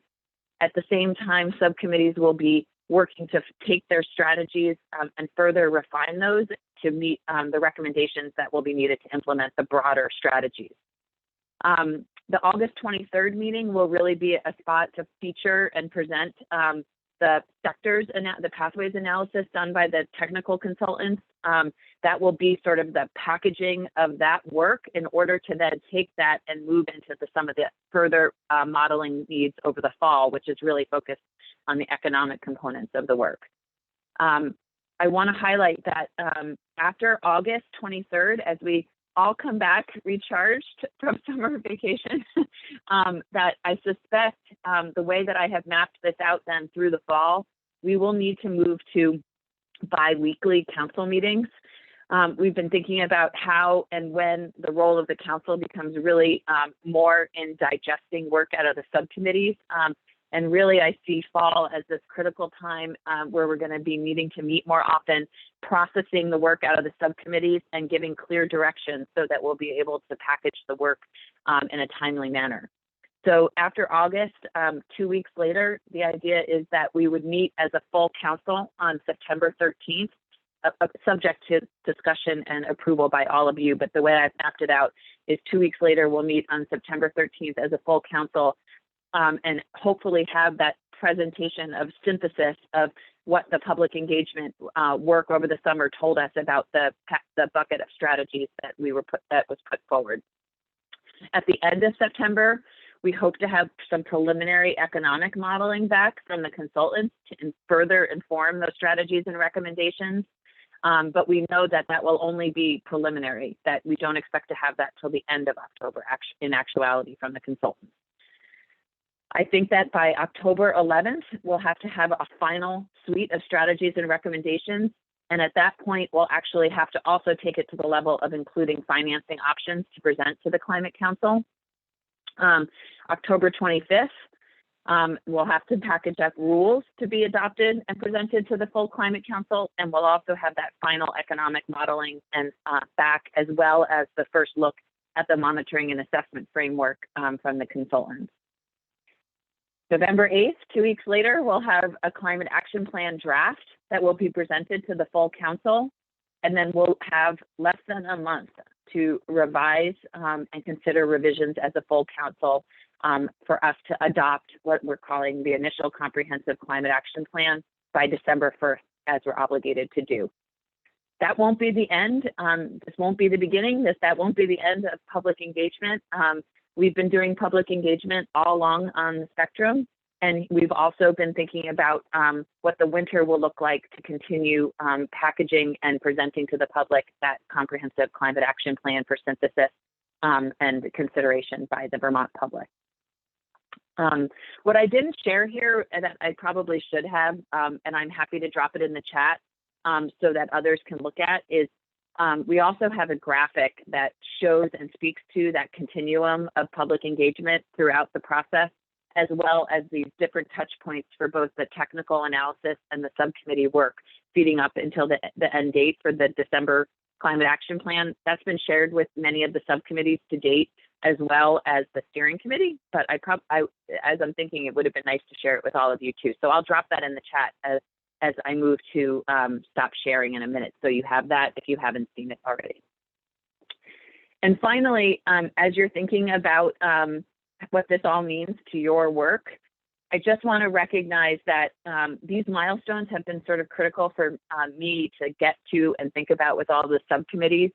At the same time, subcommittees will be working to take their strategies and further refine those to meet the recommendations that will be needed to implement the broader strategies. The August 23rd meeting will really be a spot to feature and present the sectors and the pathways analysis done by the technical consultants. That will be sort of the packaging of that work in order to then take that and move into some of the further modeling needs over the fall, which is really focused on the economic components of the work. I want to highlight that after August 23rd, as we all come back recharged from summer vacation, that I suspect the way that I have mapped this out then through the fall, we will need to move to bi-weekly council meetings. We've been thinking about how and when the role of the council becomes really more in digesting work out of the subcommittees. And really, I see fall as this critical time where we're going to be needing to meet more often, processing the work out of the subcommittees and giving clear direction so that we'll be able to package the work in a timely manner. So after August, 2 weeks later, the idea is that we would meet as a full council on September 13th, subject to discussion and approval by all of you. But the way I've mapped it out is 2 weeks later, we'll meet on September 13th as a full council and hopefully have that presentation of synthesis of what the public engagement work over the summer told us about the bucket of strategies that was put forward. At the end of September, we hope to have some preliminary economic modeling back from the consultants to further inform those strategies and recommendations. But we know that that will only be preliminary, that we don't expect to have that till the end of October in actuality from the consultants. I think that by October 11th, we'll have to have a final suite of strategies and recommendations. And at that point, we'll actually have to also take it to the level of including financing options to present to the Climate Council. October 25th, we'll have to package up rules to be adopted and presented to the full Climate Council. And we'll also have that final economic modeling and back, as well as the first look at the monitoring and assessment framework from the consultants. November 8th, 2 weeks later, we'll have a climate action plan draft that will be presented to the full council. And then we'll have less than a month to revise and consider revisions as a full council for us to adopt what we're calling the initial comprehensive climate action plan by December 1st, as we're obligated to do. That won't be the end. This won't be the beginning. That won't be the end of public engagement. We've been doing public engagement all along on the spectrum. And we've also been thinking about what the winter will look like to continue packaging and presenting to the public that comprehensive climate action plan for synthesis and consideration by the Vermont public. What I didn't share here that I probably should have, and I'm happy to drop it in the chat so that others can look at, is we also have a graphic that shows and speaks to that continuum of public engagement throughout the process, as well as these different touch points for both the technical analysis and the subcommittee work feeding up until the end date for the December climate action plan. That's been shared with many of the subcommittees to date, as well as the steering committee. But as I'm thinking, it would have been nice to share it with all of you too. So I'll drop that in the chat as I move to stop sharing in a minute. So you have that if you haven't seen it already. And finally, as you're thinking about what this all means to your work, I just want to recognize that these milestones have been sort of critical for me to get to and think about with all the subcommittees.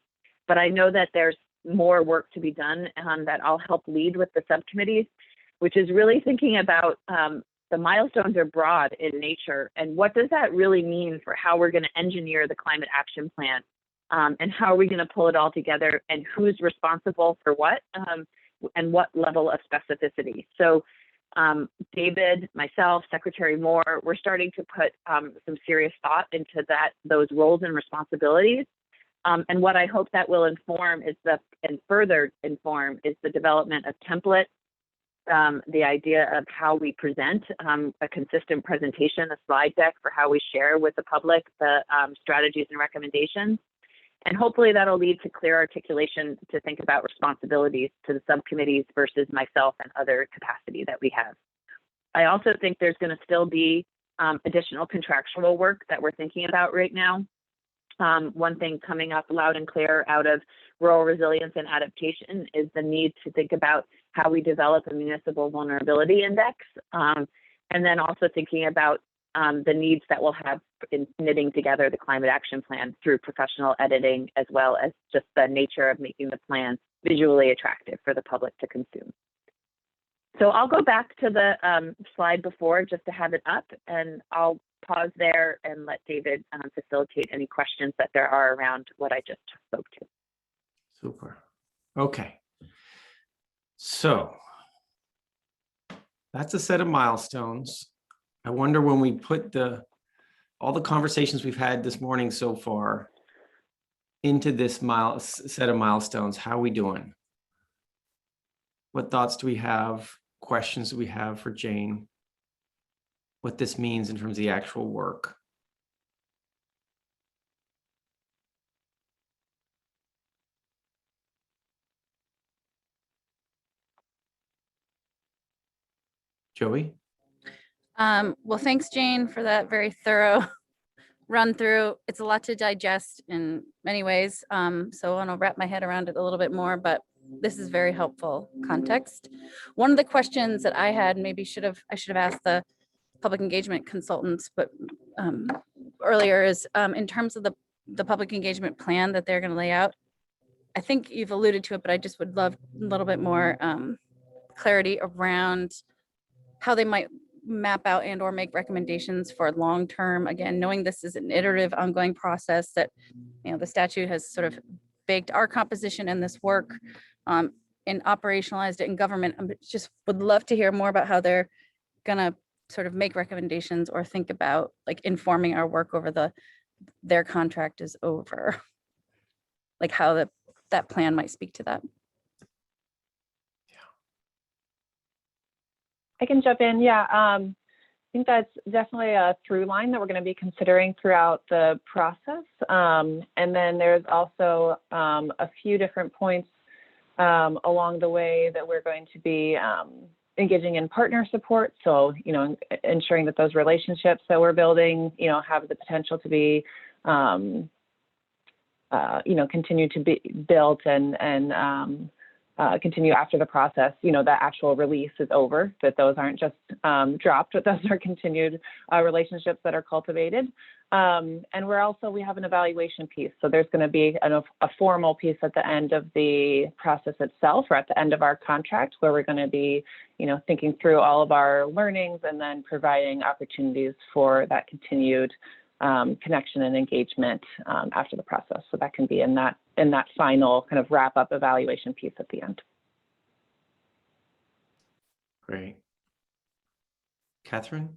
But I know that there's more work to be done that I'll help lead with the subcommittees, which is really thinking about the milestones are broad in nature. And what does that really mean for how we're going to engineer the climate action plan? And how are we going to pull it all together, and who's responsible for what? And what level of specificity. So David, myself, Secretary Moore, we're starting to put some serious thought into those roles and responsibilities. And what I hope that will inform is further inform is the development of templates, the idea of how we present a consistent presentation, a slide deck for how we share with the public the strategies and recommendations. And hopefully that'll lead to clear articulation to think about responsibilities to the subcommittees versus myself and other capacity that we have. I also think there's going to still be additional contractual work that we're thinking about right now. One thing coming up loud and clear out of rural resilience and adaptation is the need to think about how we develop a municipal vulnerability index. And then also thinking about the needs that we'll have in knitting together the climate action plan through professional editing, as well as just the nature of making the plan visually attractive for the public to consume. So I'll go back to the slide before just to have it up, and I'll pause there and let David facilitate any questions that there are around what I just spoke to. Super. Okay. So that's a set of milestones. I wonder when we put all the conversations we've had this morning so far into this set of milestones, how are we doing? What thoughts do we have? Questions do we have for Jane? What this means in terms of the actual work? Joey? Well, thanks, Jane, for that very thorough run through. It's a lot to digest in many ways. So I want to wrap my head around it a little bit more, but this is very helpful context. One of the questions that I had, maybe I should have asked the public engagement consultants, but earlier is in terms of the public engagement plan that they're going to lay out. I think you've alluded to it, but I just would love a little bit more clarity around how they might map out and or make recommendations for long-term, again, knowing this is an iterative ongoing process that, the statute has sort of baked our composition in this work and operationalized it in government. I just would love to hear more about how they're gonna sort of make recommendations or think about like informing our work over their contract is over, like how that plan might speak to that. I can jump in. Yeah, I think that's definitely a through line that we're going to be considering throughout the process. And then there's also a few different points along the way that we're going to be engaging in partner support. So, ensuring that those relationships that we're building, have the potential to be, continue to be built and continue after the process, the actual release is over, that those aren't just dropped, but those are continued relationships that are cultivated. And we have an evaluation piece. So there's going to be a formal piece at the end of the process itself, or at the end of our contract, where we're going to be, thinking through all of our learnings and then providing opportunities for that continued connection and engagement after the process. So that can be in that final kind of wrap up evaluation piece at the end. Great. Catherine?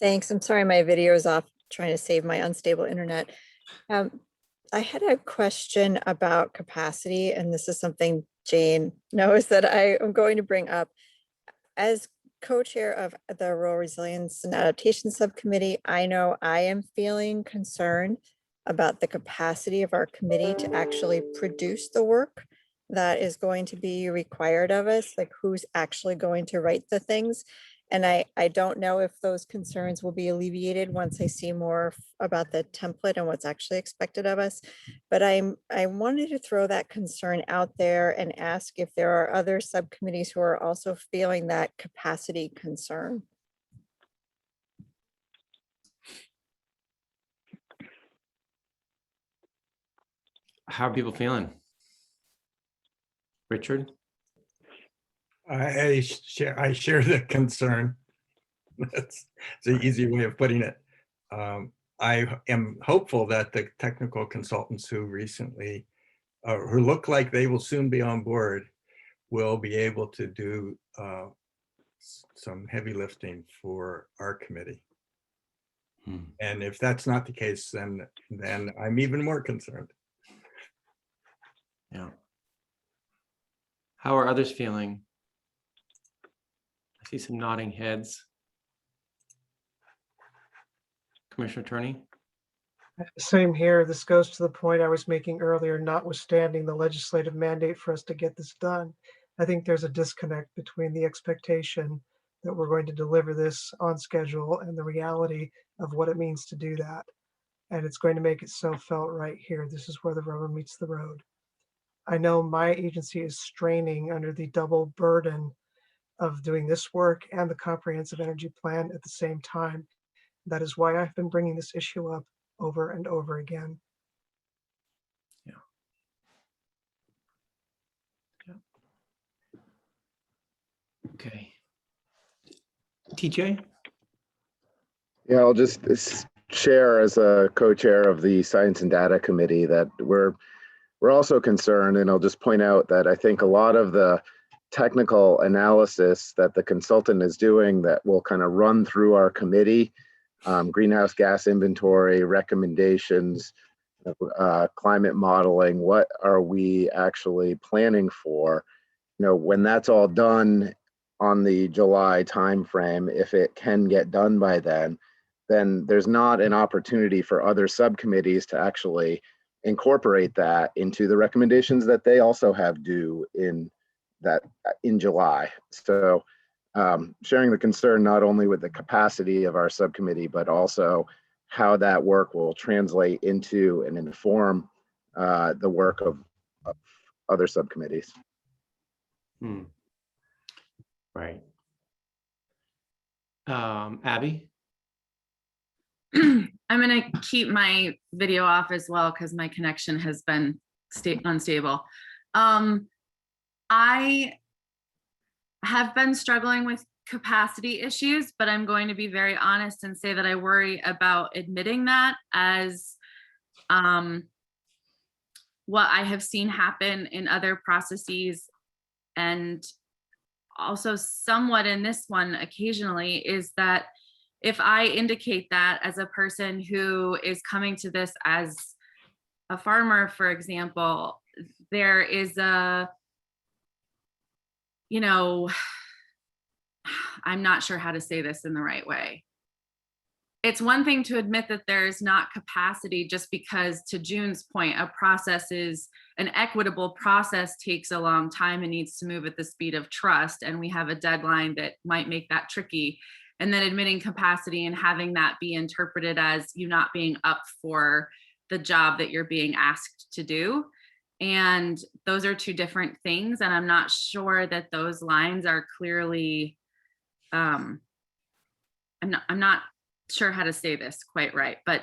Thanks. I'm sorry my video is off, trying to save my unstable internet. I had a question about capacity, and this is something Jane knows that I am going to bring up. As co-chair of the Rural Resilience and Adaptation Subcommittee, I know I am feeling concerned about the capacity of our committee to actually produce the work that is going to be required of us, like who's actually going to write the things. And I don't know if those concerns will be alleviated once I see more about the template and what's actually expected of us. But I wanted to throw that concern out there and ask if there are other subcommittees who are also feeling that capacity concern. How are people feeling? Richard? I share the concern. That's the easy way of putting it. I am hopeful that the technical consultants who recently, who look like they will soon be on board, will be able to do some heavy lifting for our committee. And if that's not the case, then I'm even more concerned. Yeah. How are others feeling? I see some nodding heads. Commissioner Turney? Same here. This goes to the point I was making earlier, notwithstanding the legislative mandate for us to get this done. I think there's a disconnect between the expectation that we're going to deliver this on schedule and the reality of what it means to do that. And it's going to make itself felt right here. This is where the rubber meets the road. I know my agency is straining under the double burden of doing this work and the comprehensive energy plan at the same time. That is why I've been bringing this issue up over and over again. Yeah. Okay. TJ? Yeah, I'll just share as a co-chair of the Science and Data Committee that we're also concerned, and I'll just point out that I think a lot of the technical analysis that the consultant is doing that will kind of run through our committee, greenhouse gas inventory, recommendations, climate modeling, what are we actually planning for? When that's all done on the July timeframe, if it can get done by then there's not an opportunity for other subcommittees to actually incorporate that into the recommendations that they also have due in July. So sharing the concern not only with the capacity of our subcommittee, but also how that work will translate into and inform the work of other subcommittees. Right. Abby? I'm going to keep my video off as well because my connection has been unstable. I have been struggling with capacity issues, but I'm going to be very honest and say that I worry about admitting that as what I have seen happen in other processes, and also somewhat in this one occasionally, is that if I indicate that as a person who is coming to this as a farmer, for example, there is I'm not sure how to say this in the right way. It's one thing to admit that there's not capacity just because, to June's point, an equitable process takes a long time and needs to move at the speed of trust. And we have a deadline that might make that tricky. And then admitting capacity and having that be interpreted as you not being up for the job that you're being asked to do. And those are two different things. And I'm not sure that those lines are clearly, I'm not sure how to say this quite right, but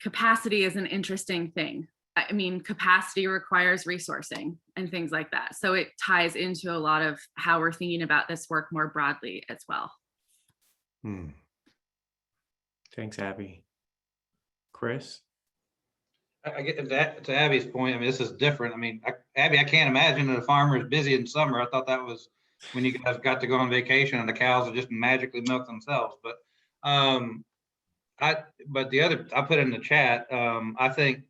capacity is an interesting thing. I mean, capacity requires resourcing and things like that. So it ties into a lot of how we're thinking about this work more broadly as well. Thanks, Abby. Chris? I get that, to Abby's point. I mean, this is different. I mean, Abby, I can't imagine that a farmer is busy in summer. I thought that was when you guys got to go on vacation and the cows will just magically milk themselves. But I put in the chat, I think,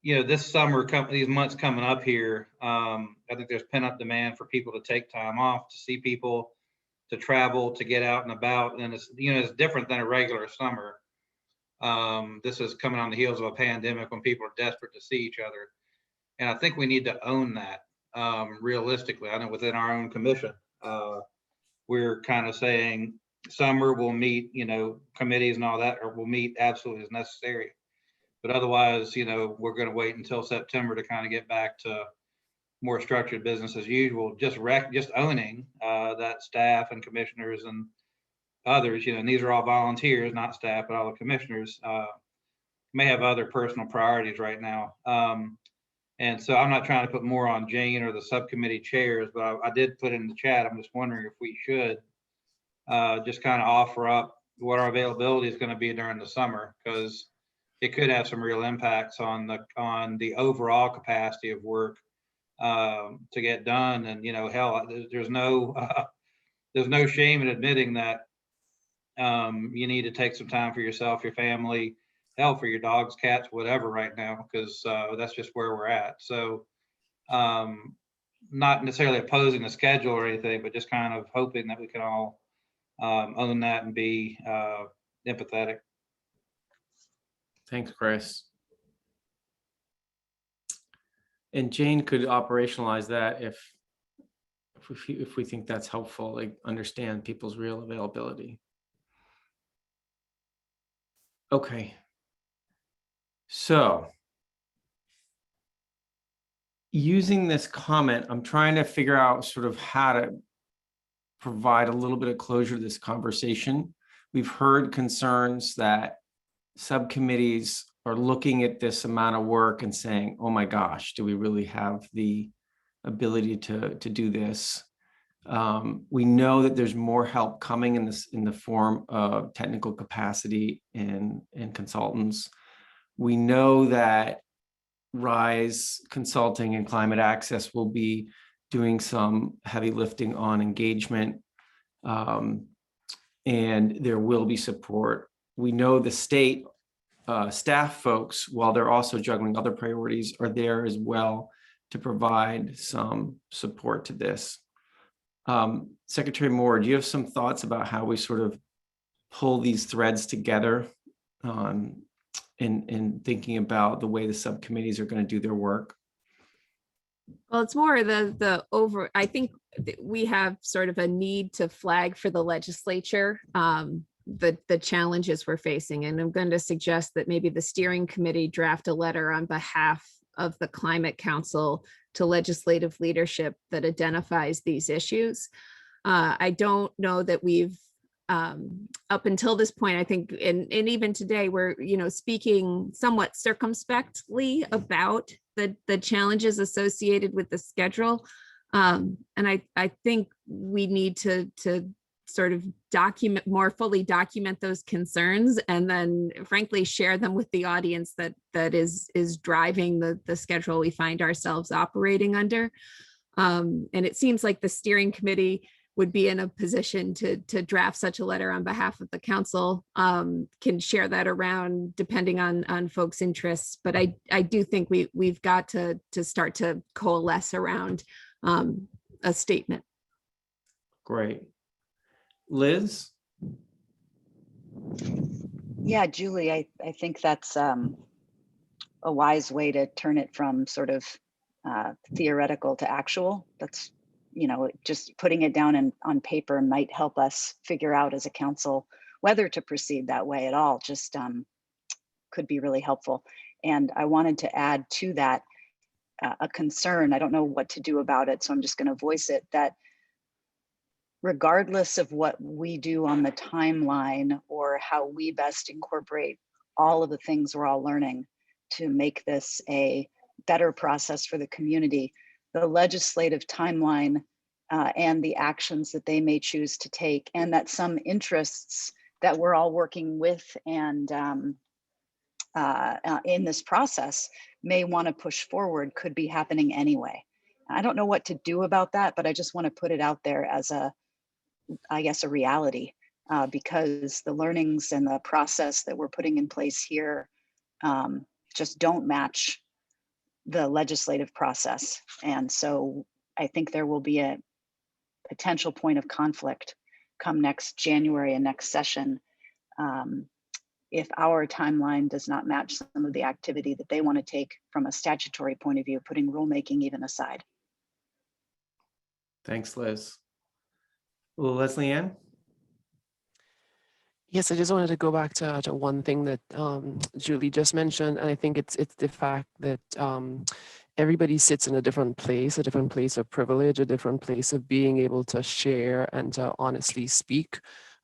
this summer, these months coming up here, I think there's pent up demand for people to take time off, to see people, to travel, to get out and about. And it's, it's different than a regular summer. This is coming on the heels of a pandemic when people are desperate to see each other. And I think we need to own that realistically. I know within our own commission, we're kind of saying summer we'll meet, committees and all that, or we'll meet absolutely as necessary. But otherwise, we're going to wait until September to kind of get back to more structured business as usual, just owning that staff and commissioners and others, and these are all volunteers, not staff, but all the commissioners may have other personal priorities right now. And so I'm not trying to put more on Jane or the subcommittee chairs, but I did put in the chat. I'm just wondering if we should just kind of offer up what our availability is going to be during the summer, because it could have some real impacts on the overall capacity of work to get done. And hell, there's no shame in admitting that you need to take some time for yourself, your family, hell, for your dogs, cats, whatever right now, because that's just where we're at. So not necessarily opposing the schedule or anything, but just kind of hoping that we can all own that and be empathetic. Thanks, Chris. And Jane could operationalize that if we think that's helpful, like understand people's real availability. Okay. So using this comment, I'm trying to figure out sort of how to provide a little bit of closure to this conversation. We've heard concerns that subcommittees are looking at this amount of work and saying, oh my gosh, do we really have the ability to do this? We know that there's more help coming in the form of technical capacity and consultants. We know that RISE Consulting and Climate Access will be doing some heavy lifting on engagement, and there will be support. We know the state staff folks, while they're also juggling other priorities, are there as well to provide some support to this. Secretary Moore, do you have some thoughts about how we sort of pull these threads together in thinking about the way the subcommittees are going to do their work? Well, it's more I think we have sort of a need to flag for the legislature the challenges we're facing. And I'm going to suggest that maybe the steering committee draft a letter on behalf of the Climate Council to legislative leadership that identifies these issues. I don't know that we've up until this point, I think, and even today, we're speaking somewhat circumspectly about the challenges associated with the schedule, and I think we need to sort of more fully document those concerns, and then frankly share them with the audience that is driving the schedule we find ourselves operating under. And it seems like the steering committee would be in a position to draft such a letter on behalf of the council, can share that around depending on folks' interests. But I do think we've got to start to coalesce around a statement. Great. Liz? Yeah, Julie, I think that's a wise way to turn it from sort of theoretical to actual. That's, just putting it down on paper might help us figure out as a council whether to proceed that way at all. Just could be really helpful. And I wanted to add to that a concern. I don't know what to do about it, so I'm just going to voice it, that regardless of what we do on the timeline or how we best incorporate all of the things we're all learning to make this a better process for the community, the legislative timeline and the actions that they may choose to take, and that some interests that we're all working with and in this process may want to push forward could be happening anyway. I don't know what to do about that, but I just want to put it out there as I guess, a reality, because the learnings and the process that we're putting in place here just don't match the legislative process. And so I think there will be a potential point of conflict come next January and next session if our timeline does not match some of the activity that they want to take from a statutory point of view, putting rulemaking even aside. Thanks, Liz. Well, Leslie Ann? Yes, I just wanted to go back to one thing that Julie just mentioned, and I think it's the fact that everybody sits in a different place of privilege, a different place of being able to share and to honestly speak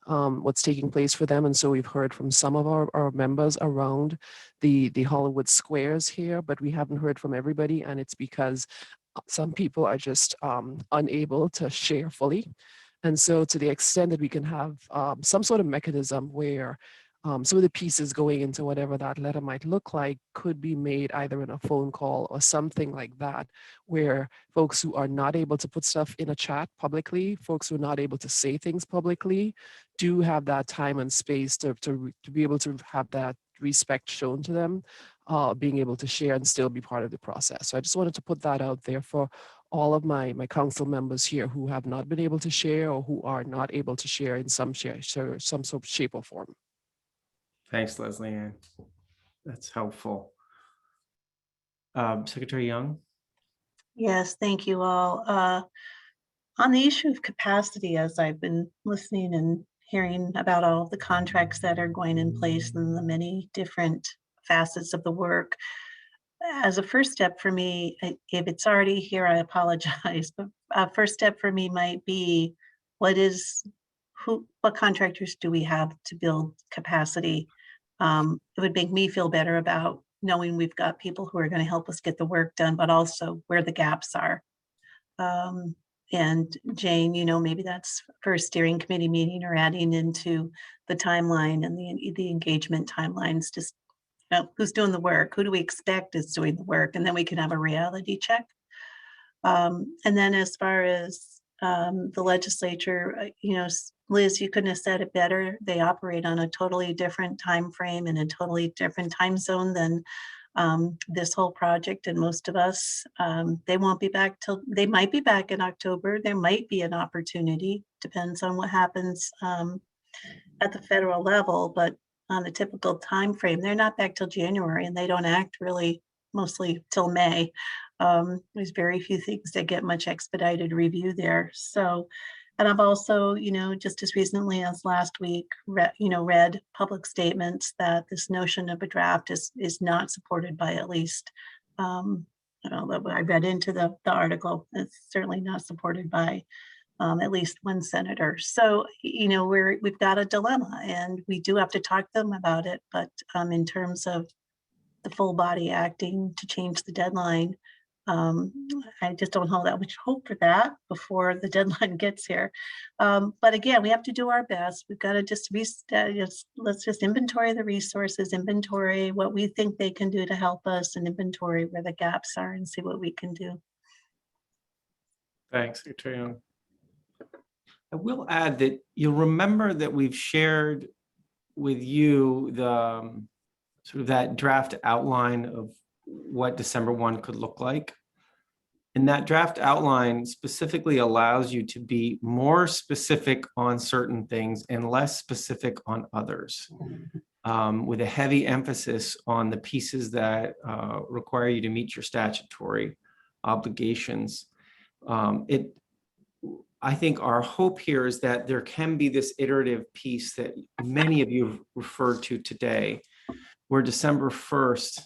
what's taking place for them. And so we've heard from some of our members around the Hollywood squares here, but we haven't heard from everybody, and it's because some people are just unable to share fully. And so to the extent that we can have some sort of mechanism where some of the pieces going into whatever that letter might look like could be made either in a phone call or something like that, where folks who are not able to put stuff in a chat publicly, folks who are not able to say things publicly, do have that time and space to be able to have that respect shown to them, being able to share and still be part of the process. So I just wanted to put that out there for all of my council members here who have not been able to share or who are not able to share in some sort of shape or form. Thanks, Leslie Ann. That's helpful. Secretary Young? Yes, thank you all. On the issue of capacity, as I've been listening and hearing about all of the contracts that are going in place and the many different facets of the work, as a first step for me, if it's already here, I apologize, but first step for me might be, what contractors do we have to build capacity? It would make me feel better about knowing we've got people who are going to help us get the work done, but also where the gaps are. And Jane, maybe that's for a steering committee meeting or adding into the timeline and the engagement timelines, just who's doing the work, who do we expect is doing the work, and then we can have a reality check. And then as far as the legislature, Liz, you couldn't have said it better. They operate on a totally different time frame and a totally different time zone than this whole project and most of us. They won't be back they might be back in October. There might be an opportunity, depends on what happens at the federal level, but on the typical time frame, they're not back till January, and they don't act really mostly till May. There's very few things that get much expedited review there. So, and I've also, just as recently as last week, read public statements that this notion of a draft is not supported by at least, I read into the article. It's certainly not supported by at least one senator. So, we've got a dilemma, and we do have to talk to them about it. But in terms of the full body acting to change the deadline, I just don't hold that much hope for that before the deadline gets here. But again, we have to do our best. We've got to let's just inventory the resources, inventory what we think they can do to help us, and inventory where the gaps are and see what we can do. Thanks, Secretary Young. I will add that you'll remember that we've shared with you the sort of that draft outline of what December 1 could look like. And that draft outline specifically allows you to be more specific on certain things and less specific on others, with a heavy emphasis on the pieces that require you to meet your statutory obligations. I think our hope here is that there can be this iterative piece that many of you have referred to today, where December 1st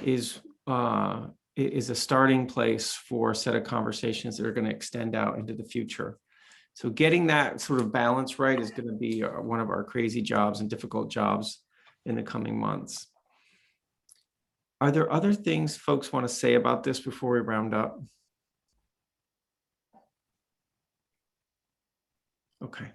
is a starting place for a set of conversations that are going to extend out into the future. So getting that sort of balance right is going to be one of our crazy jobs and difficult jobs in the coming months. Are there other things folks want to say about this before we round up? Okay.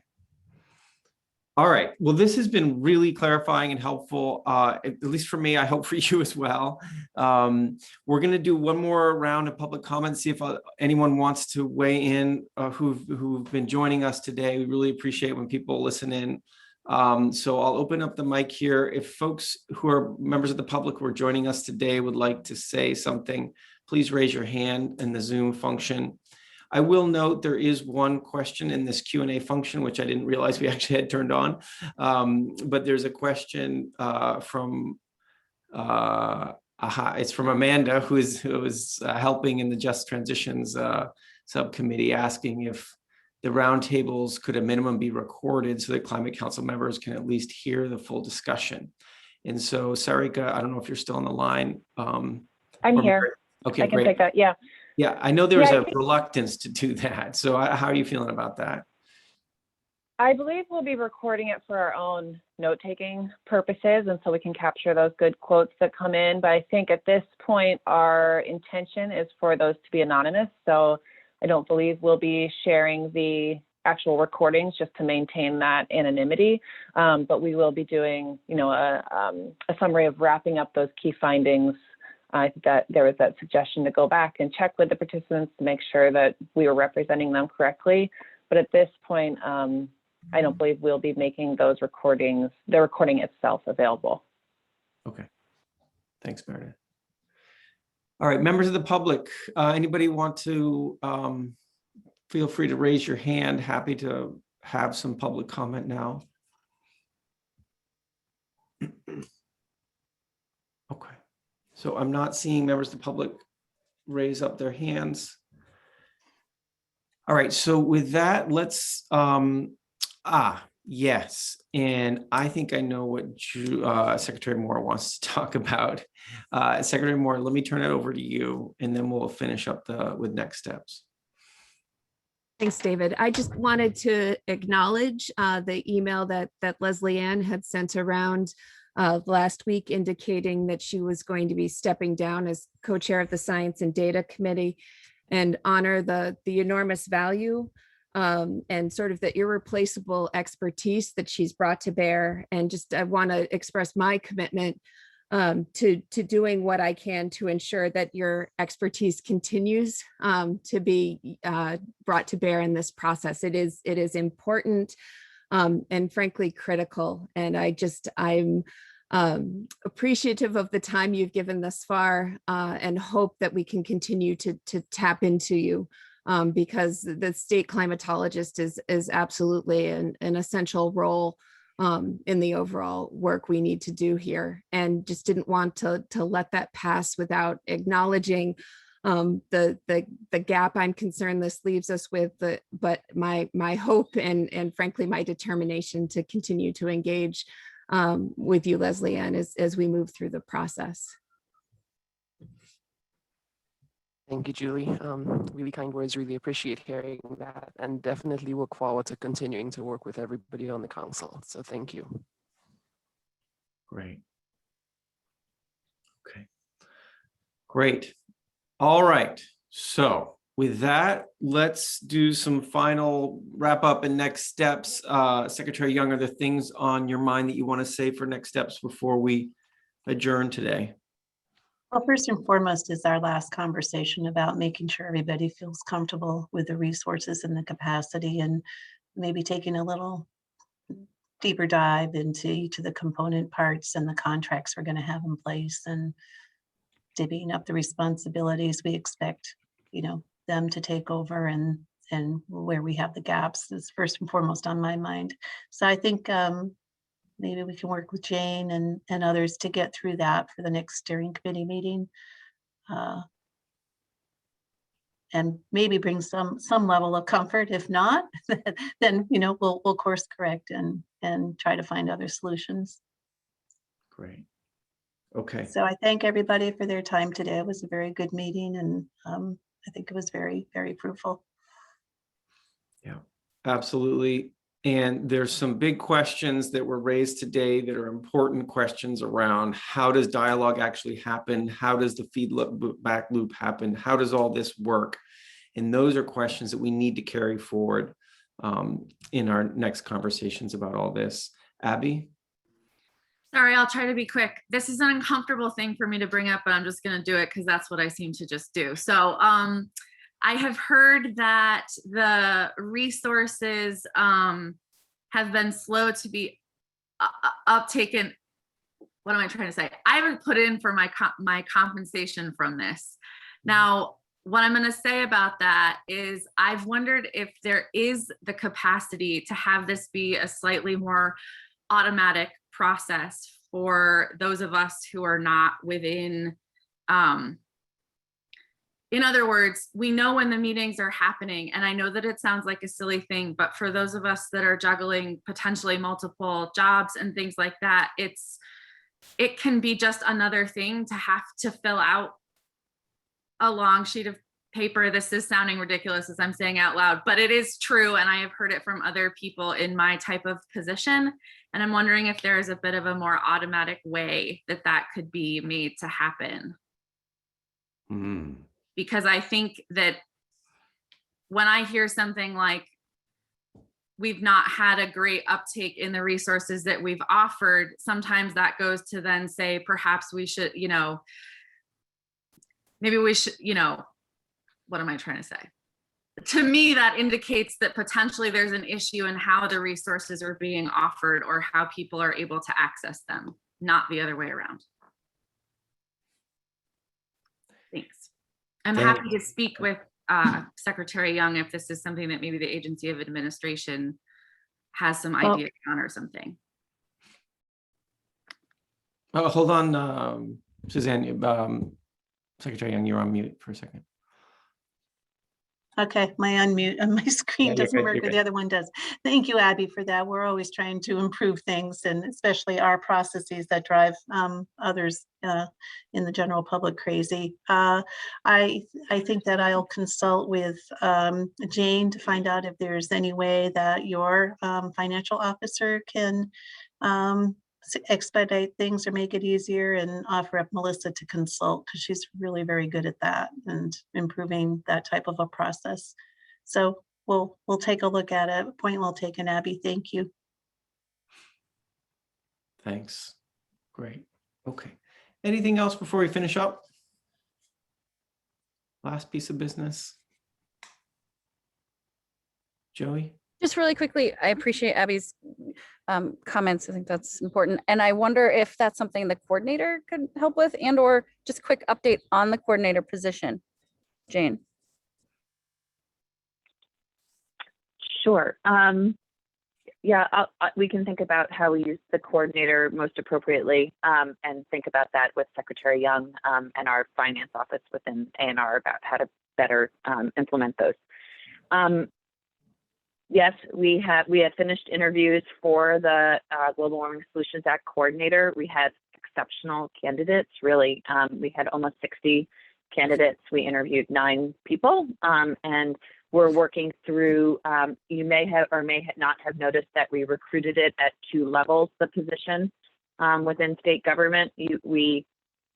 All right. Well, this has been really clarifying and helpful, at least for me. I hope for you as well. We're going to do one more round of public comments, see if anyone wants to weigh in who've been joining us today. We really appreciate when people listen in. So I'll open up the mic here. If folks who are members of the public who are joining us today would like to say something, please raise your hand in the Zoom function. I will note there is one question in this Q&A function, which I didn't realize we actually had turned on. But there's a question from, it's from Amanda, who is helping in the Just Transitions subcommittee, asking if the roundtables could a minimum be recorded so that Climate Council members can at least hear the full discussion. And so, Sarika, I don't know if you're still on the line. I'm here. Okay, I can great. take that. Yeah. Yeah, I know there's a reluctance to do that. So how are you feeling about that? I believe we'll be recording it for our own note-taking purposes, and so we can capture those good quotes that come in. But I think at this point, our intention is for those to be anonymous. So I don't believe we'll be sharing the actual recordings just to maintain that anonymity. But we will be doing, a summary of wrapping up those key findings. I think that there was that suggestion to go back and check with the participants to make sure that we were representing them correctly. But at this point, I don't believe we'll be making those recordings, the recording itself, available. Okay. Thanks, Meredith. All right, members of the public, anybody want to feel free to raise your hand. Happy to have some public comment now. Okay. So I'm not seeing members of the public raise up their hands. All right, so with that, let's, yes. And I think I know what Secretary Moore wants to talk about. Secretary Moore, let me turn it over to you, and then we'll finish up with next steps. Thanks, David. I just wanted to acknowledge the email that Leslie Ann had sent around last week indicating that she was going to be stepping down as co-chair of the Science and Data Committee, and honor the enormous value and sort of the irreplaceable expertise that she's brought to bear. And just I want to express my commitment to doing what I can to ensure that your expertise continues to be brought to bear in this process. It is important and frankly critical. And I'm appreciative of the time you've given thus far and hope that we can continue to tap into you because the state climatologist is absolutely an essential role in the overall work we need to do here, and just didn't want to let that pass without acknowledging the gap I'm concerned this leaves us with, but my hope and frankly my determination to continue to engage with you, Leslie Ann, as we move through the process. Thank you, Julie. Really kind words, really appreciate hearing that, and definitely look forward to continuing to work with everybody on the council. So thank you. Great. Okay. Great. All right. So with that, let's do some final wrap up and next steps. Secretary Young, are there things on your mind that you want to say for next steps before we adjourn today? Well, first and foremost is our last conversation about making sure everybody feels comfortable with the resources and the capacity, and maybe taking a little deeper dive into each of the component parts and the contracts we're going to have in place, and divvying up the responsibilities we expect, them to take over, and where we have the gaps is first and foremost on my mind. So I think maybe we can work with Jane and others to get through that for the next steering committee meeting, and maybe bring some level of comfort. If not, then we'll course correct and try to find other solutions. Great. Okay. So I thank everybody for their time today. It was a very good meeting, and I think it was very, very fruitful. Yeah, absolutely. And there's some big questions that were raised today that are important questions around how does dialogue actually happen? How does the feedback loop happen? How does all this work? And those are questions that we need to carry forward in our next conversations about all this. Abby? Sorry, I'll try to be quick. This is an uncomfortable thing for me to bring up, but I'm just going to do it because that's what I seem to just do. So I have heard that the resources have been slow to be uptaken. What am I trying to say? I haven't put in for my compensation from this. Now, what I'm going to say about that is I've wondered if there is the capacity to have this be a slightly more automatic process for those of us who are not within, in other words, we know when the meetings are happening, and I know that it sounds like a silly thing, but for those of us that are juggling potentially multiple jobs and things like that, it can be just another thing to have to fill out a long sheet of paper. This is sounding ridiculous as I'm saying out loud, but it is true, and I have heard it from other people in my type of position, and I'm wondering if there is a bit of a more automatic way that that could be made to happen. Because I think that when I hear something like we've not had a great uptake in the resources that we've offered, sometimes that goes to then say perhaps we should, maybe we should, what am I trying to say? To me, that indicates that potentially there's an issue in how the resources are being offered or how people are able to access them, not the other way around. Thanks. I'm happy to speak with Secretary Young if this is something that maybe the Agency of Administration has some ideas on or something. Oh, hold on, Suzanne. Secretary Young, you're on mute for a second. Okay, my unmute on my screen doesn't work, you're but good. the other one does. Thank you, Abby, for that. We're always trying to improve things, and especially our processes that drive others in the general public crazy. I think that I'll consult with Jane to find out if there's any way that your financial officer can expedite things or make it easier, and offer up Melissa to consult, because she's really very good at that and improving that type of a process. So we'll take a look at it. Point well taken, Abby. Thank you. Thanks. Great. Okay. Anything else before we finish up? Last piece of business. Joey? Just really quickly, I appreciate Abby's comments. I think that's important. And I wonder if that's something the coordinator could help with, and or just a quick update on the coordinator position. Jane. Sure. Yeah, we can think about how we use the coordinator most appropriately, and think about that with Secretary Young and our finance office within ANR about how to better implement those. Yes, we have finished interviews for the Global Warming Solutions Act coordinator. We had exceptional candidates, really. We had almost 60 candidates. We interviewed 9 people, and we're working through, you may have or may not have noticed that we recruited it at 2 levels, the position within state government. We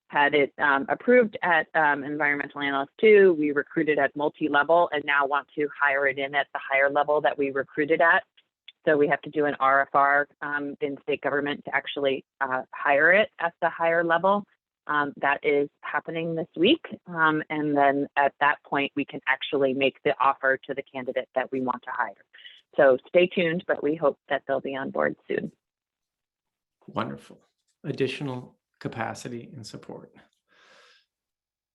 had it approved at Environmental Analyst 2. We recruited at multi-level and now want to hire it in at the higher level that we recruited at. So we have to do an RFR in state government to actually hire it at the higher level. That is happening this week. And then at that point, we can actually make the offer to the candidate that we want to hire. So stay tuned, but we hope that they'll be on board soon. Wonderful. Additional capacity and support.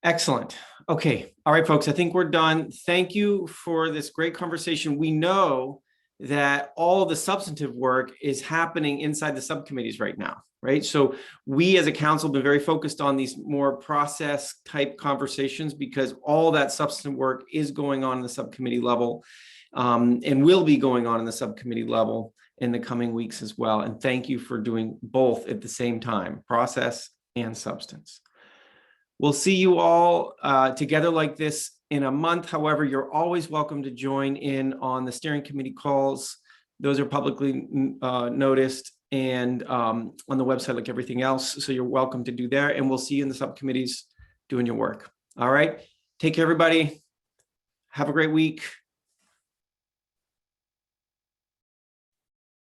Excellent. Okay. All right, folks, I think we're done. Thank you for this great conversation. We know that all the substantive work is happening inside the subcommittees right now, right? So we as a council have been very focused on these more process type conversations because all that substantive work is going on in the subcommittee level and will be going on in the subcommittee level in the coming weeks as well. And thank you for doing both at the same time, process and substance. We'll see you all together like this in a month. However, you're always welcome to join in on the steering committee calls. Those are publicly noticed and on the website like everything else. So you're welcome to do there, and we'll see you in the subcommittees doing your work. All right. Take care, everybody. Have a great week.